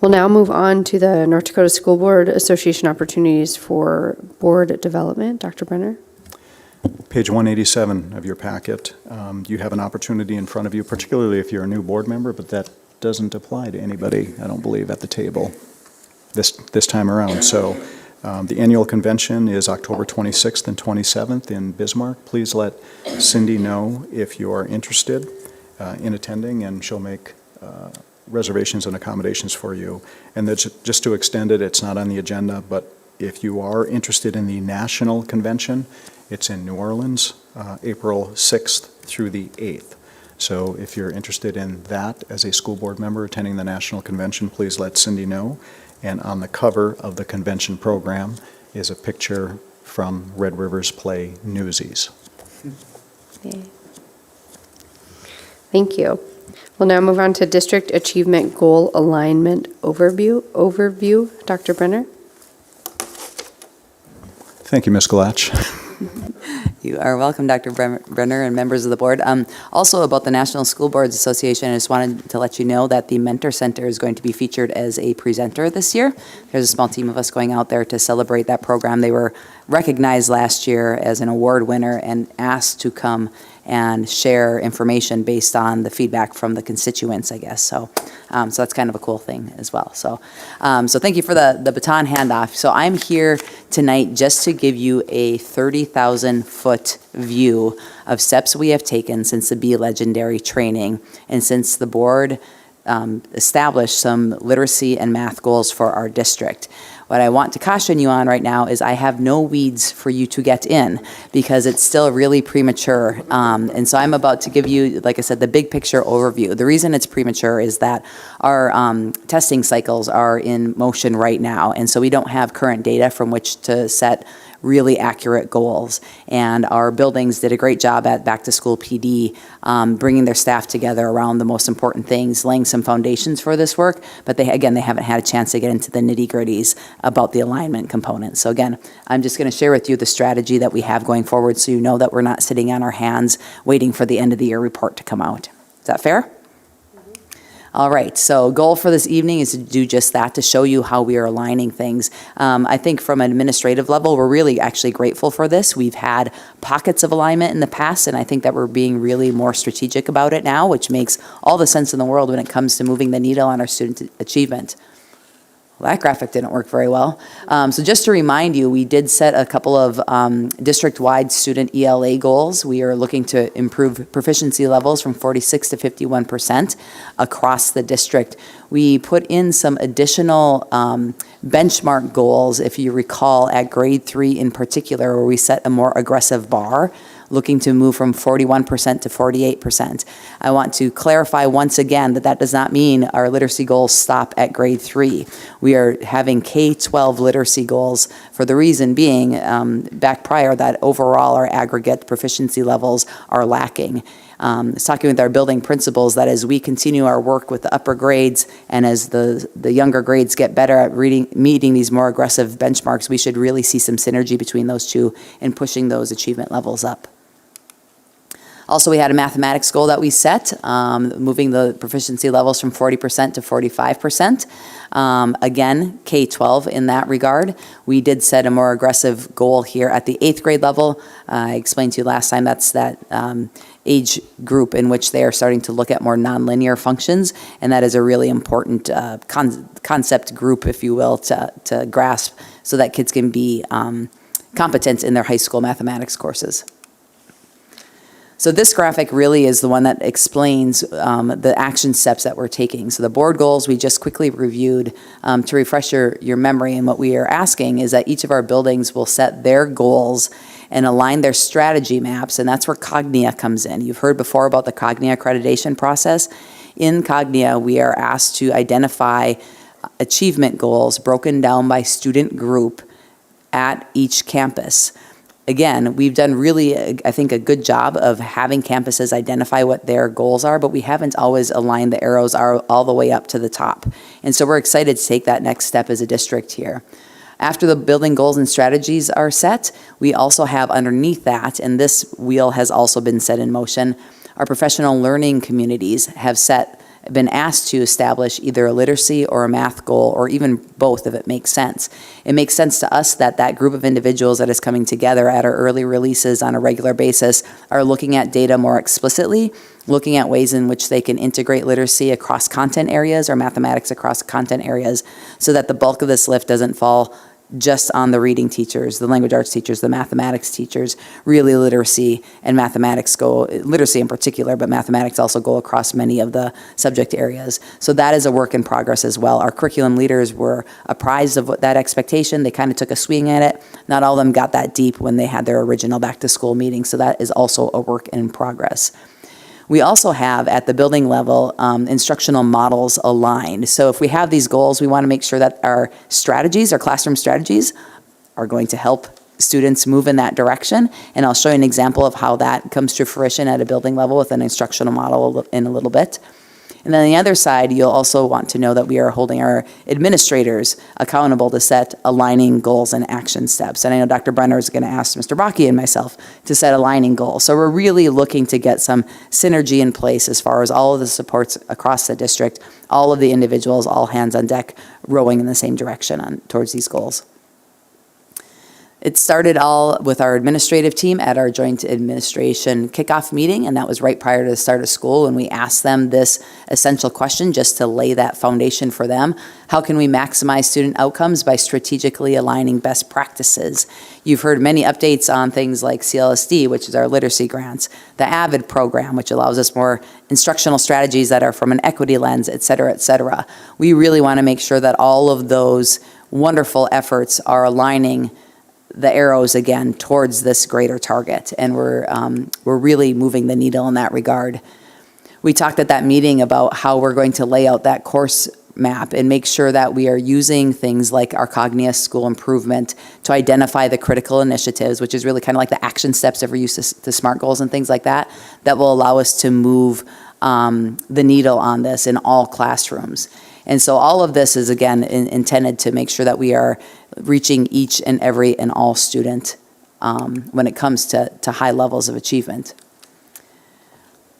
We'll now move on to the North Dakota School Board Association opportunities for board development. Dr. Brenner. Page 187 of your packet, you have an opportunity in front of you, particularly if you're a new board member, but that doesn't apply to anybody, I don't believe, at the table this time around. So the annual convention is October 26th and 27th in Bismarck. Please let Cindy know if you are interested in attending, and she'll make reservations and accommodations for you. And that's just to extend it, it's not on the agenda, but if you are interested in the national convention, it's in New Orleans, April 6th through the 8th. So if you're interested in that as a school board member attending the national convention, please let Cindy know. And on the cover of the convention program is a picture from Red River's play Newsies. Okay. Thank you. We'll now move on to District Achievement Goal Alignment Overview. Dr. Brenner. Thank you, Ms. Galach. You are welcome, Dr. Brenner and members of the board. Also about the National School Boards Association, I just wanted to let you know that the Mentor Center is going to be featured as a presenter this year. There's a small team of us going out there to celebrate that program. They were recognized last year as an award winner and asked to come and share information based on the feedback from the constituents, I guess. So that's kind of a cool thing as well. So thank you for the baton handoff. So I'm here tonight just to give you a 30,000-foot view of steps we have taken since the Be Legendary training and since the board established some literacy and math goals for our district. What I want to caution you on right now is I have no weeds for you to get in because it's still really premature. And so I'm about to give you, like I said, the big picture overview. The reason it's premature is that our testing cycles are in motion right now. And so we don't have current data from which to set really accurate goals. And our buildings did a great job at Back to School PD, bringing their staff together around the most important things, laying some foundations for this work. But they haven't had a chance to get into the nitty-gritties about the alignment component. So again, I'm just going to share with you the strategy that we have going forward so you know that we're not sitting on our hands waiting for the end of the year report to come out. Is that fair? All right, so goal for this evening is to do just that, to show you how we are aligning things. I think from an administrative level, we're really actually grateful for this. We've had pockets of alignment in the past, and I think that we're being really more strategic about it now, which makes all the sense in the world when it comes to moving the needle on our student achievement. Well, that graphic didn't work very well. So just to remind you, we did set a couple of district-wide student ELA goals. We are looking to improve proficiency levels from 46 to 51% across the district. We put in some additional benchmark goals, if you recall, at grade 3 in particular, where we set a more aggressive bar, looking to move from 41% to 48%. I want to clarify once again that that does not mean our literacy goals stop at grade 3. We are having K-12 literacy goals for the reason being, back prior, that overall our aggregate proficiency levels are lacking. Talking with our building principals that as we continue our work with the upper grades and as the younger grades get better at meeting these more aggressive benchmarks, we should really see some synergy between those two and pushing those achievement levels up. Also, we had a mathematics goal that we set, moving the proficiency levels from 40% to 45%. Again, K-12 in that regard. We did set a more aggressive goal here at the 8th grade level. I explained to you last time that's that age group in which they are starting to look at more nonlinear functions, and that is a really important concept group, if you will, to grasp so that kids can be competent in their high school mathematics courses. So this graphic really is the one that explains the action steps that we're taking. So the board goals we just quickly reviewed. To refresh your memory, and what we are asking is that each of our buildings will set their goals and align their strategy maps, and that's where Cognia comes in. You've heard before about the Cognia accreditation process. In Cognia, we are asked to identify achievement goals broken down by student group at each campus. Again, we've done really, I think, a good job of having campuses identify what their goals are, but we haven't always aligned the arrows all the way up to the top. And so we're excited to take that next step as a district here. After the building goals and strategies are set, we also have underneath that, and this wheel has also been set in motion, our professional learning communities have been asked to establish either a literacy or a math goal, or even both if it makes sense. It makes sense to us that that group of individuals that is coming together at our early releases on a regular basis are looking at data more explicitly, looking at ways in which they can integrate literacy across content areas or mathematics across content areas, so that the bulk of this lift doesn't fall just on the reading teachers, the language arts teachers, the mathematics teachers. Really, literacy and mathematics go, literacy in particular, but mathematics also go across many of the subject areas. So that is a work in progress as well. Our curriculum leaders were apprised of that expectation. They kind of took a swing at it. Not all of them got that deep when they had their original back to school meeting, so that is also a work in progress. We also have, at the building level, instructional models aligned. So if we have these goals, we want to make sure that our strategies, our classroom strategies, are going to help students move in that direction. And I'll show you an example of how that comes to fruition at a building level with an instructional model in a little bit. And then on the other side, you'll also want to know that we are holding our administrators accountable to set aligning goals and action steps. And I know Dr. Brenner is going to ask Mr. Bakke and myself to set aligning goals. So we're really looking to get some synergy in place as far as all of the supports across the district, all of the individuals, all hands on deck, rowing in the same direction towards these goals. It started all with our administrative team at our joint administration kickoff meeting, and that was right prior to the start of school, and we asked them this essential question just to lay that foundation for them. How can we maximize student outcomes by strategically aligning best practices? You've heard many updates on things like CLSD, which is our literacy grants, the AVID program, which allows us more instructional strategies that are from an equity lens, et cetera, et cetera. We really want to make sure that all of those wonderful efforts are aligning the arrows again towards this greater target, and we're really moving the needle in that regard. We talked at that meeting about how we're going to lay out that course map and make sure that we are using things like our Cognia School Improvement to identify the critical initiatives, which is really kind of like the action steps that we're used to SMART goals and things like that, that will allow us to move the needle on this in all classrooms. And so all of this is, again, intended to make sure that we are reaching each and every and all student when it comes to high levels of achievement.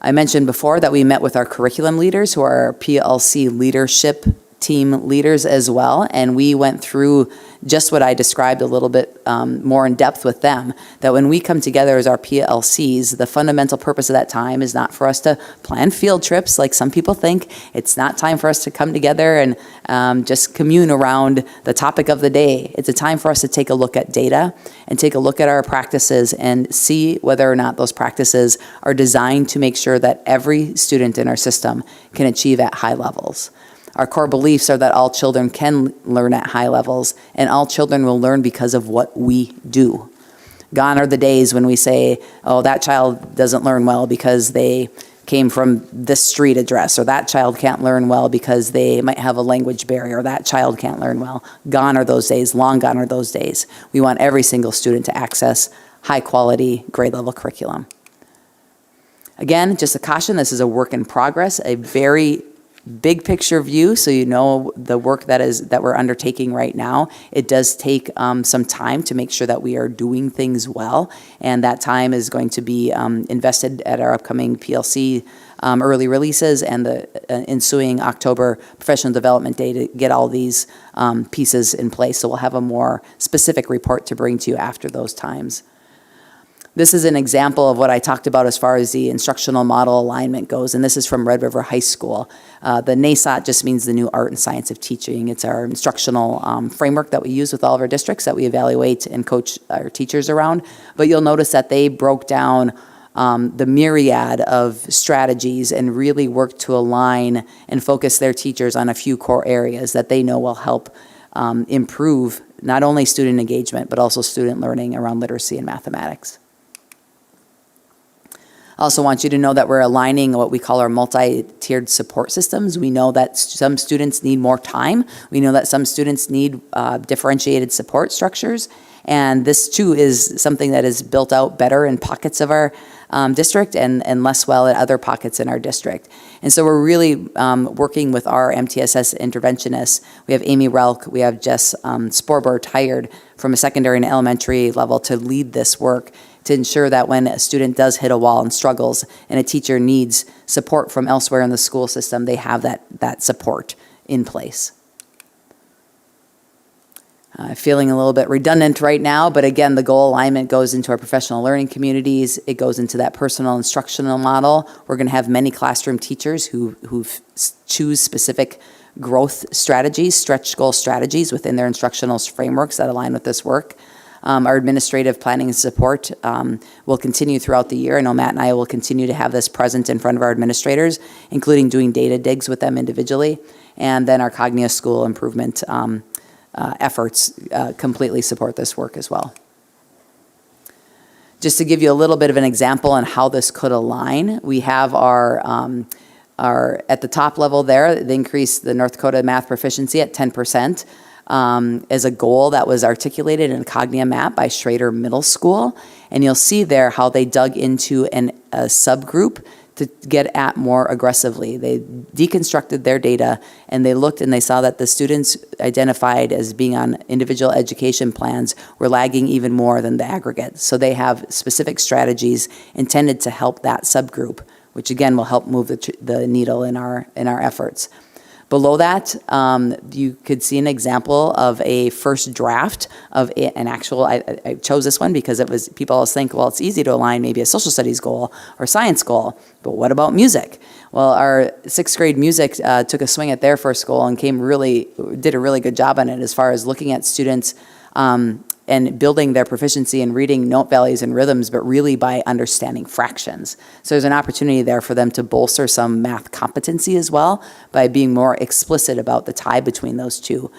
I mentioned before that we met with our curriculum leaders, who are our PLC leadership team leaders as well, and we went through just what I described a little bit more in depth with them, that when we come together as our PLCs, the fundamental purpose of that time is not for us to plan field trips like some people think. It's not time for us to come together and just commune around the topic of the day. It's a time for us to take a look at data and take a look at our practices and see whether or not those practices are designed to make sure that every student in our system can achieve at high levels. Our core beliefs are that all children can learn at high levels, and all children will learn because of what we do. Gone are the days when we say, oh, that child doesn't learn well because they came from this street address, or that child can't learn well because they might have a language barrier, or that child can't learn well. Gone are those days, long gone are those days. We want every single student to access high quality, grade level curriculum. Again, just a caution, this is a work in progress, a very big picture view, so you know the work that we're undertaking right now. It does take some time to make sure that we are doing things well, and that time is going to be invested at our upcoming PLC early releases and the ensuing October professional development day to get all these pieces in place. So we'll have a more specific report to bring to you after those times. This is an example of what I talked about as far as the instructional model alignment goes, and this is from Red River High School. The NASOT just means the New Art and Science of Teaching. It's our instructional framework that we use with all of our districts that we evaluate and coach our teachers around. But you'll notice that they broke down the myriad of strategies and really worked to align and focus their teachers on a few core areas that they know will help improve not only student engagement, but also student learning around literacy and mathematics. I also want you to know that we're aligning what we call our multi-tiered support systems. We know that some students need more time. We know that some students need differentiated support structures. And this too is something that is built out better in pockets of our district and less well in other pockets in our district. And so we're really working with our MTSS interventionists. We have Amy Relk, we have Jess Sporbert hired from a secondary and elementary level to lead this work to ensure that when a student does hit a wall and struggles and a teacher needs support from elsewhere in the school system, they have that support in place. Feeling a little bit redundant right now, but again, the goal alignment goes into our professional learning communities. It goes into that personal instructional model. We're going to have many classroom teachers who choose specific growth strategies, stretch goal strategies within their instructional frameworks that align with this work. Our administrative planning and support will continue throughout the year. I know Matt and I will continue to have this present in front of our administrators, including doing data digs with them individually, and then our Cognia School improvement efforts completely support this work as well. Just to give you a little bit of an example on how this could align, we have our at the top level there, they increased the North Dakota math proficiency at 10%. As a goal that was articulated in a Cognia map by Schrader Middle School. And you'll see there how they dug into a subgroup to get at more aggressively. They deconstructed their data and they looked and they saw that the students identified as being on individual education plans were lagging even more than the aggregate. So they have specific strategies intended to help that subgroup, which again will help move the needle in our efforts. Below that, you could see an example of a first draft of an actual, I chose this one because it was, people always think, well, it's easy to align maybe a social studies goal or science goal, but what about music? Well, our sixth grade music took a swing at their first goal and did a really good job on it as far as looking at students and building their proficiency in reading note values and rhythms, but really by understanding fractions. So there's an opportunity there for them to bolster some math competency as well by being more explicit about the tie between those two.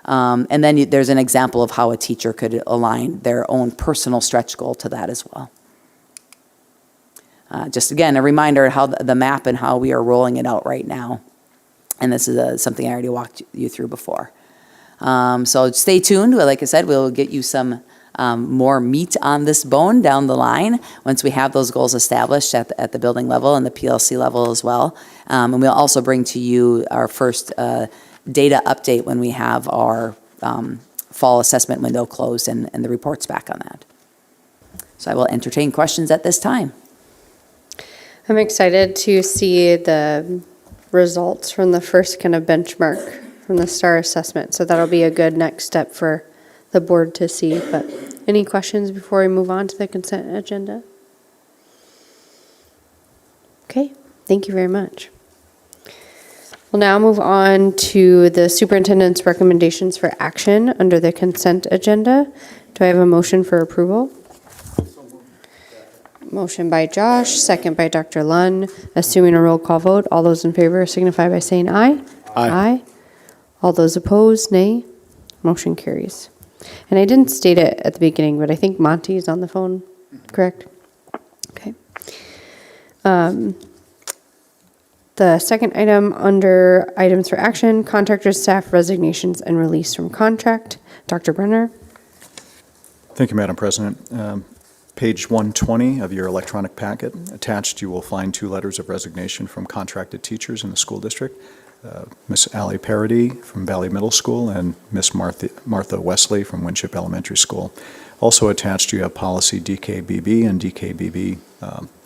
And then there's an example of how a teacher could align their own personal stretch goal to that as well. Just again, a reminder how the map and how we are rolling it out right now. And this is something I already walked you through before. So stay tuned. Like I said, we'll get you some more meat on this bone down the line once we have those goals established at the building level and the PLC level as well. And we'll also bring to you our first data update when we have our fall assessment window closed and the reports back on that. So I will entertain questions at this time. I'm excited to see the results from the first kind of benchmark from the STAR assessment. So that'll be a good next step for the board to see. But any questions before we move on to the consent agenda? Okay, thank you very much. We'll now move on to the superintendent's recommendations for action under the consent agenda. Do I have a motion for approval? Motion by Josh, second by Dr. Lunn. Assuming a roll call vote, all those in favor signify by saying aye. Aye. All those opposed, nay. Motion carries. And I didn't state it at the beginning, but I think Monty is on the phone, correct? Okay. The second item under items for action, contractor staff resignations and release from contract. Dr. Brenner. Thank you, Madam President. Page 120 of your electronic packet. Attached, you will find 2 letters of resignation from contracted teachers in the school district. Miss Allie Parody from Valley Middle School and Miss Martha Wesley from Winship Elementary School. Also attached, you have policy DKBB and DKBB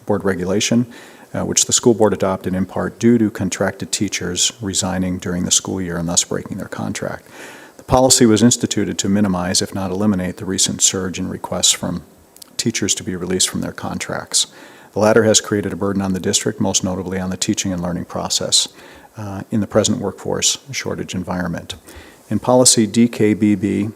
board regulation, which the school board adopted in part due to contracted teachers resigning during the school year and thus breaking their contract. The policy was instituted to minimize, if not eliminate, the recent surge in requests from teachers to be released from their contracts. The latter has created a burden on the district, most notably on the teaching and learning process in the present workforce shortage environment. In policy DKBB-BR,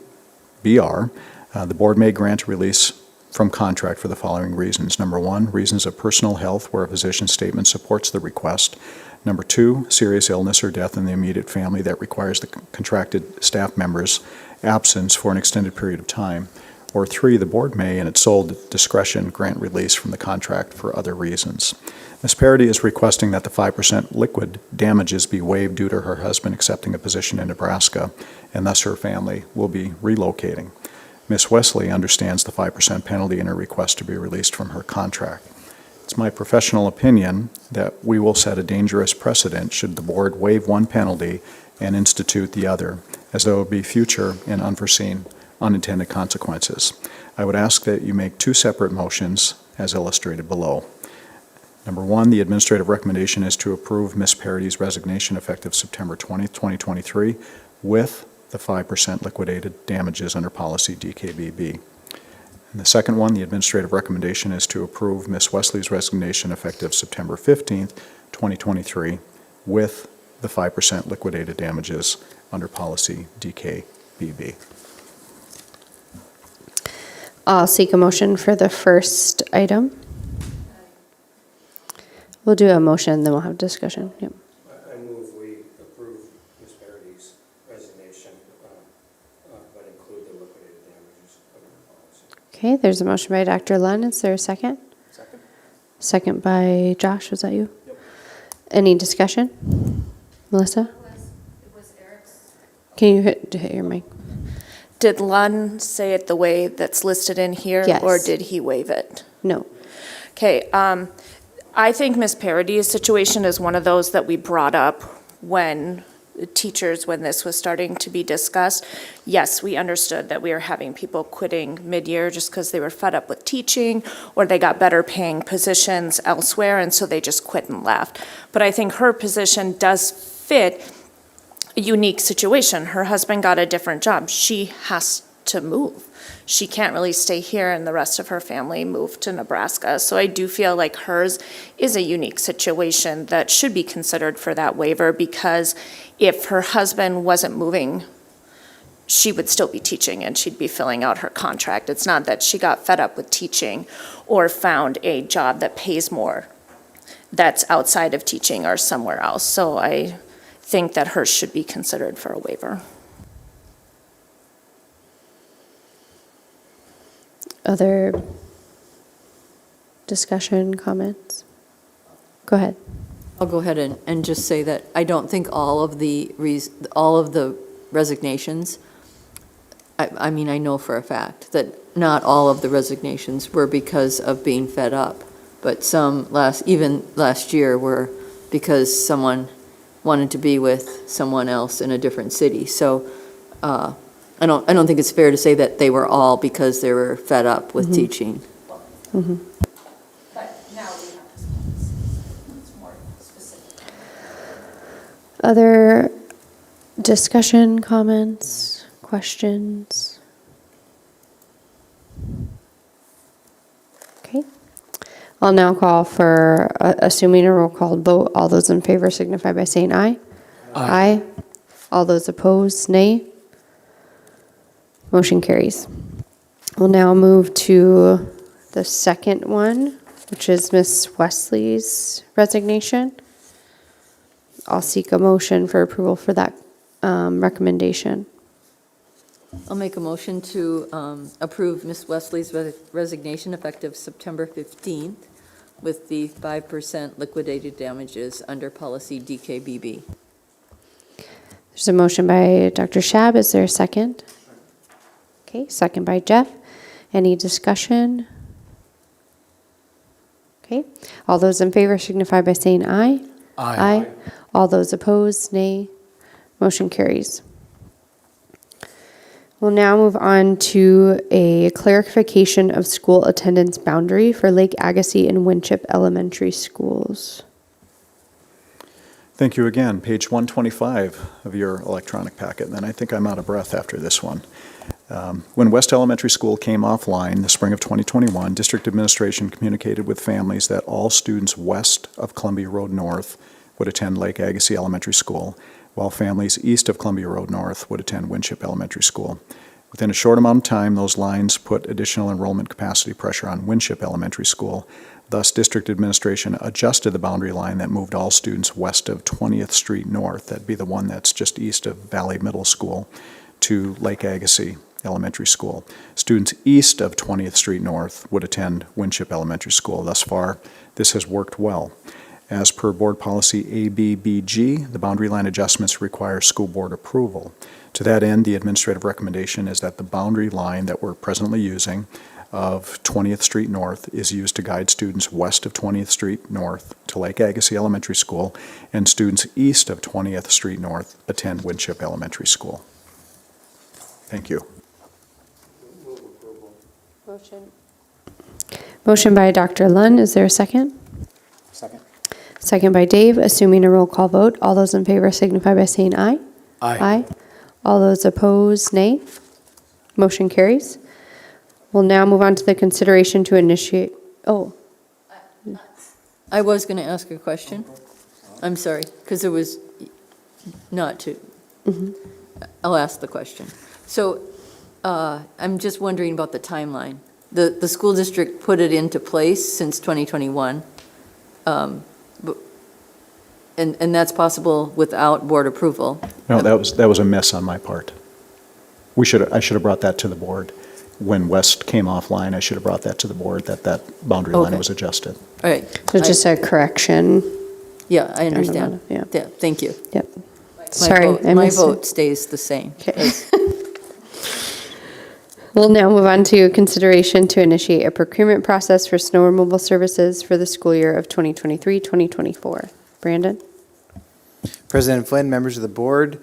the board may grant a release from contract for the following reasons. Number one, reasons of personal health where a physician statement supports the request. Number two, serious illness or death in the immediate family that requires the contracted staff member's absence for an extended period of time. Or three, the board may, in its sole discretion, grant release from the contract for other reasons. Ms. Parody is requesting that the 5% liquid damages be waived due to her husband accepting a position in Nebraska, and thus her family will be relocating. Ms. Wesley understands the 5% penalty in her request to be released from her contract. It's my professional opinion that we will set a dangerous precedent should the board waive one penalty and institute the other, as there will be future and unforeseen unintended consequences. I would ask that you make two separate motions as illustrated below. Number one, the administrative recommendation is to approve Ms. Parody's resignation effective September 20th, 2023 with the 5% liquidated damages under policy DKBB. And the second one, the administrative recommendation is to approve Ms. Wesley's resignation effective September 15th, 2023 with the 5% liquidated damages under policy DKBB. I'll seek a motion for the first item. We'll do a motion, then we'll have discussion. Yep. I move we approve Ms. Parody's resignation, but include the liquidated damages under the policy. Okay, there's a motion by Dr. Lund. Is there a second? Second. Second by Josh. Was that you? Yep. Any discussion? Melissa? It was Eric's. Can you hit your mic? Did Lund say it the way that's listed in here? Yes. Or did he waive it? No. Okay, I think Ms. Parody's situation is one of those that we brought up when teachers, when this was starting to be discussed. Yes, we understood that we were having people quitting mid-year just because they were fed up with teaching or they got better paying positions elsewhere, and so they just quit and left. But I think her position does fit a unique situation. Her husband got a different job. She has to move. She can't really stay here and the rest of her family move to Nebraska. So I do feel like hers is a unique situation that should be considered for that waiver, because if her husband wasn't moving, she would still be teaching and she'd be filling out her contract. It's not that she got fed up with teaching or found a job that pays more that's outside of teaching or somewhere else. So I think that hers should be considered for a waiver. Other discussion, comments? Go ahead. I'll go ahead and just say that I don't think all of the resignations, I mean, I know for a fact that not all of the resignations were because of being fed up, but some even last year were because someone wanted to be with someone else in a different city. So I don't think it's fair to say that they were all because they were fed up with teaching. Mm-hmm. But now we have it's more specific. Other discussion, comments, questions? Okay. I'll now call for, assuming a roll call vote, all those in favor signify by saying aye. Aye. All those opposed, nay. Motion carries. We'll now move to the second one, which is Ms. Wesley's resignation. I'll seek a motion for approval for that recommendation. I'll make a motion to approve Ms. Wesley's resignation effective September 15th with the 5% liquidated damages under policy DKBB. There's a motion by Dr. Shab. Is there a second? Okay, second by Jeff. Any discussion? Okay. All those in favor signify by saying aye. Aye. All those opposed, nay. Motion carries. We'll now move on to a clarification of school attendance boundary for Lake Agassiz and Winship Elementary Schools. Thank you again. Page 125 of your electronic packet, and then I think I'm out of breath after this one. When West Elementary School came offline in the spring of 2021, district administration communicated with families that all students west of Columbia Road North would attend Lake Agassiz Elementary School, while families east of Columbia Road North would attend Winship Elementary School. Within a short amount of time, those lines put additional enrollment capacity pressure on Winship Elementary School. Thus, district administration adjusted the boundary line that moved all students west of 20th Street North, that'd be the one that's just east of Valley Middle School, to Lake Agassiz Elementary School. Students east of 20th Street North would attend Winship Elementary School. Thus far, this has worked well. As per Board Policy ABBG, the boundary line adjustments require school board approval. To that end, the administrative recommendation is that the boundary line that we're presently using of 20th Street North is used to guide students west of 20th Street North to Lake Agassiz Elementary School, and students east of 20th Street North attend Winship Elementary School. Thank you. Motion by Dr. Lund. Is there a second? Second. Second by Dave. Assuming a roll call vote, all those in favor signify by saying aye. Aye. All those opposed, nay. Motion carries. We'll now move on to the consideration to initiate, I was going to ask a question. I'm sorry, because it was not to. I'll ask the question. So I'm just wondering about the timeline. The school district put it into place since 2021, and that's possible without board approval. No, that was a miss on my part. I should have brought that to the board. When West came offline, I should have brought that to the board, that boundary line Okay. was adjusted. All right. So just a correction. Yeah, I understand. Yeah. Thank you. Yep. Sorry, I My missed it. vote stays the same. Okay. We'll now move on to consideration to initiate a procurement process for snow removal services for the school year of 2023-2024. Brandon? President Flynn, members of the board,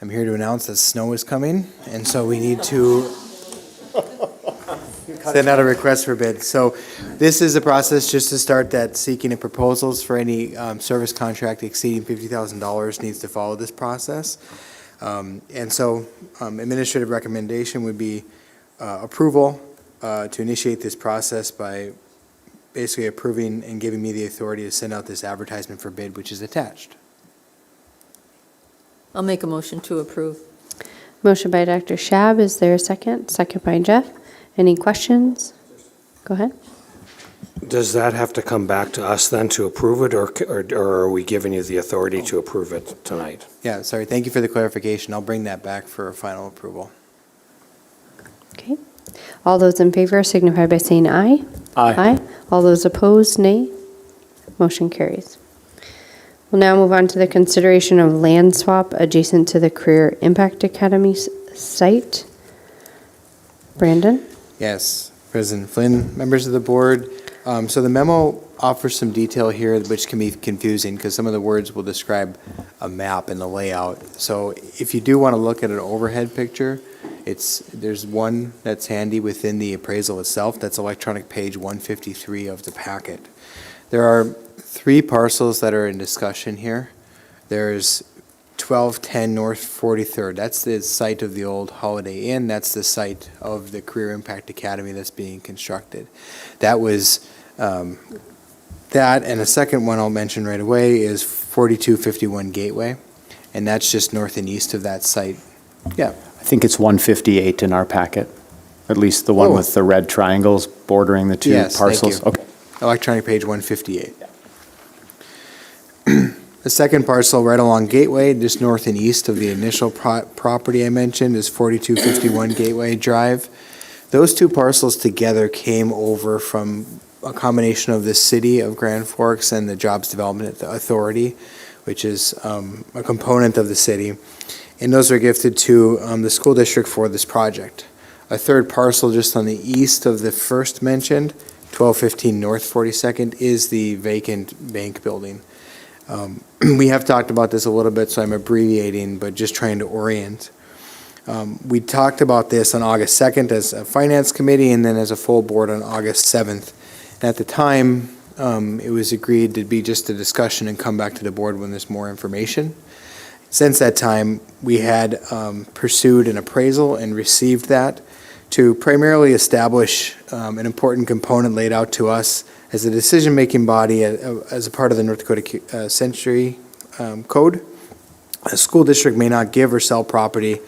I'm here to announce that snow is coming, and so we need to send out a request for bid. So this is a process just to start that seeking of proposals for any service contract exceeding $50,000 needs to follow this process. And so administrative recommendation would be approval to initiate this process by basically approving and giving me the authority to send out this advertisement for bid, which is attached. I'll make a motion to approve. Motion by Dr. Shab. Is there a second? Second by Jeff. Any questions? Go ahead. Does that have to come back to us then to approve it, or are we giving you the authority to approve it tonight? Yeah, sorry, thank you for the clarification. I'll bring that back for final approval. Okay. All those in favor signify by saying aye. Aye. All those opposed, nay. Motion carries. We'll now move on to the consideration of land swap adjacent to the Career Impact Academy site. Brandon? Yes, President Flynn, members of the board. So the memo offers some detail here which can be confusing because some of the words will describe a map and the layout. So if you do want to look at an overhead picture, there's one that's handy within the appraisal itself. That's electronic page 153 of the packet. There are 3 parcels that are in discussion here. There's 1210 North 43rd. That's the site of the old Holiday Inn. That's the site of the Career Impact Academy that's being constructed. That was that, and the second one I'll mention right away is 4251 Gateway, and that's just north and east of that site. Yeah. I think it's 158 in our packet, at least the one with the red triangles bordering the two Yes, thank parcels. you. Okay. Electronic page 158. The second parcel right along Gateway, just north and east of the initial property I mentioned, is 4251 Gateway Drive. Those 2 parcels together came over from a combination of the city of Grand Forks and the Jobs Development Authority, which is a component of the city. And those are gifted to the school district for this project. A third parcel just on the east of the first mentioned, 1215 North 42nd, is the vacant bank building. We have talked about this a little bit, so I'm abbreviating, but just trying to orient. We talked about this on August 2nd as a finance committee and then as a full board on August 7th. And at the time, it was agreed to be just a discussion and come back to the board when there's more information. Since that time, we had pursued an appraisal and received that to primarily establish an important component laid out to us as a decision-making body as a part of the North Dakota Century Code. A school district may not give or sell property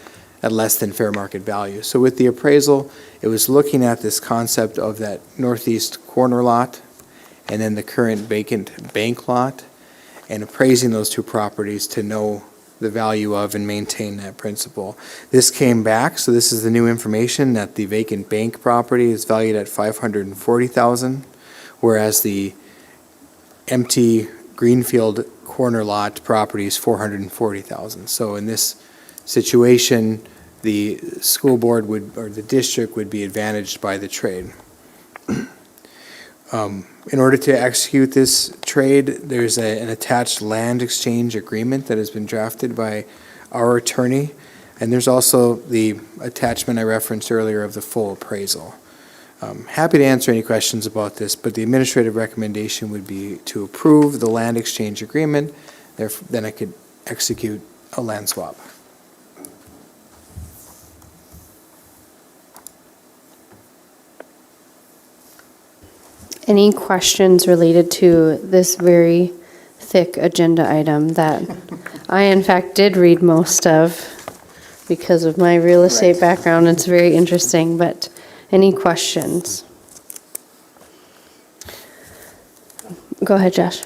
at less than fair market value. So with the appraisal, it was looking at this concept of that northeast corner lot and then the current vacant bank lot and appraising those two properties to know the value of and maintain that principle. This came back, so this is the new information, that the vacant bank property is valued at $540,000, whereas the empty greenfield corner lot property is $440,000. So in this situation, the school board would, or the district would be advantaged by the trade. In order to execute this trade, there's an attached land exchange agreement that has been drafted by our attorney, and there's also the attachment I referenced earlier of the full appraisal. Happy to answer any questions about this, but the administrative recommendation would be to approve the land exchange agreement, then I could execute a land swap. Any questions related to this very thick agenda item that I, in fact, did read most of because of my real estate background? It's very interesting, but any questions? Go ahead, Josh.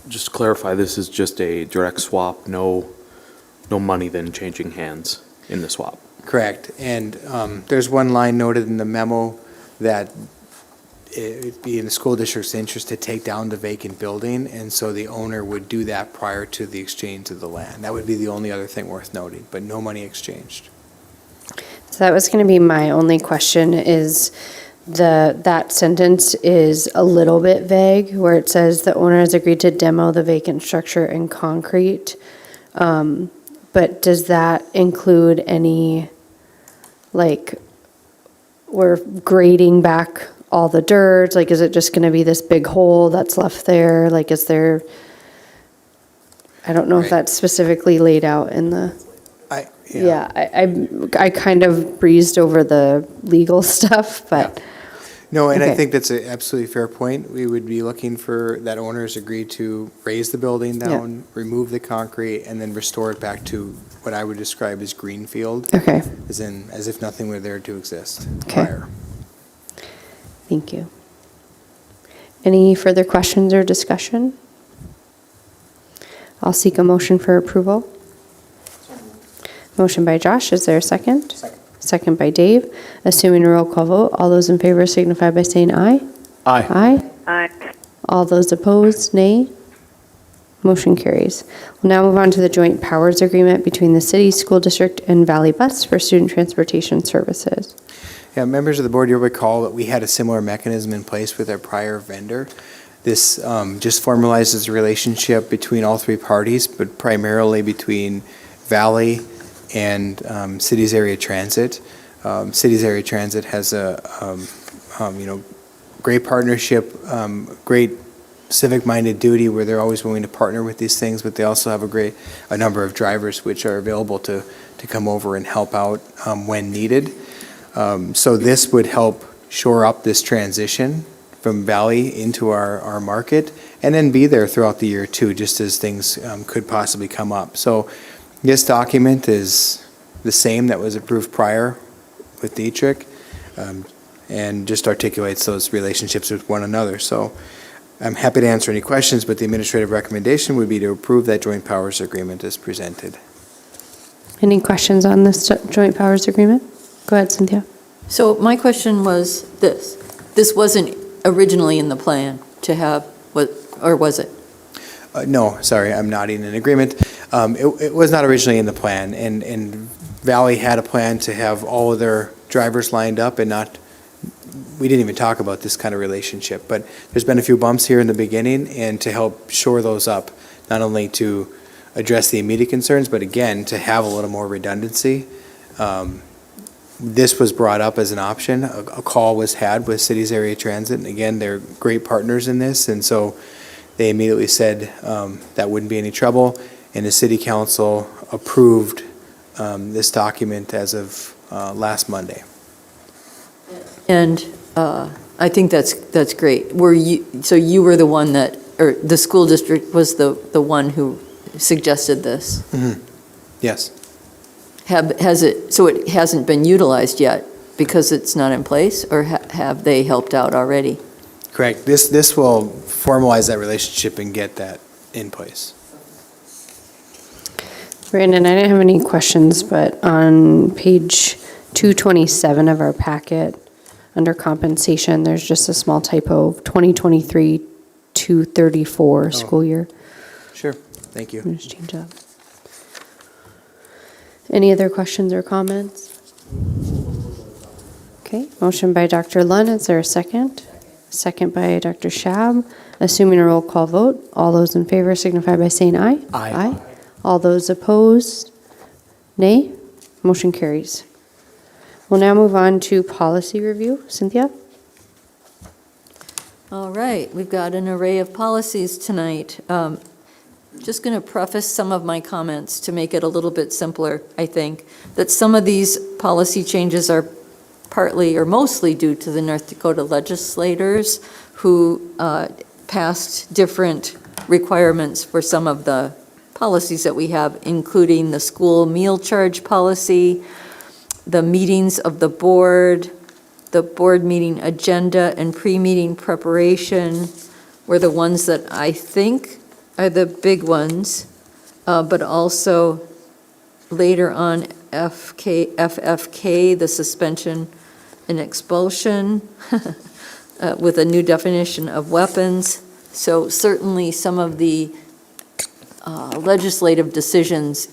Just to clarify, this is just a direct swap, no money then changing hands in the swap? Correct, and there's one line noted in the memo that it'd be in the school district's interest to take down the vacant building, and so the owner would do that prior to the exchange of the land. That would be the only other thing worth noting, but no money exchanged. So that was going to be my only question, is that sentence is a little bit vague, where it says the owner has agreed to demo the vacant structure in concrete. But does that include any, like, we're grading back all the dirt? Like, is it just going to be this big hole that's left there? Like, is there, I don't know if that's specifically laid out in the, I kind of breezed over the legal stuff, but. No, and I Okay. think that's an absolutely fair point. We would be looking for that owners agree to raise the building down, remove the concrete, and then restore it back to what I would describe as greenfield. Okay. As if nothing were there to exist Okay. prior. Thank you. Any further questions or discussion? I'll seek a motion for approval. Motion by Josh, is there a second? Second by Dave. Assuming a roll call vote, all those in favor signify by saying aye. Aye. Aye. Aye. All those opposed, nay. Motion carries. We'll now move on to the joint powers agreement between the city, school district, and Valley Bus for student transportation services. Yeah, members of the board, you'll recall that we had a similar mechanism in place with our prior vendor. This just formalizes the relationship between all three parties, but primarily between Valley and Cities Area Transit. Cities Area Transit has a great partnership, great civic-minded duty where they're always willing to partner with these things, but they also have a number of drivers which are available to come over and help out when needed. So this would help shore up this transition from Valley into our market, and then be there throughout the year too, just as things could possibly come up. So this document is the same that was approved prior with Dietrich, and just articulates those relationships with one another. So I'm happy to answer any questions, but the administrative recommendation would be to approve that joint powers agreement as presented. Any questions on this joint powers agreement? Go ahead, Cynthia. So my question was this. This wasn't originally in the plan to have, or was it? No, sorry, I'm nodding in agreement. It was not originally in the plan, and Valley had a plan to have all of their drivers lined up and not we didn't even talk about this kind of relationship, but there's been a few bumps here in the beginning, and to help shore those up, not only to address the immediate concerns, but again, to have a little more redundancy. This was brought up as an option. A call was had with Cities Area Transit, and again, they're great partners in this, and so they immediately said that wouldn't be any trouble, and the city council approved this document as of last Monday. And I think that's great. So you were the one that, or the school district was the one who suggested this? Mm-hmm. Yes. So it hasn't been utilized yet because it's not in place, or have they helped out already? Correct. This will formalize that relationship and get that in place. Brandon, I didn't have any questions, but on page 227 of our packet, under compensation, there's just a small typo, 2023-234 school year. Sure, thank you. I'll just change that. Any other questions or comments? Okay, motion by Dr. Lund, is there a second? Second by Dr. Shab. Assuming a roll call vote, all those in favor signify by saying aye. Aye. All those opposed, nay. Motion carries. We'll now move on to policy review. Cynthia? All right, we've got an array of policies tonight. Just going to preface some of my comments to make it a little bit simpler, I think, that some of these policy changes are partly or mostly due to the North Dakota legislators who passed different requirements for some of the policies that we have, including the school meal charge policy, the meetings of the board meeting agenda and pre-meeting preparation were the ones that I think are the big ones, but also later on FFK, the suspension and expulsion with a new definition of weapons. So certainly some of the legislative decisions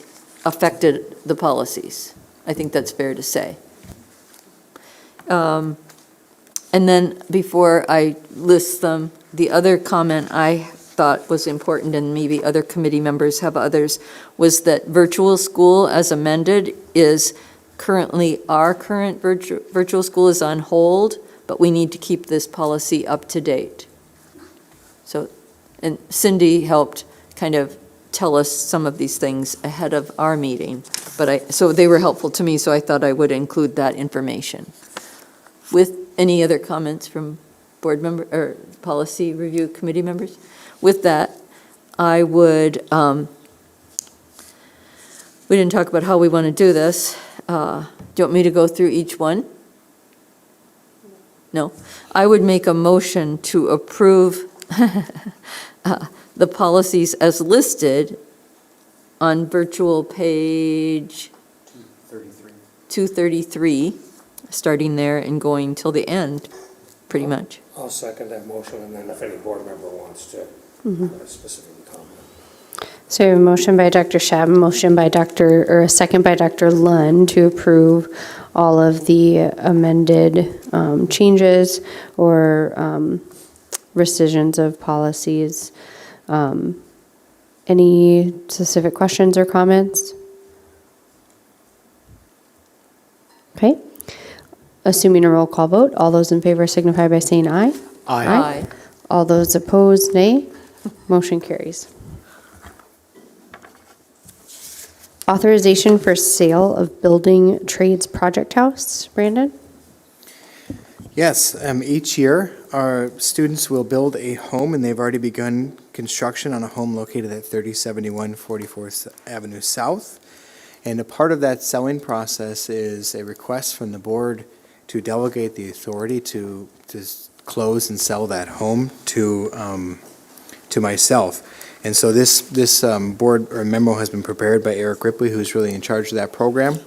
affected the policies. I think that's fair to say. And then before I list them, the other comment I thought was important, and maybe other committee members have others, was that virtual school as amended is currently, our current virtual school is on hold, but we need to keep this policy up to date. So, and Cindy helped kind of tell us some of these things ahead of our meeting, so they were helpful to me, so I thought I would include that information. With any other comments from board member, or policy review committee members? With that, I would, we didn't talk about how we want to do this. Do you want me to go through each one? No? I would make a motion to approve the policies as listed on virtual page 233, starting there and going till the end, pretty much. I'll second that motion, and then if any board member wants to specifically comment. So a motion by Dr. Shab, a second by Dr. Lund to approve all of the amended changes or rescissions of policies. Any specific questions or comments? Okay. Assuming a roll call vote, all those in favor signify by saying aye. Aye. All those opposed, nay. Motion carries. Authorization for sale of building trades project house. Brandon? Yes, each year, our students will build a home, and they've already begun construction on a home located at 3071 44th Avenue South. And a part of that selling process is a request from the board to delegate the authority to close and sell that home to myself. And so this board or memo has been prepared by Eric Ripley, who's really in charge of that program,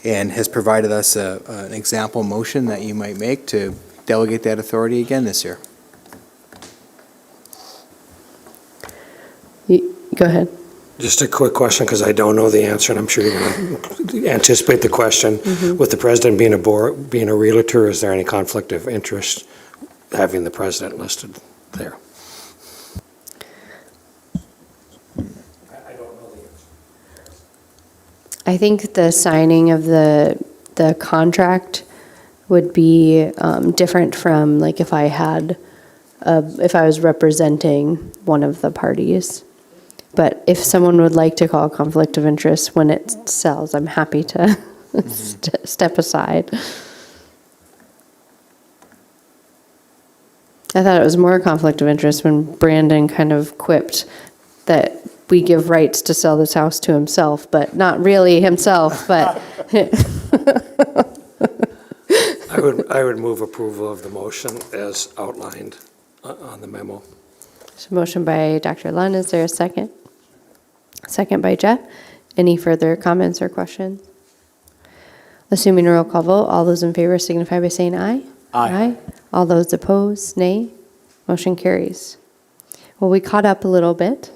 and has provided us an example motion that you might make to delegate that authority again this year. Go ahead. Just a quick question, because I don't know the answer, and I'm sure you're going to anticipate the question. With the president being a realtor, is there any conflict of interest having the president listed there? I think the signing of the contract would be different from like if I was representing one of the parties. But if someone would like to call a conflict of interest when it sells, I'm happy to step aside. I thought it was more a conflict of interest when Brandon kind of quipped that we give rights to sell this house to himself, but not really himself, but. I would move approval of the motion as outlined on the memo. So motion by Dr. Lund, is there a second? Second by Jeff. Any further comments or questions? Assuming a roll call vote, all those in favor signify by saying aye. Aye. All those opposed, nay. Motion carries. Well, we caught up a little bit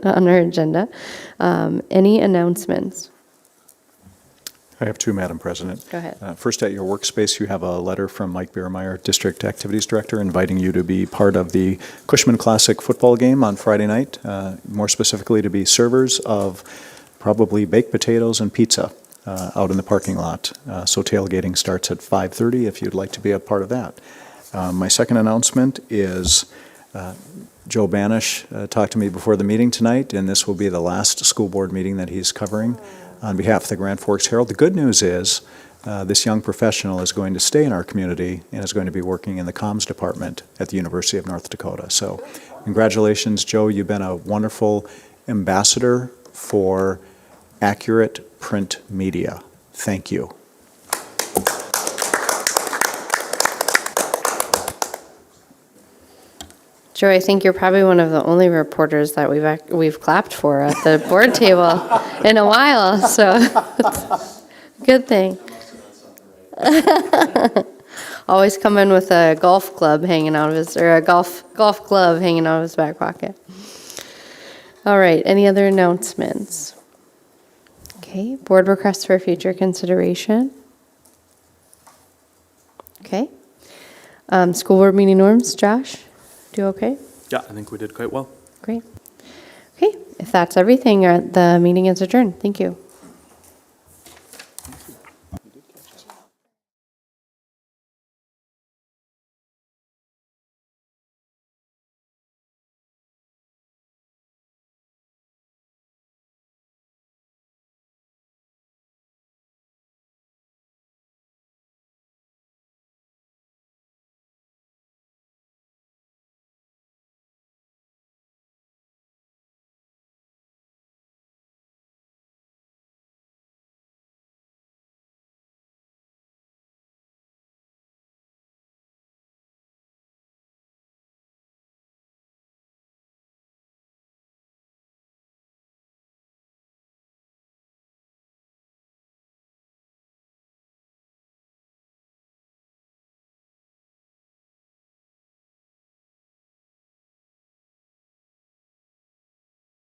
on our agenda. Any announcements? I have two, Madam President. Go ahead. First, at your workspace, you have a letter from Mike Biermeyer, District Activities Director, inviting you to be part of the Cushman Classic football game on Friday night, more specifically to be servers of probably baked potatoes and pizza out in the parking lot. So tailgating starts at 5:30 if you'd like to be a part of that. My second announcement is Joe Banish talked to me before the meeting tonight, and this will be the last school board meeting that he's covering on behalf of the Grand Forks Herald. The good news is this young professional is going to stay in our community and is going to be working in the comms department at the University of North Dakota. So congratulations, Joe. You've been a wonderful ambassador for accurate print media. Thank you. Joe, I think you're probably one of the only reporters that we've clapped for at the board table in a while, so it's a good thing. Always come in with a golf club hanging out of his, or a golf glove hanging out of his back pocket. All right, any other announcements? Okay, board requests for future consideration. Okay. School board meeting norms, Josh? Do okay? Yeah, I think we did quite well. Great. Okay, if that's everything, the meeting is adjourned. Thank you.